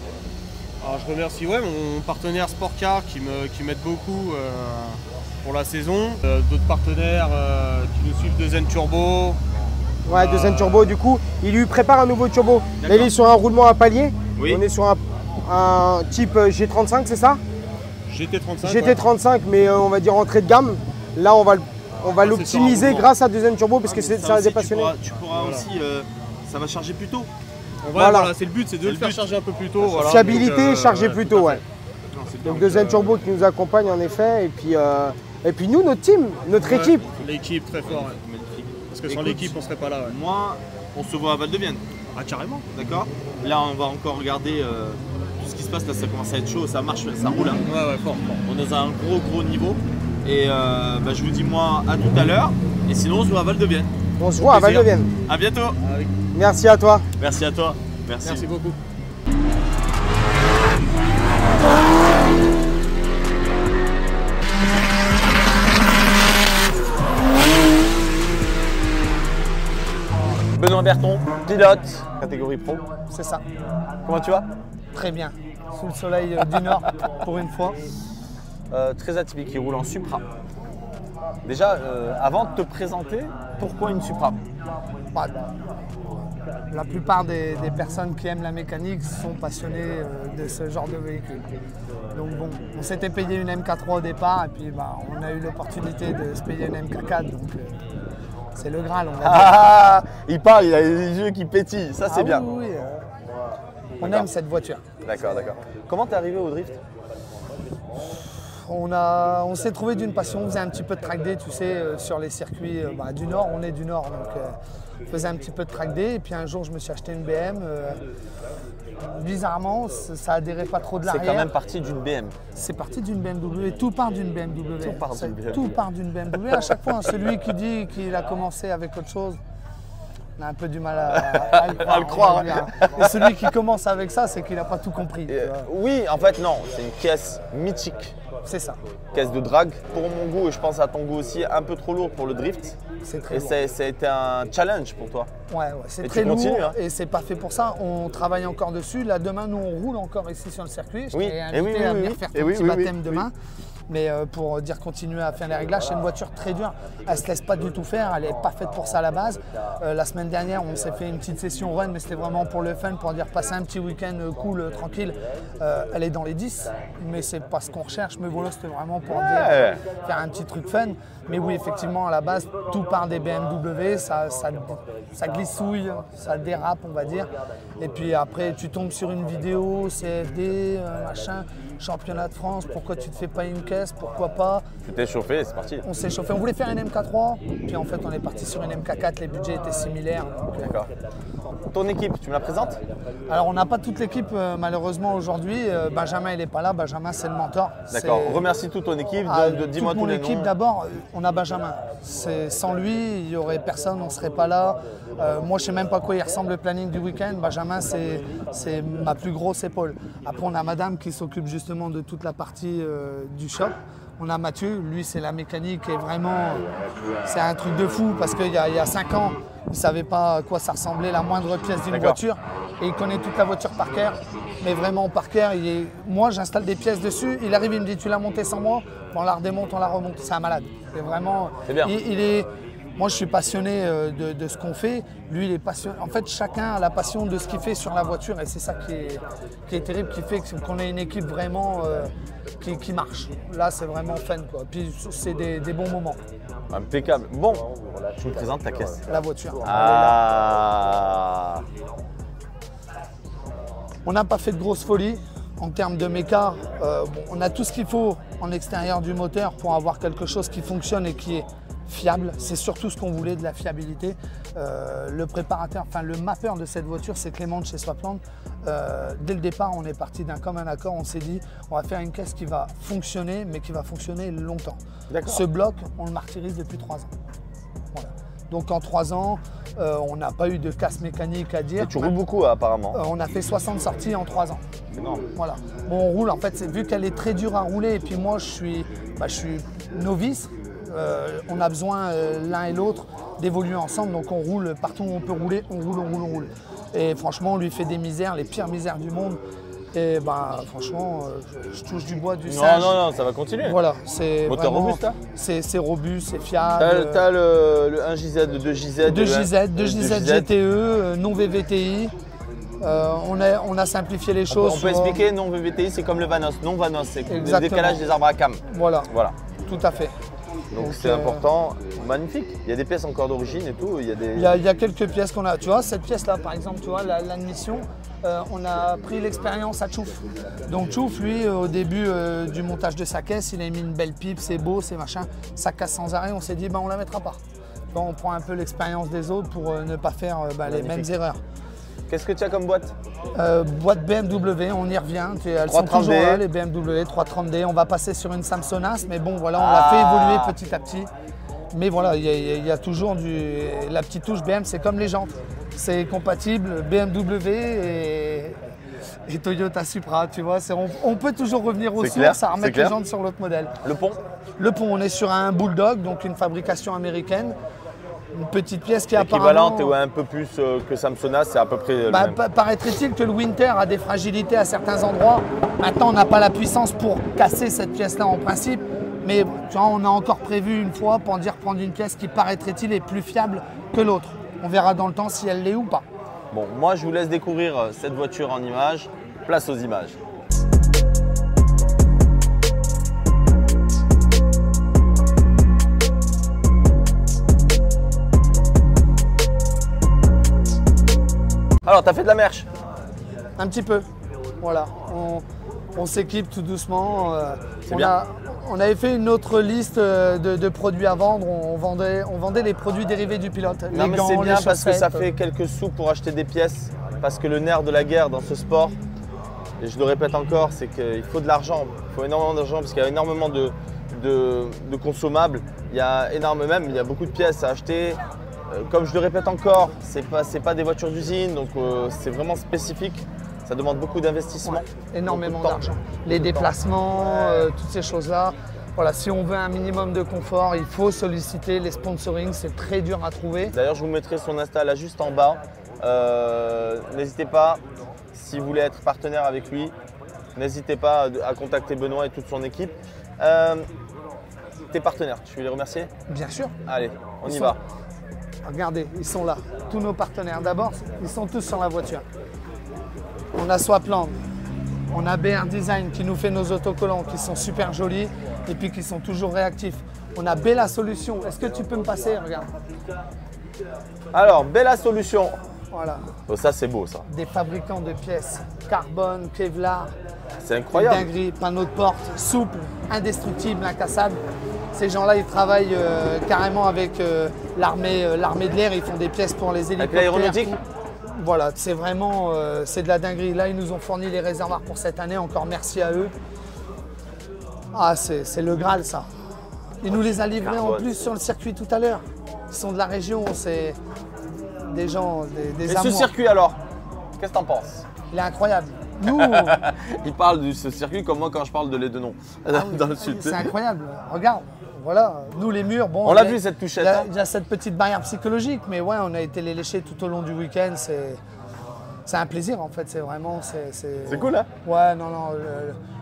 Alors, je remercie mon partenaire Sportcar qui m'aide beaucoup pour la saison. D'autres partenaires qui nous suivent de Zen Turbo. Ouais, de Zen Turbo, du coup, il lui prépare un nouveau turbo. Là, il est sur un roulement à palier. Oui. On est sur un un type G35, c'est ça? GT35. GT35, mais on va dire entrée de gamme. Là, on va l'optimiser grâce à deuxième turbo parce que ça a des passionnés. Tu pourras aussi, ça va charger plus tôt. Voilà, c'est le but, c'est de le faire charger un peu plus tôt. Voilà. Fiabilité, charger plus tôt, ouais. Donc deuxième turbo qui nous accompagne en effet. Et puis nous, notre team, notre équipe. L'équipe, très fort. Parce que sans l'équipe, on serait pas là. Moi, on se voit à Val-de-Vienne. Ah, carrément. D'accord. Là, on va encore regarder tout ce qui se passe. Là, ça commence à être chaud, ça marche, ça roule. Hein. Ouais, fort. On est à un gros niveau. Et je vous dis, moi, à tout à l'heure. Et sinon, on se voit à Val-de-Vienne. On se voit à Val-de-Vienne. À bientôt. Merci à toi. Merci à toi. Merci beaucoup. Benoît Berton, pilote, catégorie pro. C'est ça. Comment tu vas? Très bien. Sous le soleil du Nord, pour une fois. Très atypique, il roule en Supra. Déjà, avant de te présenter, pourquoi une Supra? La plupart des personnes qui aiment la mécanique sont passionnées de ce genre de véhicule. Donc bon, on s'était payé une MK3 au départ et puis on a eu l'opportunité de se payer une MK4. Donc c'est le Graal, on va dire. Il parle, il a les yeux qui pétillent, ça c'est bien. Oui, on aime cette voiture. D'accord. Comment t'es arrivé au drift? On s'est trouvé d'une passion, on faisait un petit peu de track day, tu sais, sur les circuits du Nord, on est du Nord, donc on faisait un petit peu de track day, et puis un jour je me suis acheté une BM. Bizarrement, ça adhérait pas trop de l'arrière. C'est quand même parti d'une BM. C'est parti d'une BMW, tout part d'une BMW. Tout part d'une BMW. À chaque fois, celui qui dit qu'il a commencé avec autre chose, on a un peu du mal à le croire. Et celui qui commence avec ça, c'est qu'il n'a pas tout compris. Oui, en fait, non, c'est une caisse mythique. C'est ça. Caisse de drag. Pour mon goût, et je pense à ton goût aussi, un peu trop lourd pour le drift. C'est très lourd. Et ça a été un challenge pour toi. Ouais, c'est très lourd et c'est pas fait pour ça. On travaille encore dessus. Là, demain, nous, on roule encore ici sur le circuit. Je t'ai invité à venir faire ton petit baptême demain. Mais pour dire continuer à faire les réglages, c'est une voiture très dure. Elle ne se laisse pas du tout faire, elle n'est pas faite pour ça à la base. La semaine dernière, on s'est fait une petite session run, mais c'était vraiment pour le fun, pour dire passer un petit week-end cool, tranquille. Elle est dans les 10, mais c'est pas ce qu'on recherche. Mais voilà, c'était vraiment pour dire faire un petit truc fun. Mais oui, effectivement, à la base, tout part des BMW, ça glissouille, ça dérape, on va dire. Et puis après, tu tombes sur une vidéo, CFD, machin, championnat de France, pourquoi tu te fais pas une caisse, pourquoi pas. Tu t'es chauffé, c'est parti. On s'est chauffé, on voulait faire une MK3, puis en fait on est parti sur une MK4, les budgets étaient similaires. D'accord. Ton équipe, tu me la présentes? Alors on n'a pas toute l'équipe malheureusement aujourd'hui, Benjamin il n'est pas là, Benjamin c'est le mentor. D'accord, remercie toute ton équipe, dis-moi tous les noms. Toute mon équipe d'abord, on a Benjamin. Sans lui, il n'y aurait personne, on ne serait pas là. Moi je ne sais même pas à quoi il ressemble le planning du week-end, Benjamin c'est ma plus grosse épaule. Après on a madame qui s'occupe justement de toute la partie du shop. On a Mathieu, lui c'est la mécanique et vraiment c'est un truc de fou parce qu'il y a 5 ans, il ne savait pas à quoi ça ressemblait la moindre pièce d'une voiture et il connaît toute la voiture par cœur. Mais vraiment par cœur, moi j'installe des pièces dessus, il arrive, il me dit tu l'as montée sans moi, on la redémonte, on la remonte, c'est un malade. C'est vraiment, moi je suis passionné de ce qu'on fait, lui il est passionné. En fait chacun a la passion de ce qu'il fait sur la voiture et c'est ça qui est terrible, qui fait qu'on ait une équipe vraiment qui marche. Là c'est vraiment fun quoi. Puis c'est des bons moments. Impeccable. Bon, tu me présentes ta caisse. La voiture. Ah. On n'a pas fait de grosses folies. En termes de méca, on a tout ce qu'il faut en extérieur du moteur pour avoir quelque chose qui fonctionne et qui est fiable. C'est surtout ce qu'on voulait, de la fiabilité. Le préparateur, enfin le mappeur de cette voiture, c'est Clément de chez Swapland. Dès le départ, on est parti d'un commun accord. On s'est dit, on va faire une caisse qui va fonctionner, mais qui va fonctionner longtemps. Ce bloc, on le martyrise depuis 3 ans. Voilà. Donc en 3 ans, on n'a pas eu de casse mécanique à dire. Et tu roules beaucoup apparemment. On a fait 60 sorties en 3 ans. C'est énorme. Voilà. Bon, on roule, en fait, vu qu'elle est très dure à rouler, et puis moi je suis novice, on a besoin l'un et l'autre d'évoluer ensemble, donc on roule partout où on peut rouler, on roule. Et franchement, on lui fait des misères, les pires misères du monde. Et franchement, je touche du bois, du sage. Non, ça va continuer. Voilà, c'est moteur robuste là. C'est robuste, c'est fiable. T'as le 1JZ, le 2JZ. 2JZ GTE, non VVTI. On a simplifié les choses. On peut expliquer, non VVTI, c'est comme le Vanos. Non Vanos, c'est le décalage des arbres à cam. Voilà. Tout à fait. Donc c'est important, magnifique. Il y a des pièces encore d'origine et tout. Il y a quelques pièces qu'on a. Tu vois, cette pièce-là, par exemple, tu vois, l'admission, on a pris l'expérience à Tchouf. Donc Tchouf, lui, au début du montage de sa caisse, il a mis une belle pipe, c'est beau, c'est machin. Ça casse sans arrêt, on s'est dit, on la mettra pas. Donc, on prend un peu l'expérience des autres pour ne pas faire les mêmes erreurs. Qu'est-ce que tu as comme boîte? Boîte BMW, on y revient. Elles sont toujours là, les BMW 330D. On va passer sur une Samsonite, mais bon, voilà, on l'a fait évoluer petit à petit. Mais voilà, il y a toujours la petite touche BM, c'est comme les jantes. C'est compatible BMW et Toyota Supra, tu vois. On peut toujours revenir aux sources à remettre les jantes sur l'autre modèle. Le pont? Le pont, on est sur un Bulldog, donc une fabrication américaine. Une petite pièce qui est équivalente ou un peu plus que Samsonite, c'est à peu près le même. Paraîtrait-il que le Winter a des fragilités à certains endroits. Maintenant, on n'a pas la puissance pour casser cette pièce-là en principe. Mais tu vois, on a encore prévu une fois pour dire prendre une pièce qui, paraîtrait-il, est plus fiable que l'autre. On verra dans le temps si elle l'est ou pas. Bon, moi, je vous laisse découvrir cette voiture en images. Place aux images. Alors, t'as fait de la merch? Un petit peu, voilà. On s'équipe tout doucement. On avait fait une autre liste de produits à vendre. On vendait les produits dérivés du pilote. Non, mais c'est bien parce que ça fait quelques sous pour acheter des pièces. Parce que le nerf de la guerre dans ce sport, et je le répète encore, c'est qu'il faut de l'argent. Il faut énormément d'argent parce qu'il y a énormément de consommables. Il y a beaucoup de pièces à acheter. Comme je le répète encore, c'est pas des voitures d'usine, donc c'est vraiment spécifique. Ça demande beaucoup d'investissement. Ouais, énormément d'argent. Les déplacements, toutes ces choses-là. Voilà, si on veut un minimum de confort, il faut solliciter les sponsorings, c'est très dur à trouver. D'ailleurs, je vous mettrai son Insta là juste en bas. N'hésitez pas, si vous voulez être partenaire avec lui, n'hésitez pas à contacter Benoît et toute son équipe. Tes partenaires, tu veux les remercier? Bien sûr. Allez, on y va. Regardez, ils sont là, tous nos partenaires. D'abord, ils sont tous sur la voiture. On a Swapland, on a BR Design qui nous fait nos autocollants qui sont super jolis et puis qui sont toujours réactifs. On a Bella Solutions. Est-ce que tu peux me passer? Regarde. Alors, Bella Solutions. Voilà. Oh, ça, c'est beau, ça. Des fabricants de pièces, carbone, Kevlar. C'est incroyable. Dinguerie, panneaux de porte, souple, indestructible, incassable. Ces gens-là, ils travaillent carrément avec l'armée de l'air. Ils font des pièces pour les hélicoptères. Avec l'aéronautique? Voilà, c'est vraiment c'est de la dinguerie. Là, ils nous ont fourni les réservoirs pour cette année. Encore merci à eux. Ah, c'est le Graal, ça. Il nous les a livrés en plus sur le circuit tout à l'heure. Ils sont de la région, c'est des gens, des amours. Et ce circuit alors, qu'est-ce que t'en penses? Il est incroyable. Nous, il parle de ce circuit comme moi quand je parle de les deux noms dans le sud. C'est incroyable. Regarde, voilà, nous les murs, bon. On l'a vu cette touchette. Il y a cette petite barrière psychologique, mais ouais, on a été les lécher tout au long du week-end. C'est un plaisir en fait. C'est vraiment, c'est cool, hein? Ouais, non,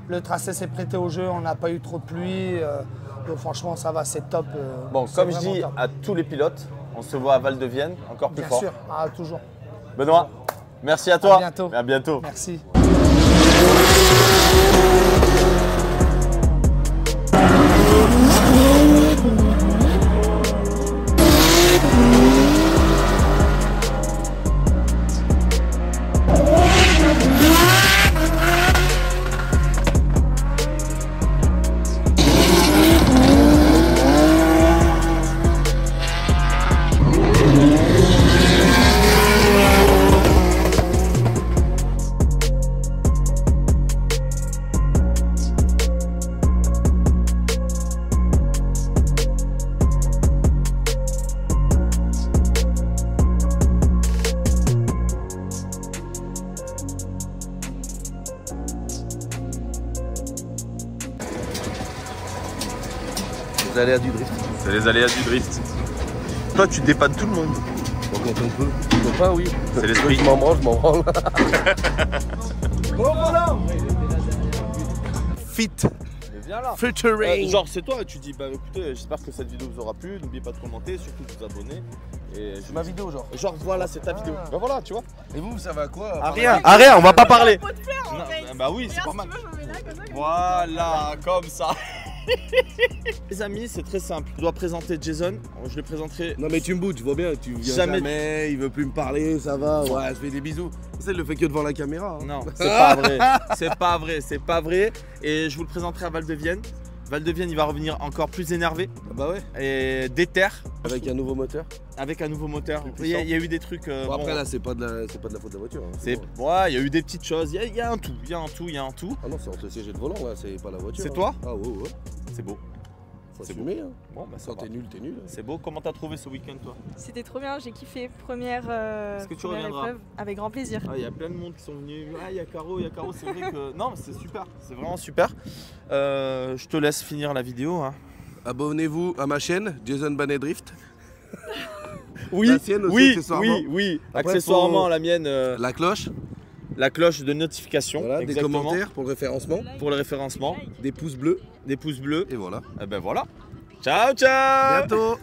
le tracé s'est prêté au jeu. On n'a pas eu trop de pluie. Donc franchement, ça va, c'est top. Bon, comme je dis à tous les pilotes, on se voit à Val-de-Vienne, encore plus fort. Bien sûr, toujours. Benoît, merci à toi. À bientôt. À bientôt. Merci. Les aléas du drift. C'est les aléas du drift. Toi, tu dépannes tout le monde. Donc quand on peut. Enfin, oui. C'est l'esprit. Je m'en branle, je m'en branle. Bon, voilà. Fit. Featuring. Genre, c'est toi, tu dis, bah écoutez, j'espère que cette vidéo vous aura plu. N'oubliez pas de commenter, surtout de vous abonner. Et ma vidéo, genre. Genre, voilà, c'est ta vidéo. Bah voilà, tu vois. Et vous savez à quoi? Ah, rien, on va pas parler. Bah oui, c'est pas mal. Voilà, comme ça. Les amis, c'est très simple. Je dois présenter Jason. Je le présenterai. Non mais tu me boudes, je vois bien, tu viens jamais, il veut plus me parler, ça va, ouais, je fais des bisous. Ça, il le fait que devant la caméra. Hein. Non, c'est pas vrai. C'est pas vrai, c'est pas vrai. Et je vous le présenterai à Val de Vienne. Val de Vienne, il va revenir encore plus énervé. Ah bah ouais. Et déter. Avec un nouveau moteur. Avec un nouveau moteur. Il y a eu des trucs. Bon, après là, c'est pas de la faute de la voiture. Hein, ouais, il y a eu des petites choses. Il y a un tout. Ah non, c'est entre le siège et le volant là, c'est pas la voiture. C'est hein. toi? Ah ouais. C'est beau. Faut assumer. Hein. Bon, bah, quand t'es nul, t'es nul. C'est beau. Comment t'as trouvé ce week-end, toi? C'était trop bien, j'ai kiffé. Première, Est-ce que tu reviendras? épreuve, avec grand plaisir. Il y a plein de monde qui sont venus. Ah, il y a Caro, c'est vrai que. Non, mais c'est super. C'est vraiment super. Je te laisse finir la vidéo. Hein. Abonnez-vous à ma chaîne, Jason Banet Drift. Oui, la sienne aussi, accessoirement. Oui. Après, accessoirement, la mienne. La cloche. La cloche de notification. Voilà, des commentaires pour le référencement. Pour le référencement. Des pouces bleus. Des pouces bleus. Et voilà. Et ben voilà. Ciao, ciao. Bientôt.